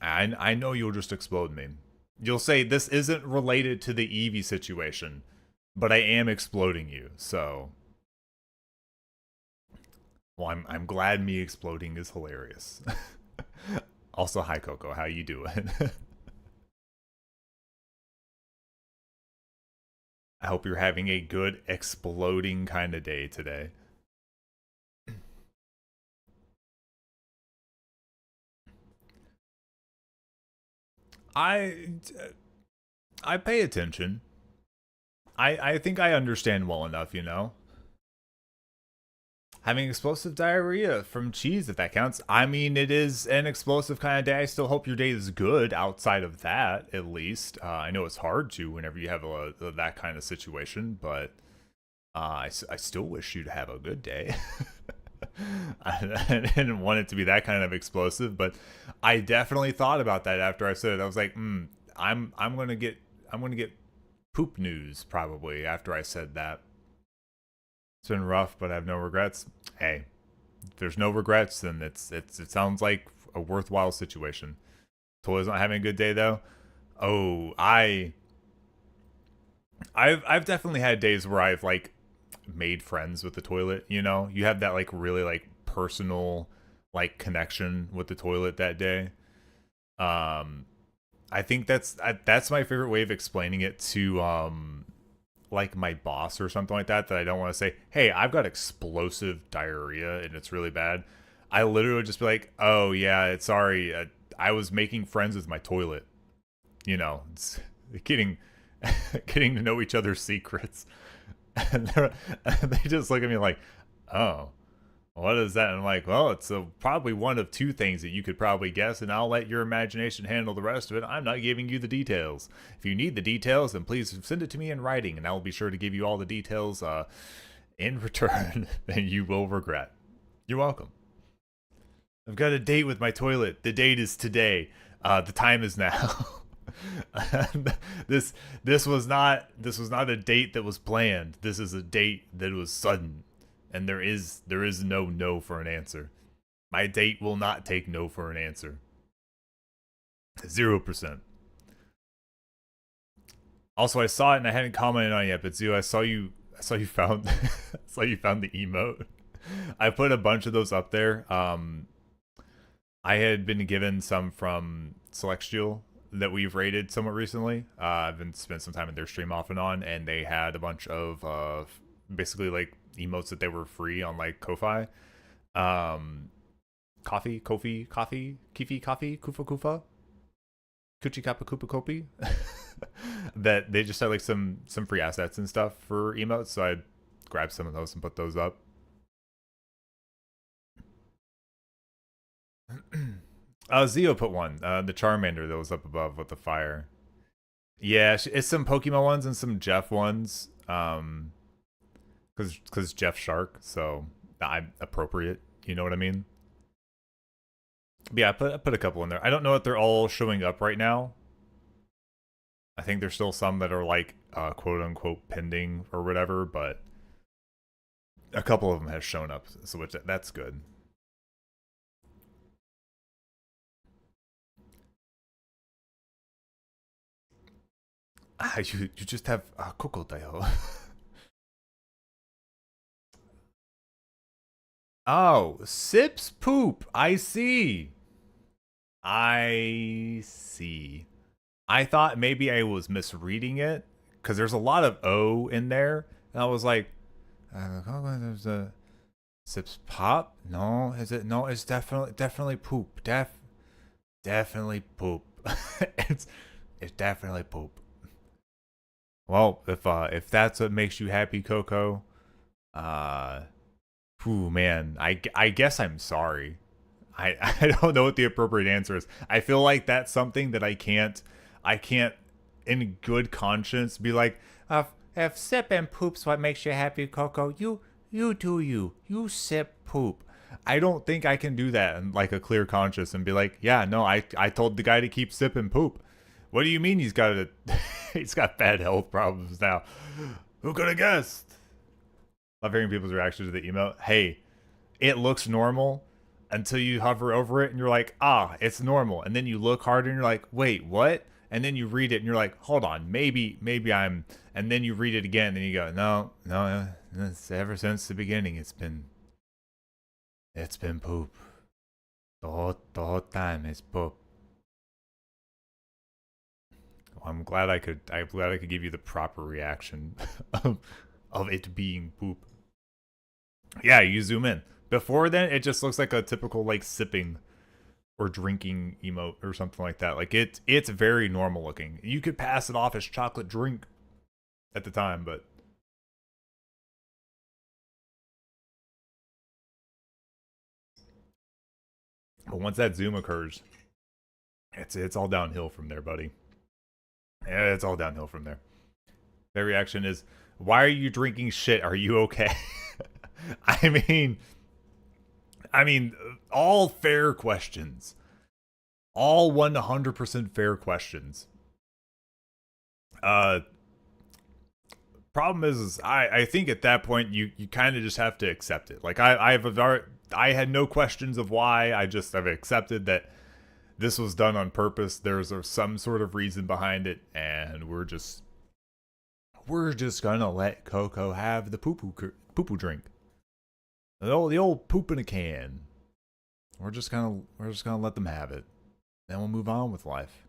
I know you'll just explode me. You'll say this isn't related to the Eevee situation, but I am exploding you, so. Well, I'm glad me exploding is hilarious. Also, hi Coco, how you doing? I hope you're having a good exploding kind of day today. I I pay attention. I think I understand well enough, you know. Having explosive diarrhea from cheese, if that counts. I mean, it is an explosive kind of day. I still hope your day is good outside of that, at least. I know it's hard to whenever you have that kind of situation, but I still wish you to have a good day. I didn't want it to be that kind of explosive, but I definitely thought about that after I said it. I was like, I'm gonna get poop news probably after I said that. It's been rough, but I have no regrets. Hey, if there's no regrets, then it sounds like a worthwhile situation. Toilet's not having a good day though. Oh, I've definitely had days where I've like made friends with the toilet. You know, you have that like really like personal like connection with the toilet that day. Um, I think that's my favorite way of explaining it to like my boss or something like that I don't want to say, hey, I've got explosive diarrhea and it's really bad. I literally would just be like, oh yeah, it's sorry, I was making friends with my toilet. You know, it's getting getting to know each other's secrets. And they just look at me like, oh, what is that? And I'm like, well, it's probably one of two things that you could probably guess, and I'll let your imagination handle the rest of it. I'm not giving you the details. If you need the details, then please send it to me in writing, and I will be sure to give you all the details in return, and you will regret. You're welcome. I've got a date with my toilet. The date is today. The time is now. This was not a date that was planned. This is a date that was sudden. And there is no for an answer. My date will not take no for an answer. 0%. Also, I saw it and I hadn't commented on it yet, but Zoo, I saw you found saw you found the emote. I put a bunch of those up there. I had been given some from Celestial that we've rated somewhat recently. I've been spent some time in their stream off and on, and they had a bunch of basically like emotes that they were free on like Ko-Fi. Coffee, Kofi, Coffee, Kifi, Coffee, Kufa Kufa, Kuchi Kappa Kupa Kopi. That they just had like some free assets and stuff for emotes, so I grabbed some of those and put those up. Zio put one, the Charmander that was up above with the fire. Yeah, it's some Pokemon ones and some Jeff ones. Because Jeff Shark, so I'm appropriate. You know what I mean? But yeah, I put a couple in there. I don't know if they're all showing up right now. I think there's still some that are like quote unquote pending or whatever, but a couple of them have shown up, so which that's good. You just have Kokotayo. Oh, Sips poop. I see. I see. I thought maybe I was misreading it because there's a lot of O in there, and I was like, there's a Sips pop? No, is it? No, it's definitely poop. Definitely poop. it's it's definitely poop. Well, if that's what makes you happy, Coco, uh, whew, man, I guess I'm sorry. I don't know what the appropriate answer is. I feel like that's something that I can't in good conscience be like, if sip and poop's what makes you happy, Coco, you do you sip poop. I don't think I can do that in like a clear conscience and be like, yeah, no, I told the guy to keep sipping poop. What do you mean he's got a he's got bad health problems now? Who could have guessed? Love hearing people's reaction to the email. Hey, it looks normal until you hover over it and you're like, ah, it's normal. And then you look harder and you're like, wait, what? And then you read it and you're like, hold on, maybe I'm. And then you read it again and you go, no, it's ever since the beginning, it's been poop. The whole time it's poop. Well, I'm glad I could give you the proper reaction of it being poop. Yeah, you zoom in. Before then, it just looks like a typical like sipping or drinking emote or something like that. Like it's very normal looking. You could pass it off as chocolate drink at the time, but once that zoom occurs, it's all downhill from there, buddy. Yeah, it's all downhill from there. Their reaction is, "Why are you drinking shit? Are you okay?" I mean, all fair questions. All 100% fair questions. Problem is I think at that point you kind of just have to accept it. Like I had no questions of why. I've accepted that this was done on purpose. There's some sort of reason behind it, and we're just gonna let Coco have the poo poo drink. The old poop in a can. We're just gonna let them have it. Then we'll move on with life.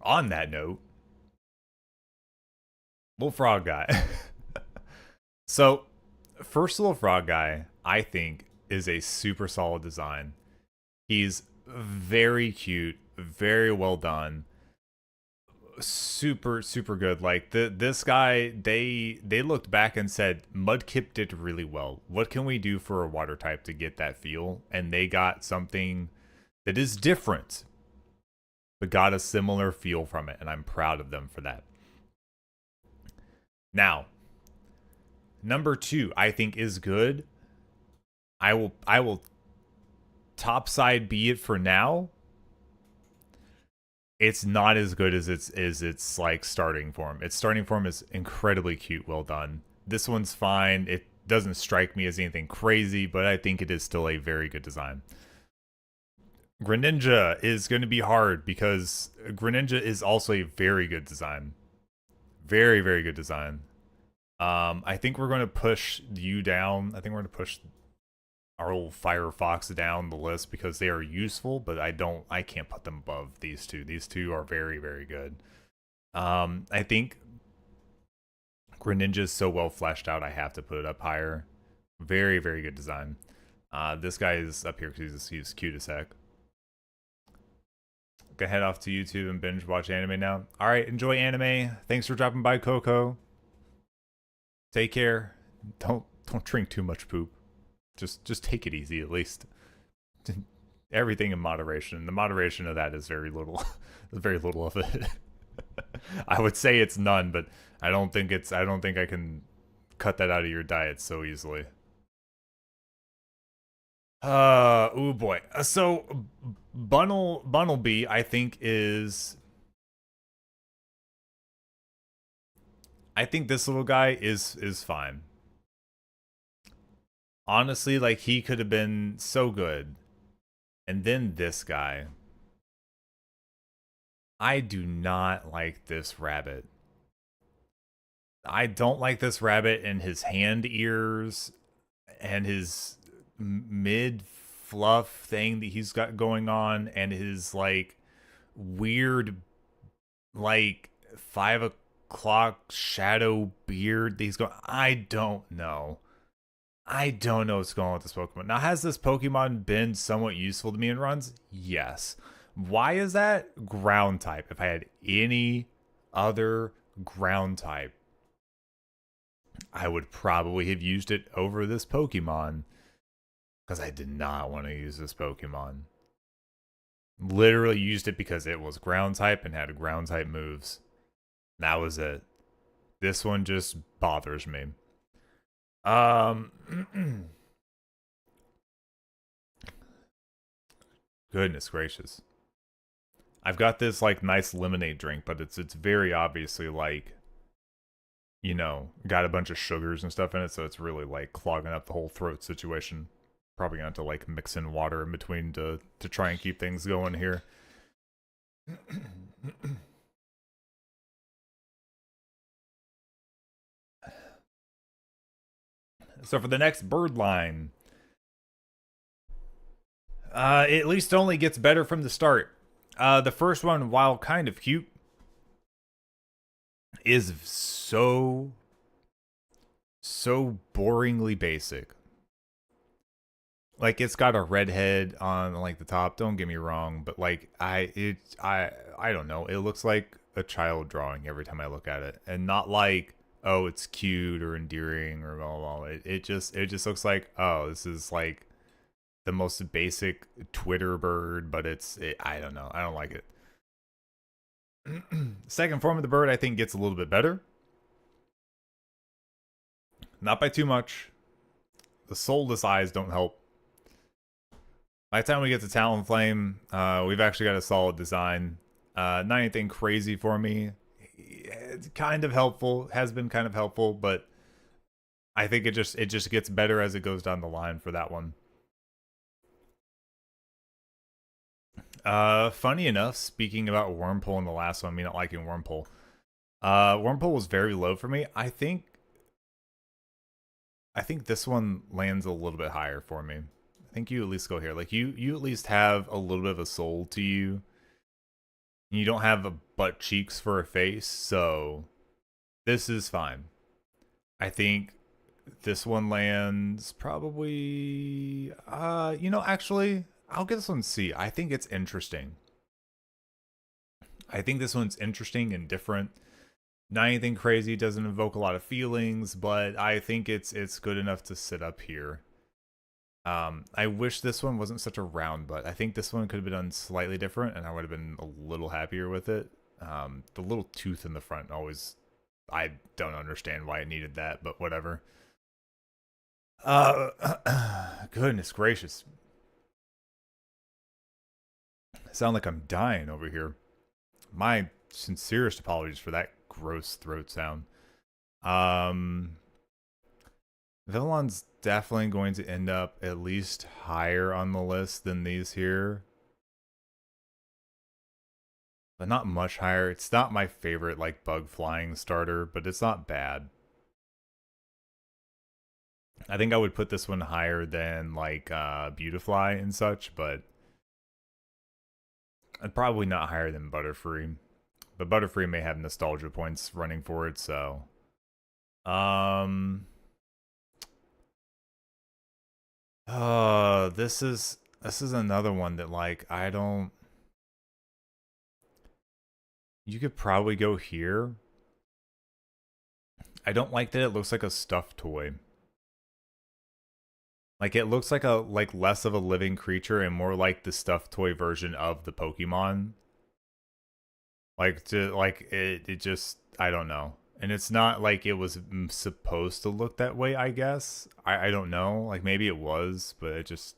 On that note, little frog guy. So, first little frog guy, I think, is a super solid design. He's very cute, very well done, super good. Like this guy, they looked back and said Mudkip did really well. What can we do for a water type to get that feel? And they got something that is different, but got a similar feel from it, and I'm proud of them for that. Now, number 2, I think is good. I will topside be it for now. It's not as good as its like starting form. Its starting form is incredibly cute, well done. This one's fine. It doesn't strike me as anything crazy, but I think it is still a very good design. Greninja is going to be hard because Greninja is also a very good design. Very, very good design. I think we're going to push you down. I think we're going to push our old Firefox down the list because they are useful, but I can't put them above these two. These two are very, very good. I think Greninja is so well fleshed out, I have to put it up higher. Very, very good design. This guy is up here because he's cute as heck. Gonna head off to YouTube and binge watch anime now. All right, enjoy anime. Thanks for dropping by, Coco. Take care. Don't drink too much poop. Just take it easy at least. Everything in moderation. The moderation of that is very little. Very little of it. I would say it's none, but I don't think I can cut that out of your diet so easily. Oh boy. So Bunnelby, I think this little guy is fine. Honestly, like he could have been so good. And then this guy. I do not like this rabbit. I don't like this rabbit and his hand ears and his mid fluff thing that he's got going on and his like weird like 5 clock, shadow, beard. These go. I don't know. I don't know what's going on with this Pokemon. Now, has this Pokemon been somewhat useful to me in runs? Yes. Why is that? Ground type. If I had any other ground type, I would probably have used it over this Pokemon. Because I did not want to use this Pokemon. Literally used it because it was ground type and had ground type moves. That was it. This one just bothers me. Goodness gracious. I've got this like nice lemonade drink, but it's very obviously like, you know, got a bunch of sugars and stuff in it, so it's really like clogging up the whole throat situation. Probably gonna have to like mix in water in between to try and keep things going here. So for the next bird line, it at least only gets better from the start. The first one, while kind of cute, is so boringly basic. Like, it's got a red head on like the top, don't get me wrong, but like I don't know, it looks like a child drawing every time I look at it, and not like, oh, it's cute or endearing or blah blah blah. It just looks like, oh, this is like the most basic Twitter bird, but I don't know, I don't like it. Second form of the bird, I think, gets a little bit better, not by too much. The soulless eyes don't help. By the time we get to Talonflame, we've actually got a solid design. Not anything crazy for me. It's kind of helpful, has been kind of helpful, but I think it just gets better as it goes down the line for that one. Funny enough, speaking about Wormpole in the last one, me not liking Wormpole. Wormpole was very low for me. I think this one lands a little bit higher for me. I think you at least go here. Like, you at least have a little bit of a soul to you. You don't have a butt cheeks for a face, so this is fine. I think this one lands probably, you know, actually, I'll get this one C. I think it's interesting. I think this one's interesting and different. Not anything crazy, doesn't evoke a lot of feelings, but I think it's good enough to sit up here. I wish this one wasn't such a round butt. I think this one could have been done slightly different, and I would have been a little happier with it. The little tooth in the front always, I don't understand why it needed that, but whatever. Goodness gracious. I sound like I'm dying over here. My sincerest apologies for that gross throat sound. Villon's definitely going to end up at least higher on the list than these here. But not much higher. It's not my favorite, like, bug flying starter, but it's not bad. I think I would put this one higher than, like, Beautifly and such, but probably not higher than Butterfree. But Butterfree may have nostalgia points running for it, so... this is another one that, like, I don't... You could probably go here. I don't like that it looks like a stuffed toy. Like, it looks like less of a living creature and more like the stuffed toy version of the Pokemon. Like, it just, I don't know. And it's not like it was supposed to look that way, I guess. I don't know. Like, maybe it was, but it just...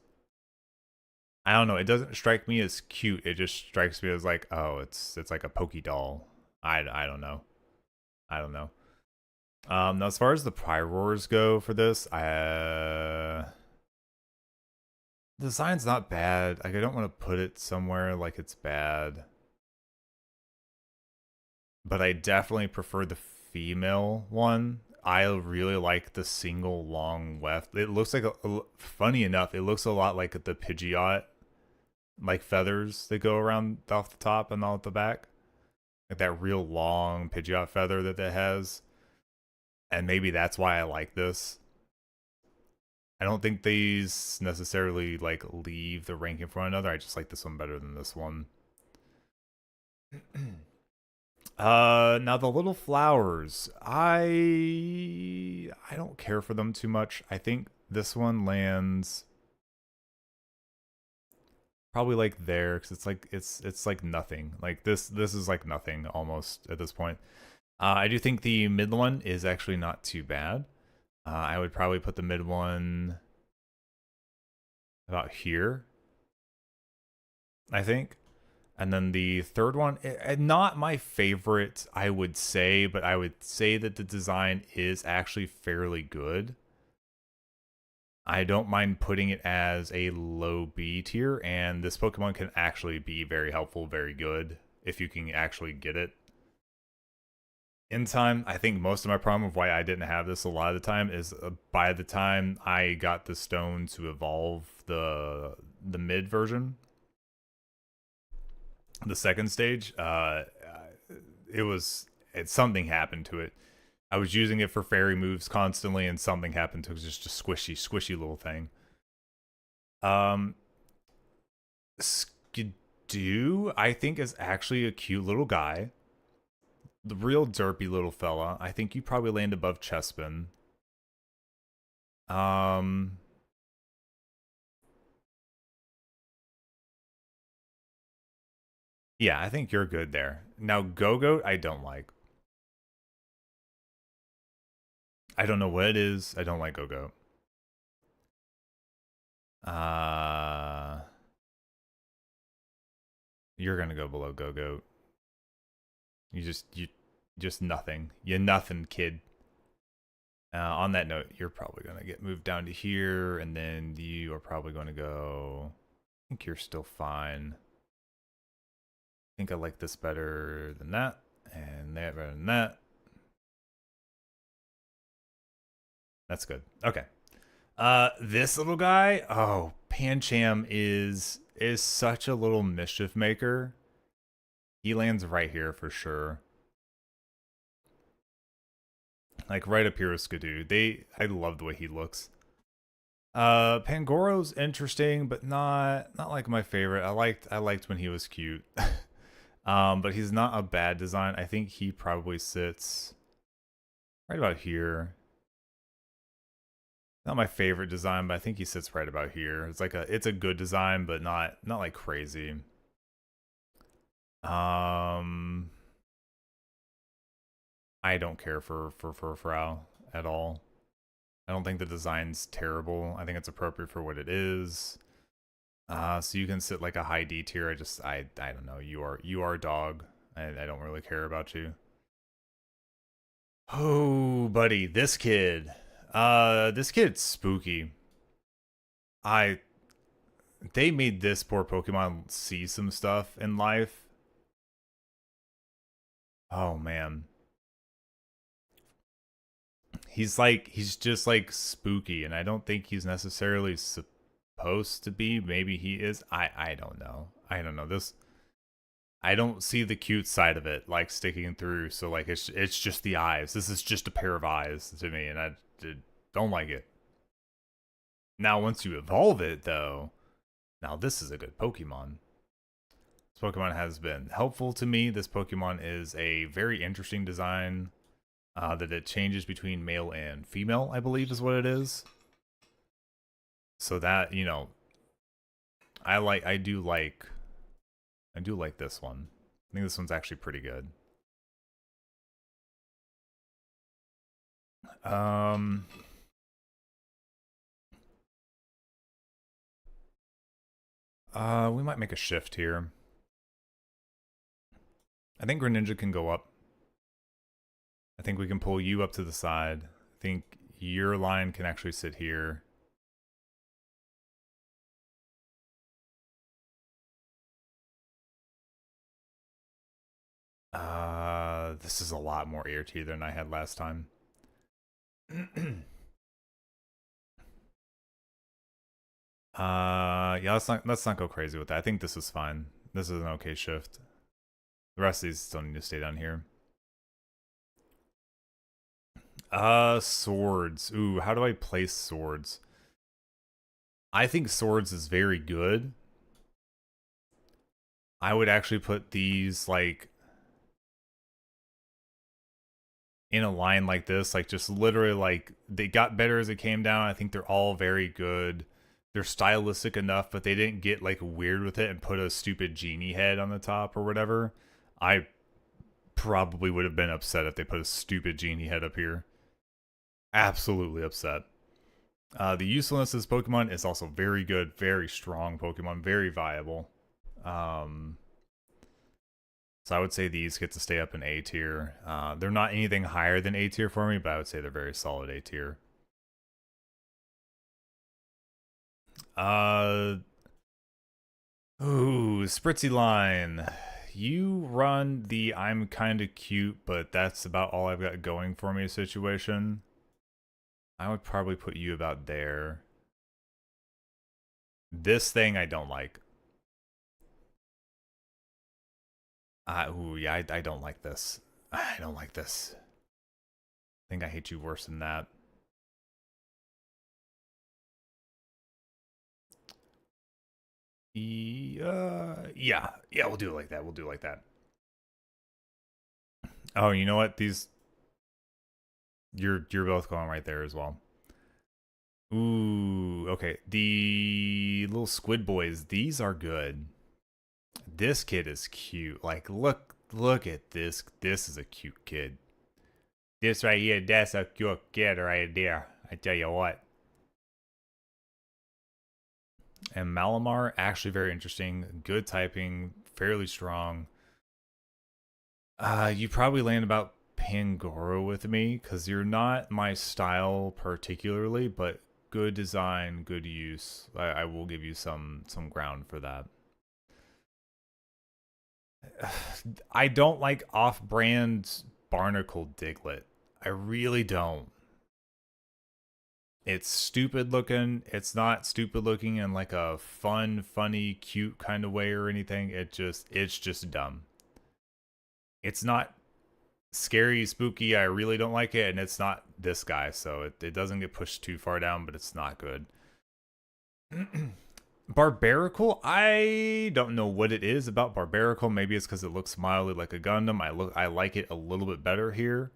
I don't know. It doesn't strike me as cute. It just strikes me as like, oh, it's like a Poké doll. I don't know. I don't know. Now, as far as the Pyroars go for this, the design's not bad. Like, I don't want to put it somewhere like it's bad. But I definitely prefer the female one. I really like the single long weft. It looks like, funny enough, it looks a lot like the Pidgeot, like feathers that go around off the top and all at the back. like that real long Pidgeot feather that it has. And maybe that's why I like this. I don't think these necessarily like leave the ranking from one another. I just like this one better than this one. Now the little flowers, I don't care for them too much. I think this one lands probably like there because it's like nothing. Like this is like nothing almost at this point. I do think the mid one is actually not too bad. I would probably put the mid one about here, I think. And then the third one, not my favorite, I would say, but I would say that the design is actually fairly good. I don't mind putting it as a low B tier, and this Pokemon can actually be very helpful, very good, if you can actually get it. In time, I think most of my problem of why I didn't have this a lot of the time is by the time I got the stone to evolve the mid version, the second stage, something happened to it. I was using it for fairy moves constantly, and something happened to it. It was just a squishy little thing. Skidoo, I think, is actually a cute little guy. The real derpy little fella. I think you probably land above Chespin. Yeah, I think you're good there. Now, Go-Goat, I don't like. I don't know what it is. I don't like Go-Goat. You're gonna go below Go-Goat. You just nothing. You nothing, kid. On that note, you're probably gonna get moved down to here, and then you are probably going to go. I think you're still fine. I think I like this better than that, and that better than that. That's good. Okay. This little guy, oh, Pancham is such a little mischief maker. He lands right here for sure. Like right up here with Skidoo. I love the way he looks. Pangoro's interesting, but not like my favorite. I liked when he was cute. But he's not a bad design. I think he probably sits right about here. Not my favorite design, but I think he sits right about here. It's a good design, but not like crazy. I don't care for Frau at all. I don't think the design's terrible. I think it's appropriate for what it is. So you can sit like a high D tier. I don't know. You are a dog. I don't really care about you. Oh, buddy, this kid. This kid's spooky. They made this poor Pokemon see some stuff in life. Oh man. He's just like spooky, and I don't think he's necessarily supposed to be. Maybe he is. I don't know. I don't know. I don't see the cute side of it like sticking through. So like it's just the eyes. This is just a pair of eyes to me, and I don't like it. Now once you evolve it though, now this is a good Pokemon. This Pokemon has been helpful to me. This Pokemon is a very interesting design. That it changes between male and female, I believe is what it is. So that, you know, I do like this one. I think this one's actually pretty good. We might make a shift here. I think Greninja can go up. I think we can pull you up to the side. I think your line can actually sit here. This is a lot more air tier than I had last time. Yeah, let's not go crazy with that. I think this is fine. This is an okay shift. The rest of these still need to stay down here. Swords. Ooh, how do I place swords? I think swords is very good. I would actually put these, like, in a line like this, like, just literally, like, they got better as it came down. I think they're all very good. They're stylistic enough, but they didn't get, like, weird with it and put a stupid genie head on the top or whatever. I probably would have been upset if they put a stupid genie head up here. Absolutely upset. The usefulness of this Pokemon is also very good, very strong Pokemon, very viable. So I would say these get to stay up in A tier. They're not anything higher than A tier for me, but I would say they're very solid A tier. Ooh, Spritzy line. You run the I'm kind of cute, but that's about all I've got going for me situation. I would probably put you about there. This thing I don't like. Ooh, yeah, I don't like this. I don't like this. I think I hate you worse than that. Yeah, we'll do it like that. We'll do it like that. Oh, you know what? These, you're both going right there as well. Ooh, okay. The little squid boys, these are good. This kid is cute. Like, look at this. This is a cute kid. This right here, that's a cute kid right there. I tell you what. And Malamar, actually very interesting. Good typing, fairly strong. You probably land about Pangoro with me, because you're not my style particularly, but good design, good use. I will give you some ground for that. I don't like off-brand Barnacle Diglett. I really don't. It's stupid looking. It's not stupid looking in like a fun, funny, cute kind of way or anything. It's just dumb. It's not scary, spooky. I really don't like it, and it's not this guy, so it doesn't get pushed too far down, but it's not good. Barbaracle, I don't know what it is about Barbaracle. Maybe it's because it looks mildly like a Gundam. I like it a little bit better here.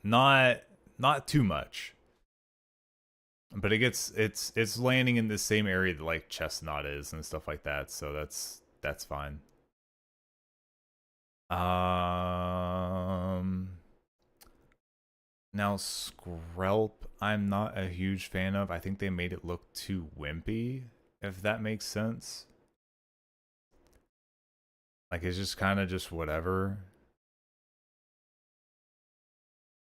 Not too much, but it's landing in the same area that like Chestnut is and stuff like that. So that's fine. Now Skrelp, I'm not a huge fan of. I think they made it look too wimpy, if that makes sense. Like it's just kind of just whatever.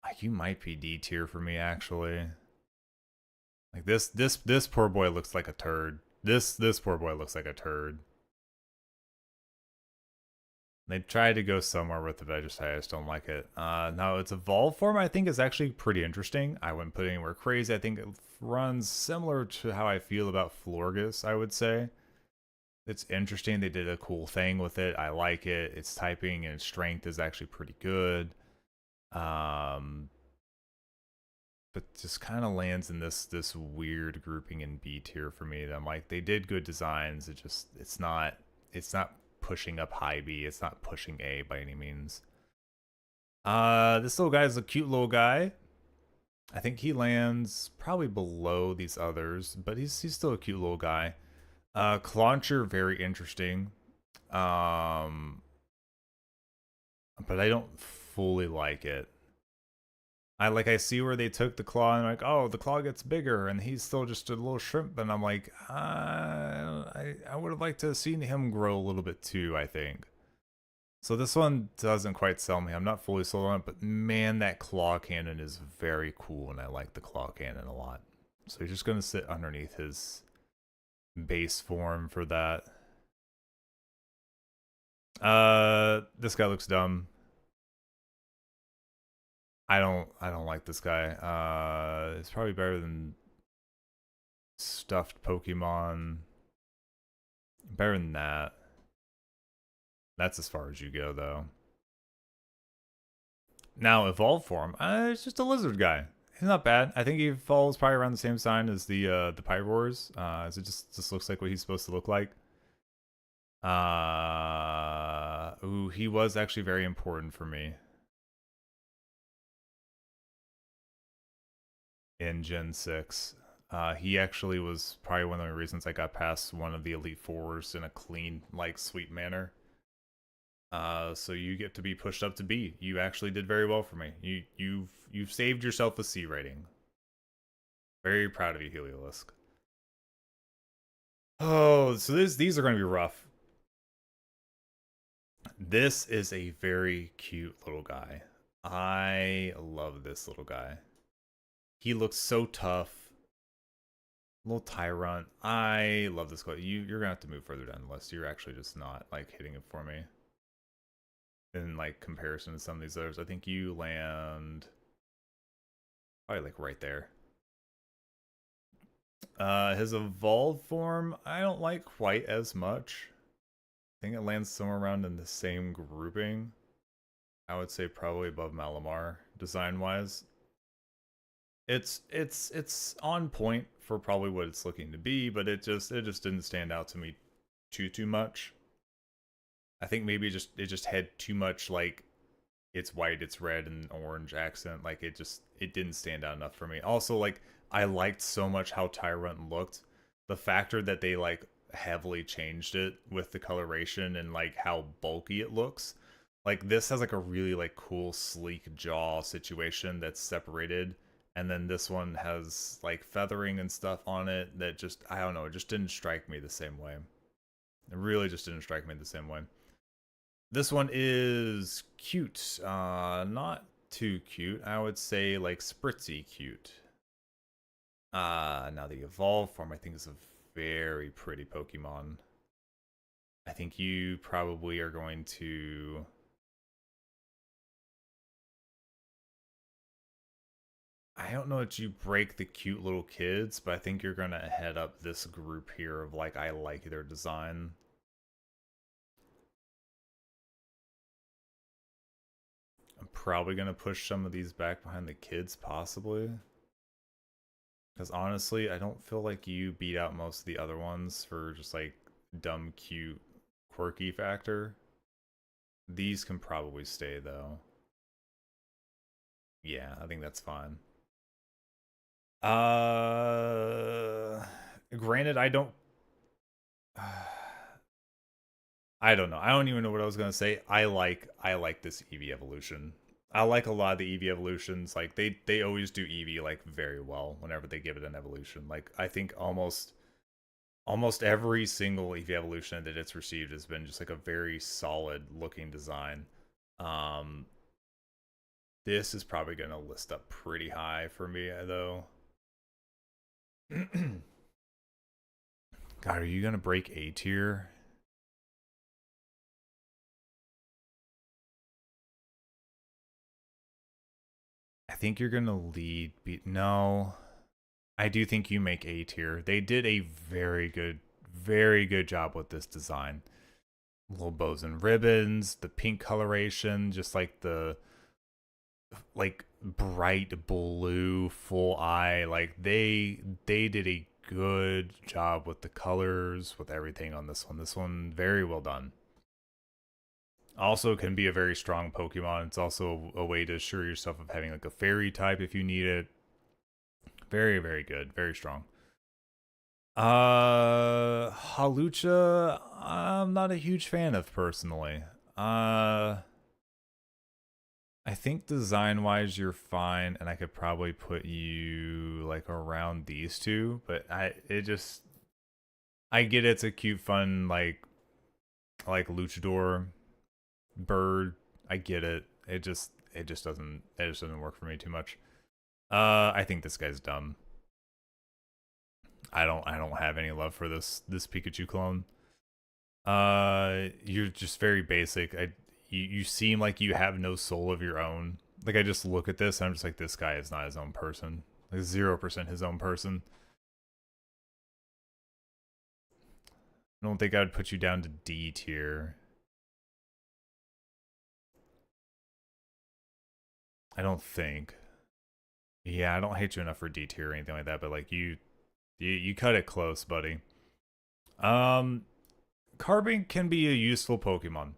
Like you might be D tier for me actually. Like this poor boy looks like a turd. This poor boy looks like a turd. They tried to go somewhere with the Vegetai, I just don't like it. Now, its evolved form, I think, is actually pretty interesting. I wouldn't put it anywhere crazy. I think it runs similar to how I feel about Florges, I would say. It's interesting. They did a cool thing with it. I like it. Its typing and its strength is actually pretty good. But just kind of lands in this weird grouping in B tier for me. That I'm like, they did good designs. It's not pushing up high B. It's not pushing A by any means. This little guy is a cute little guy. I think he lands probably below these others, but he's still a cute little guy. Clauncher, very interesting. But I don't fully like it. I see where they took the claw and like, oh, the claw gets bigger and he's still just a little shrimp, and I'm like, I would have liked to have seen him grow a little bit too, I think. So this one doesn't quite sell me. I'm not fully sold on it, but man, that claw cannon is very cool, and I like the claw cannon a lot. So he's just gonna sit underneath his base form for that. This guy looks dumb. I don't like this guy. It's probably better than stuffed Pokemon. Better than that. That's as far as you go, though. Now, evolved form, it's just a lizard guy. He's not bad. I think he falls probably around the same sign as the Pyroars. As it just looks like what he's supposed to look like. Ooh, he was actually very important for me in Gen 6. He actually was probably one of the reasons I got past one of the Elite Fours in a clean, like, sweet manner. So you get to be pushed up to B. You actually did very well for me. You've saved yourself a C rating. Very proud of you, Heliolisk. Oh, so these are going to be rough. This is a very cute little guy. I love this little guy. He looks so tough. Little Tyrant. I love this guy. You're gonna have to move further down the list. You're actually just not like hitting it for me. In like comparison to some of these others. I think you land probably like right there. His evolved form, I don't like quite as much. I think it lands somewhere around in the same grouping. I would say probably above Malamar, design-wise. It's on point for probably what it's looking to be, but it just didn't stand out to me too much. I think maybe it just had too much like it's white, it's red, and orange accent. Like it didn't stand out enough for me. Also, like I liked so much how Tyrant looked. The factor that they like heavily changed it with the coloration and like how bulky it looks. Like this has like a really like cool sleek jaw situation that's separated, and then this one has like feathering and stuff on it that just I don't know, it just didn't strike me the same way. It really just didn't strike me the same way. This one is cute. Not too cute. I would say like spritzy cute. Now the evolved form I think is a very pretty Pokemon. I think you probably are going to I don't know that you break the cute little kids, but I think you're gonna head up this group here of like I like their design. I'm probably gonna push some of these back behind the kids, possibly. Because honestly, I don't feel like you beat out most of the other ones for just like dumb, cute, quirky factor. These can probably stay though. Yeah, I think that's fine. Granted, I don't. I don't know. I don't even know what I was gonna say. I like this Eevee evolution. I like a lot of the Eevee evolutions. Like they always do Eevee like very well whenever they give it an evolution. Like I think almost every single Eevee evolution that it's received has been just like a very solid looking design. Um this is probably gonna list up pretty high for me though. God, are you gonna break A tier? I think you're gonna lead. No, I do think you make A tier. They did a very good job with this design. Little bows and ribbons, the pink coloration, just like the like bright blue full eye. Like they did a good job with the colors, with everything on this one. This one very well done. Also can be a very strong Pokemon. It's also a way to assure yourself of having like a fairy type if you need it. Very good. Very strong. Halucha, I'm not a huge fan of personally. I think design wise you're fine, and I could probably put you like around these two, but I get it's a cute, fun like luchador bird. I get it. It just doesn't work for me too much. I think this guy's dumb. I don't have any love for this Pikachu clone. You're just very basic. You seem like you have no soul of your own. Like I just look at this and I'm just like, this guy is not his own person. Like 0% his own person. I don't think I'd put you down to D tier. I don't think. Yeah, I don't hate you enough for D tier or anything like that, but like you cut it close, buddy. Carbink can be a useful Pokemon.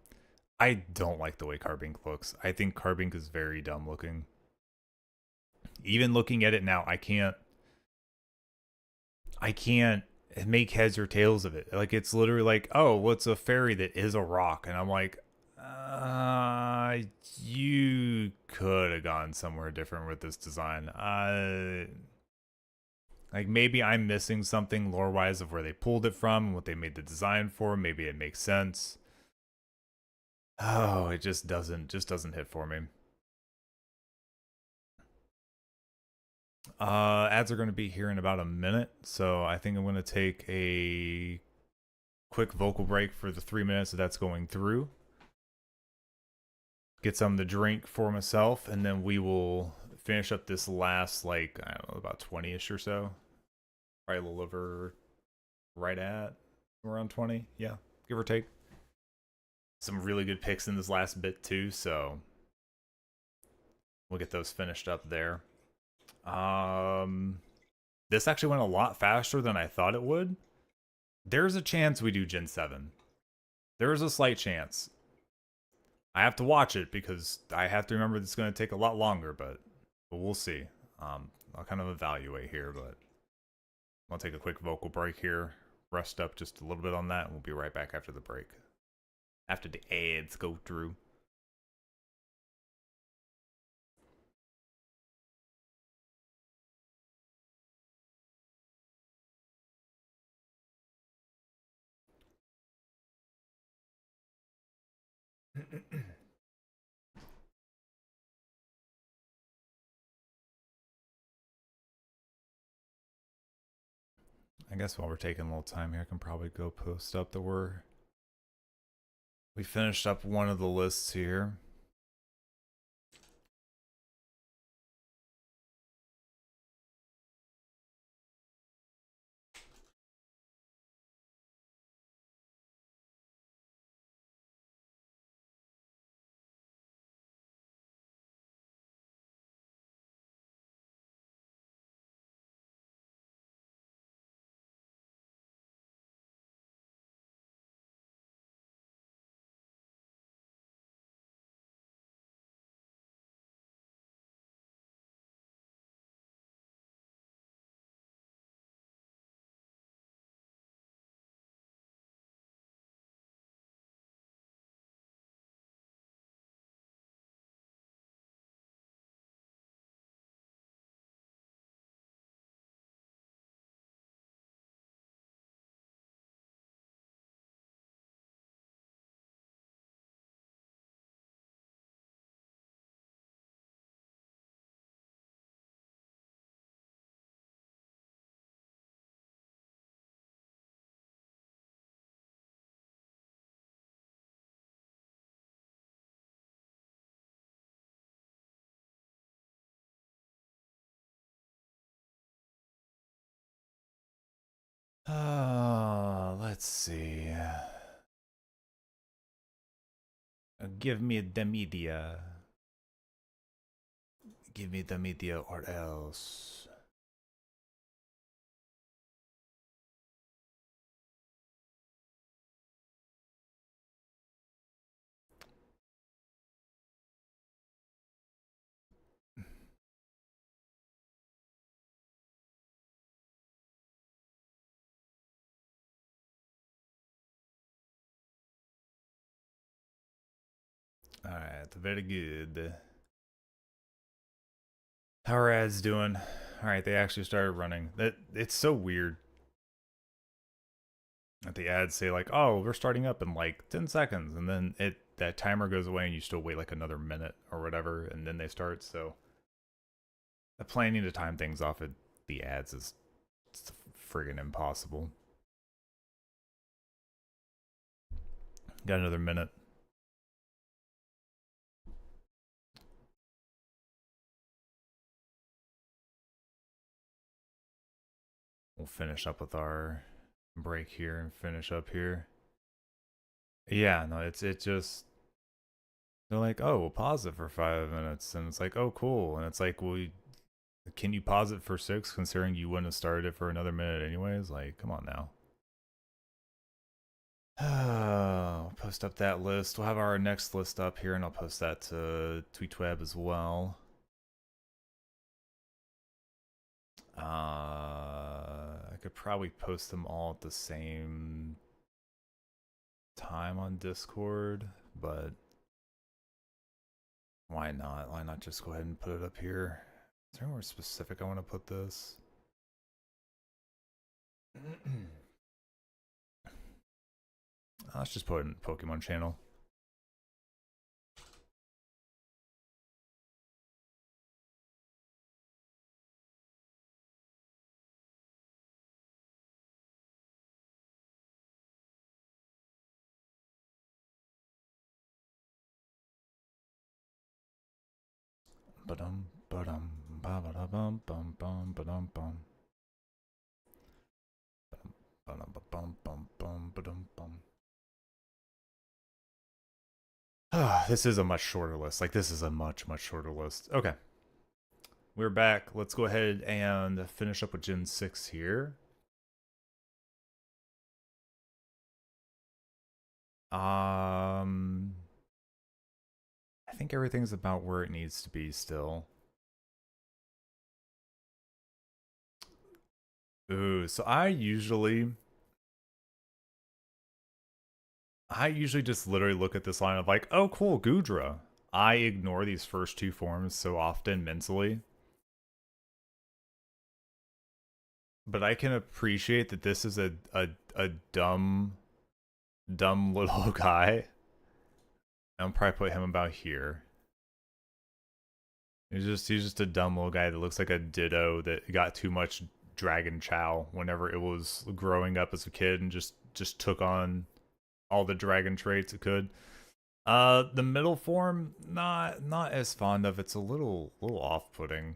I don't like the way Carbink looks. I think Carbink is very dumb looking. Even looking at it now, I can't make heads or tails of it. Like it's literally like, oh, what's a fairy that is a rock? And I'm like, you could have gone somewhere different with this design. Like maybe I'm missing something lore wise of where they pulled it from and what they made the design for. Maybe it makes sense. Oh, it just doesn't hit for me. Ads are going to be here in about a minute, so I think I'm going to take a quick vocal break for the 3 minutes that's going through. Get something to drink for myself, and then we will finish up this last, like, I don't know, about 20-ish or so. Probably a little over, right at around 20, yeah, give or take. Some really good picks in this last bit too, so we'll get those finished up there. This actually went a lot faster than I thought it would. There's a chance we do Gen 7. There is a slight chance. I have to watch it because I have to remember it's going to take a lot longer, but we'll see. I'll kind of evaluate here, but I'll take a quick vocal break here, rest up just a little bit on that, and we'll be right back after the break. After the ads go through. I guess while we're taking a little time here, I can probably go post up that we finished up one of the lists here. Let's see. Give me the media. Give me the media or else. Alright, very good. How are ads doing? Alright, they actually started running. It's so weird that the ads say like, oh, we're starting up in like 10 seconds, and then that timer goes away and you still wait like another minute or whatever, and then they start, so the planning to time things off of the ads is friggin' impossible. Got another minute. We'll finish up with our break here and finish up here. Yeah, no, it just they're like, oh, we'll pause it for 5 minutes, and it's like, oh, cool, and it's like, well, can you pause it for 6, considering you wouldn't have started it for another minute anyways? Like, come on now. I'll post up that list. We'll have our next list up here, and I'll post that to TweetWeb as well. I could probably post them all at the same time on Discord, but why not? Why not just go ahead and put it up here? Is there anywhere specific I want to put this? Let's just put it in Pokemon channel. Ba-dum, ba-dum, ba-ba-da-bum, bum, bum, ba-dum, bum. Ba-dum, ba-bum, bum, bum, ba-dum, bum. This is a much shorter list. Like, this is a much, much shorter list. Okay. We're back. Let's go ahead and finish up with Gen 6 here. I think everything's about where it needs to be still. Ooh, so I usually just literally look at this line of like, oh cool, Gudra. I ignore these first 2 forms so often mentally. But I can appreciate that this is a dumb little guy. I'll probably put him about here. He's just a dumb little guy that looks like a Ditto that got too much Dragon Chow whenever it was growing up as a kid and just took on all the dragon traits it could. The middle form, not as fond of. It's a little off-putting.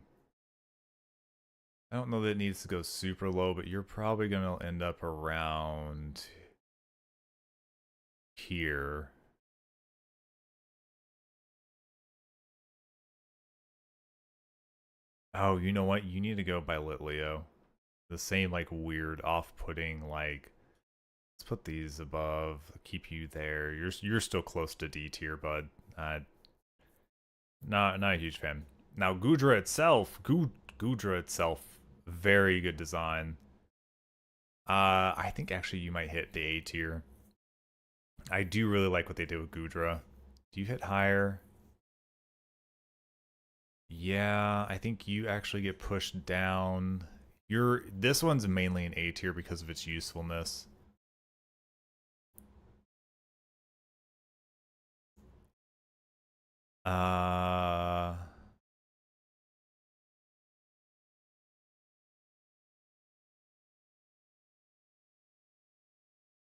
I don't know that it needs to go super low, but you're probably gonna end up around here. Oh, you know what? You need to go by Litleo. The same, like, weird, off-putting, like... Let's put these above, keep you there. You're still close to D tier, bud. Not a huge fan. Now, Gudra itself, very good design. I think actually you might hit the A tier. I do really like what they did with Gudra. Do you hit higher? Yeah, I think you actually get pushed down. This one's mainly an A tier because of its usefulness.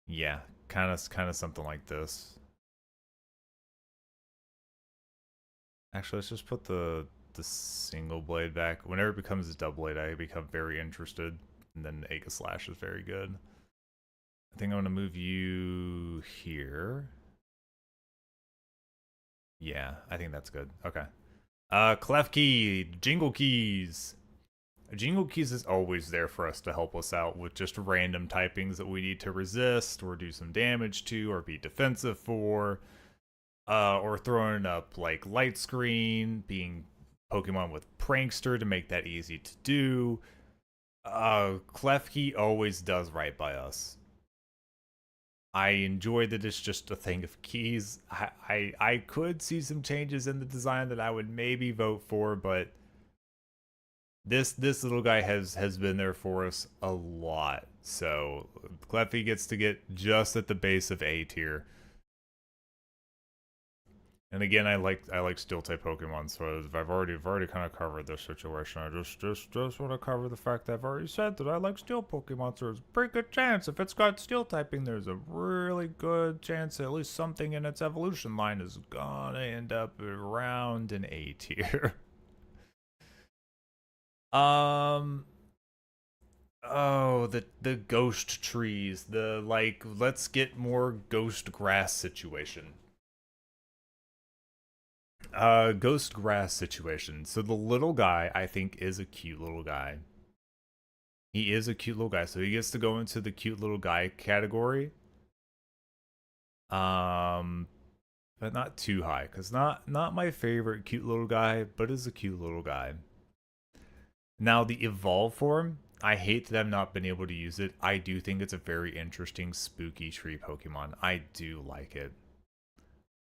Yeah, kind of something like this. Actually, let's just put the single blade back. Whenever it becomes a double blade, I become very interested. And then the Aegislash is very good. I think I'm gonna move you here. Yeah, I think that's good. Okay. Klefki, Jingle Keys. Jingle Keys is always there for us to help us out with just random typings that we need to resist or do some damage to or be defensive for. Or throwing up like Light Screen, being Pokemon with Prankster to make that easy to do. Klefki always does right by us. I enjoy that it's just a thing of keys. I could see some changes in the design that I would maybe vote for, but this little guy has been there for us a lot. So Klefki gets to get just at the base of A tier. And again, I like steel type Pokemon, so I've already kind of covered this situation. I just want to cover the fact that I've already said that I like steel Pokemon, so there's a pretty good chance if it's got steel typing, there's a really good chance at least something in its evolution line is gonna end up around an A tier. Oh, the ghost trees, the like let's get more ghost grass situation. Ghost grass situation. So the little guy I think is a cute little guy. He is a cute little guy, so he gets to go into the cute little guy category. Um but not too high cuz not my favorite cute little guy, but is a cute little guy. Now the evolve form, I hate that I've not been able to use it. I do think it's a very interesting spooky tree Pokemon. I do like it.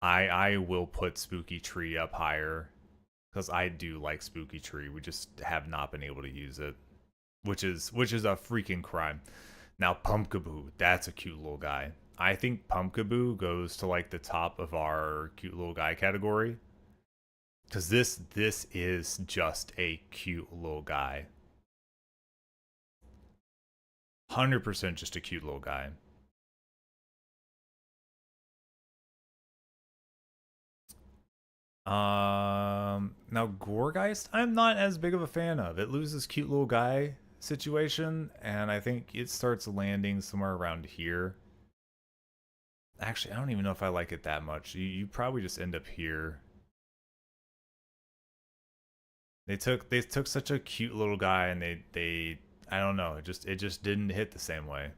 I will put Spooky Tree up higher because I do like Spooky Tree. We just have not been able to use it, which is a freaking crime. Now Pumpkaboo, that's a cute little guy. I think Pumpkaboo goes to like the top of our cute little guy category because this is just a cute little guy. 100% just a cute little guy. Now Gorgeist, I'm not as big of a fan of. It loses cute little guy situation, and I think it starts landing somewhere around here. Actually, I don't even know if I like it that much. You probably just end up here. They took such a cute little guy and they I don't know, it just didn't hit the same way.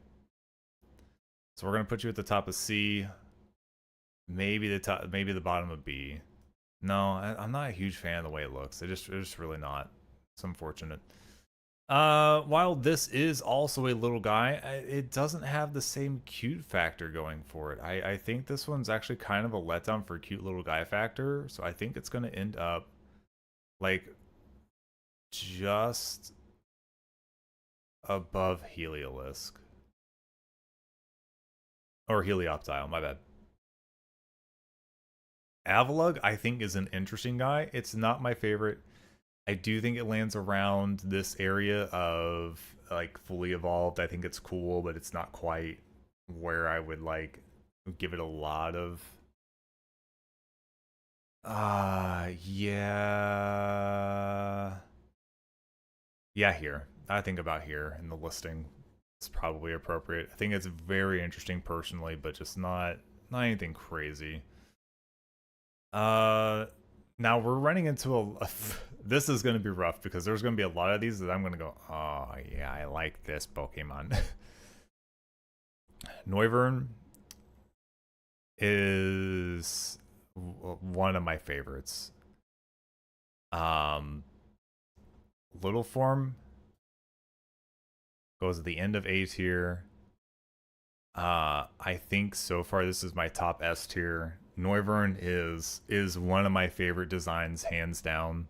So we're gonna put you at the top of C, maybe the bottom of B. No, I'm not a huge fan of the way it looks. It's just really not. It's unfortunate. While this is also a little guy, it doesn't have the same cute factor going for it. I think this one's actually kind of a letdown for cute little guy factor. So I think it's gonna end up like just above Heliolisk or Helioptile. My bad. Avalugg, I think, is an interesting guy. It's not my favorite. I do think it lands around this area of like fully evolved. I think it's cool, but it's not quite where I would like give it a lot of. Yeah. Yeah, here. I think about here in the listing. It's probably appropriate. I think it's very interesting personally, but just not anything crazy. Uh, Now we're running into a this is going to be rough because there's going to be a lot of these that I'm going to go, oh yeah, I like this Pokemon. Noivern is one of my favorites. Um, Little Form goes at the end of A tier. I think so far this is my top S tier. Noivern is one of my favorite designs, hands down.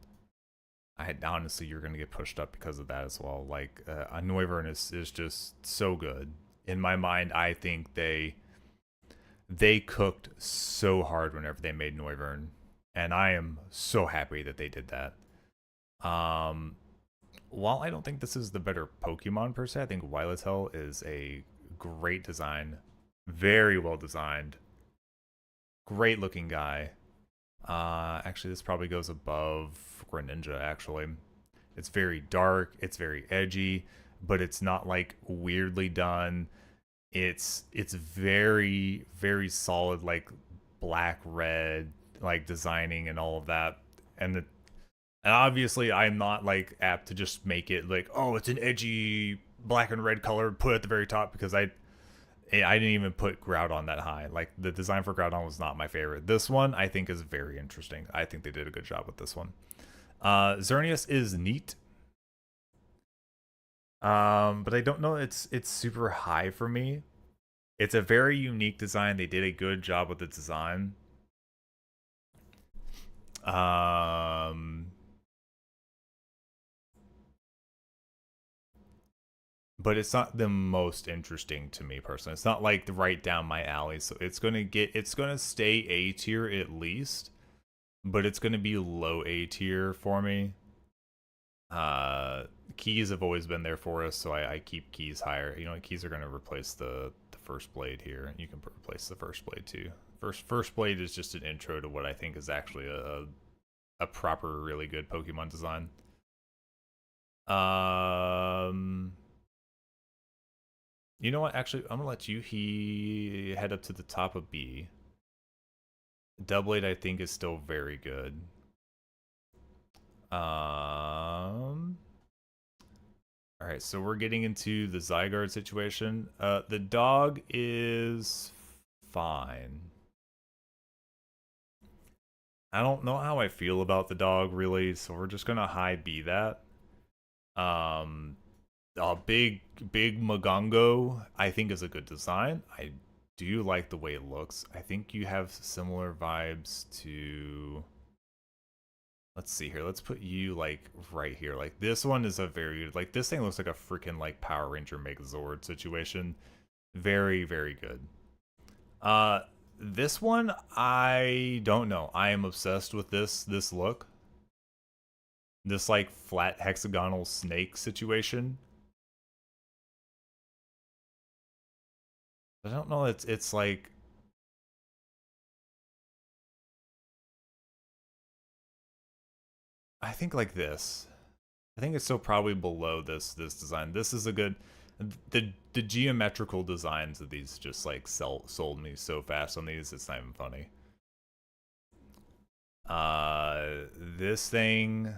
I honestly, you're gonna get pushed up because of that as well. Like a Noivern is just so good in my mind. I think they cooked so hard whenever they made Noivern, and I am so happy that they did that. Um, while I don't think this is the better Pokemon per se, I think Wyletail is a great design, very well designed, great looking guy. Actually, this probably goes above Greninja. Actually, it's very dark, it's very edgy, but it's not like weirdly done. It's very solid, like black red, like designing and all of that, and the and obviously I'm not like apt to just make it like, oh, it's an edgy black and red color, put it at the very top because I didn't even put Groudon that high. Like the design for Groudon was not my favorite. This one I think is very interesting. I think they did a good job with this one. Xerneas is neat. But I don't know it's super high for me. It's a very unique design. They did a good job with the design. Um but it's not the most interesting to me personally. It's not like right down my alley. So it's gonna stay A tier at least, but it's gonna be low A tier for me. Keys have always been there for us, so I keep keys higher. You know, keys are gonna replace the first blade here. You can replace the first blade too. First blade is just an intro to what I think is actually a proper, really good Pokemon design. Um You know what? Actually, I'm gonna let you head up to the top of B. Double eight, I think, is still very good. All right, so we're getting into the Zygarde situation. The dog is fine. I don't know how I feel about the dog really, so we're just gonna high B that. Um, big Magongo, I think is a good design. I do like the way it looks. I think you have similar vibes to. Let's see here. Let's put you like right here. Like this one is a very like this thing looks like a freaking like Power Ranger Megazord situation. Very, very good. Uh this one I don't know. I am obsessed with this look. This like flat hexagonal snake situation. I don't know, it's like I think like this. I think it's still probably below this design. This is a good the geometrical designs of these just like sold me so fast on these, it's not even funny. This thing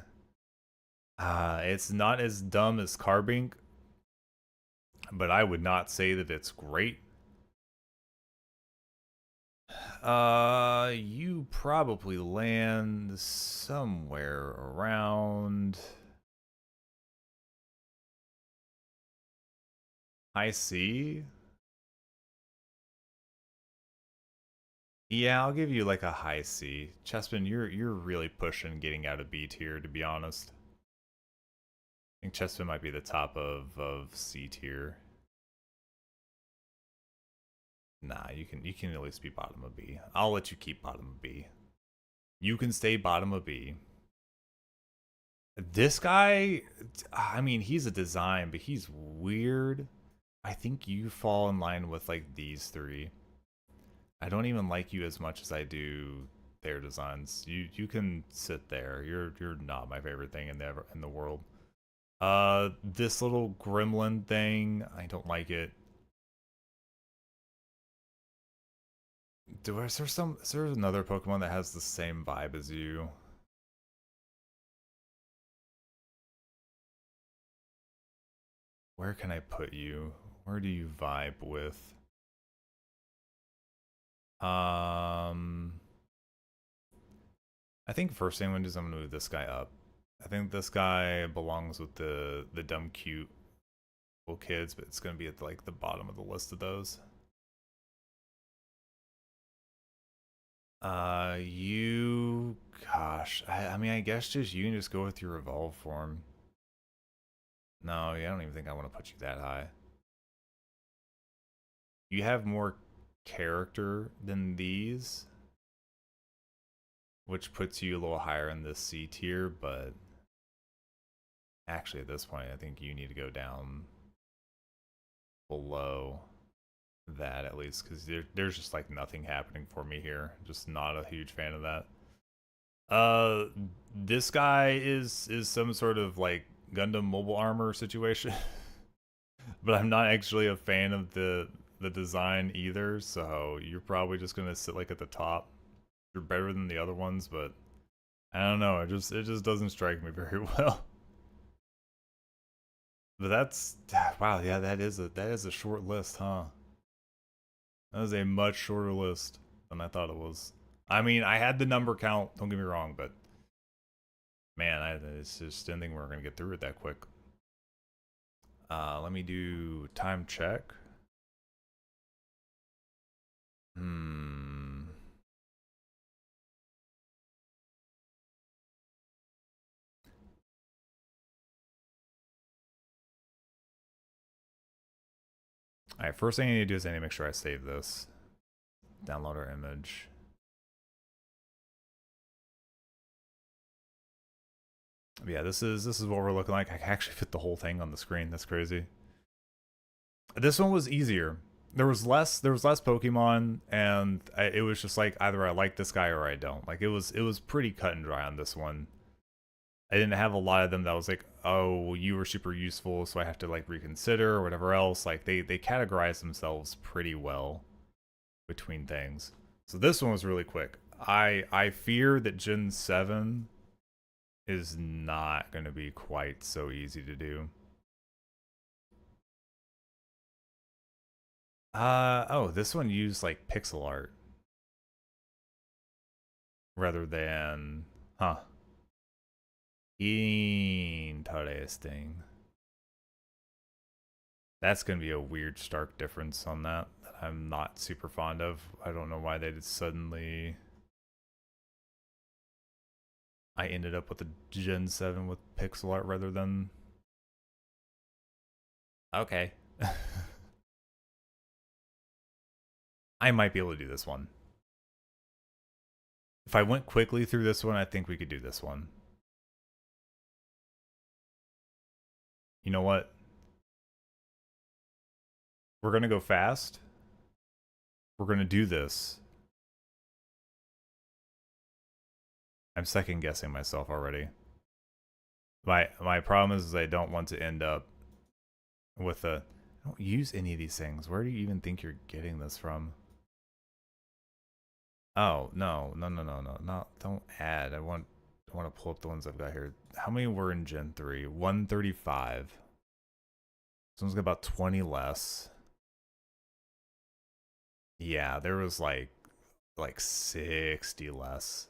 it's not as dumb as Carbink, but I would not say that it's great. You probably land somewhere around high C. Yeah, I'll give you like a high C. Chespin, you're really pushing getting out of B tier, to be honest. I think Chespin might be the top of C tier. Nah, you can at least be bottom of B. I'll let you keep bottom of B. You can stay bottom of B. This guy, I mean, he's a design, but he's weird. I think you fall in line with like these three. I don't even like you as much as I do their designs. You can sit there. You're not my favorite thing in the world. This little gremlin thing, I don't like it. Is there another Pokemon that has the same vibe as you? Where can I put you? Where do you vibe with? I think first thing I'm gonna do is I'm gonna move this guy up. I think this guy belongs with the dumb cute little kids, but it's gonna be at like the bottom of the list of those. You, gosh, I mean, I guess just you can just go with your evolve form. No, I don't even think I want to put you that high. You have more character than these, which puts you a little higher in the C tier, but actually at this point, I think you need to go down below that at least, because there's just like nothing happening for me here. Just not a huge fan of that. This guy is some sort of like Gundam mobile armor situation, but I'm not actually a fan of the design either. So you're probably just gonna sit like at the top. You're better than the other ones, but I don't know. It just doesn't strike me very well. But that's wow. Yeah, that is a short list, huh? That is a much shorter list than I thought it was. I mean, I had the number count. Don't get me wrong, but man, it's just didn't think we were gonna get through it that quick. Let me do time check. Hmm. Alright, first thing I need to do is I need to make sure I save this. Download our image. But yeah, this is what we're looking like. I can actually fit the whole thing on the screen. That's crazy. This one was easier. There was less Pokemon, and it was just like either I like this guy or I don't. Like it was pretty cut and dry on this one. I didn't have a lot of them that was like, oh, well, you were super useful, so I have to like reconsider or whatever else. Like they categorize themselves pretty well between things. So this one was really quick. I fear that Gen 7 is not going to be quite so easy to do. Oh, this one used like pixel art rather than, huh. Interesting. That's going to be a weird, stark difference on that I'm not super fond of. I don't know why they did suddenly. I ended up with a Gen 7 with pixel art rather than. Okay. I might be able to do this one. If I went quickly through this one, I think we could do this one. You know what? We're going to go fast. We're going to do this. I'm second guessing myself already. My problem is I don't want to end up with a. I don't use any of these things. Where do you even think you're getting this from? Oh no. Don't add. I want to pull up the ones I've got here. How many were in Gen 3? 135. This one's got about 20 less. Yeah, there was like 60 less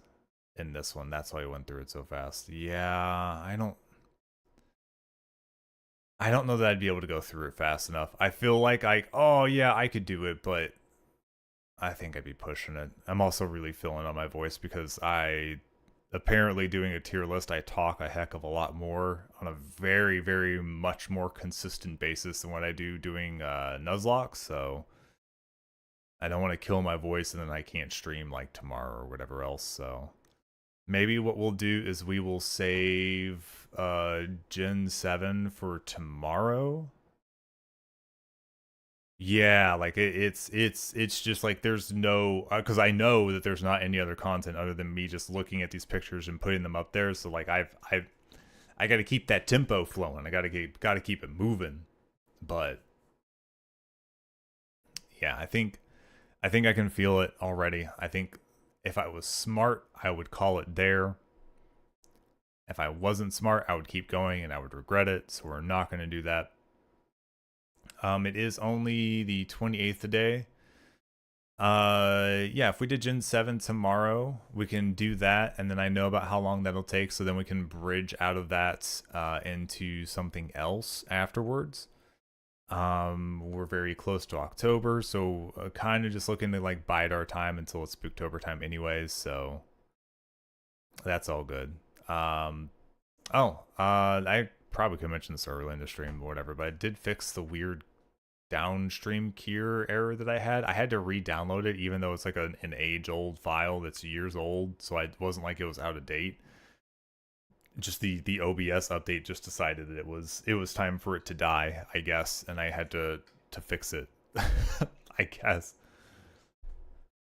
in this one. That's why I went through it so fast. Yeah, I don't know that I'd be able to go through it fast enough. I feel like oh yeah, I could do it, but I think I'd be pushing it. I'm also really feeling on my voice because I apparently doing a tier list, I talk a heck of a lot more on a very, very much more consistent basis than what I do doing nuzlocke. So I don't want to kill my voice and then I can't stream like tomorrow or whatever else. So maybe what we'll do is we will save Gen 7 for tomorrow. Yeah, like it's just like there's no because I know that there's not any other content other than me just looking at these pictures and putting them up there. So like I got to keep that tempo flowing. I got to keep it moving. But yeah, I think I can feel it already. I think if I was smart, I would call it there. If I wasn't smart, I would keep going and I would regret it. So we're not going to do that. It is only the 28th today. Yeah, if we did Gen 7 tomorrow, we can do that, and then I know about how long that'll take, so then we can bridge out of that into something else afterwards. We're very close to October, so kind of just looking to like bide our time until it's Spooktober time anyways, so that's all good. I probably could mention this early in the stream or whatever, but I did fix the weird downstream keyer error that I had. I had to re-download it even though it's like an age-old file that's years old, so it wasn't like it was out of date. Just the OBS update just decided that it was time for it to die, I guess, and I had to fix it. I guess.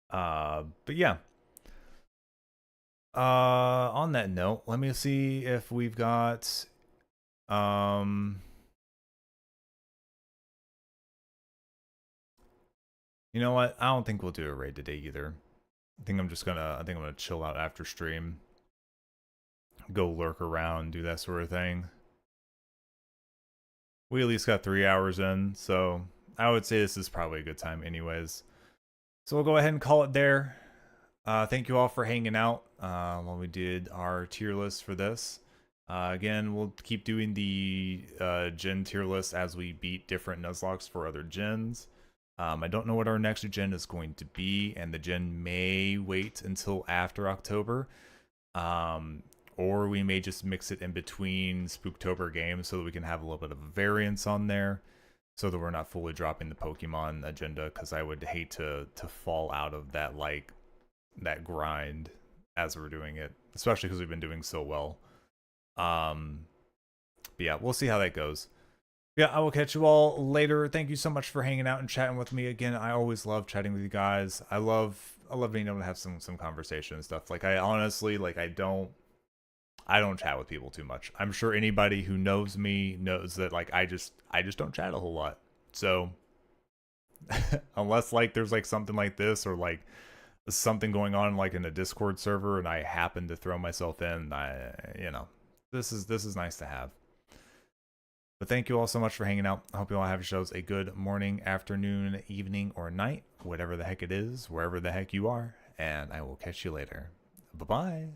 But yeah. On that note, let me see if we've got you know what? I don't think we'll do a raid today either. I think I'm gonna chill out after stream. Go lurk around, do that sort of thing. We at least got 3 hours in, so I would say this is probably a good time anyways. So we'll go ahead and call it there. Thank you all for hanging out while we did our tier list for this. Again, we'll keep doing the gen tier list as we beat different nuzlocks for other gens. I don't know what our next gen is going to be, and the gen may wait until after October. Or we may just mix it in between Spooktober games so that we can have a little bit of a variance on there, so that we're not fully dropping the Pokemon agenda, because I would hate to fall out of that that grind as we're doing it, especially because we've been doing so well. But yeah, we'll see how that goes. Yeah, I will catch you all later. Thank you so much for hanging out and chatting with me again. I always love chatting with you guys. I love being able to have some conversation and stuff. Like I honestly, like I don't I don't chat with people too much. I'm sure anybody who knows me knows that like I just don't chat a whole lot. So unless like there's like something like this or like something going on like in a Discord server and I happen to throw myself in, this is nice to have. But thank you all so much for hanging out. I hope you all have yourselves a good morning, afternoon, evening, or night, whatever the heck it is, wherever the heck you are, and I will catch you later. Bye-bye.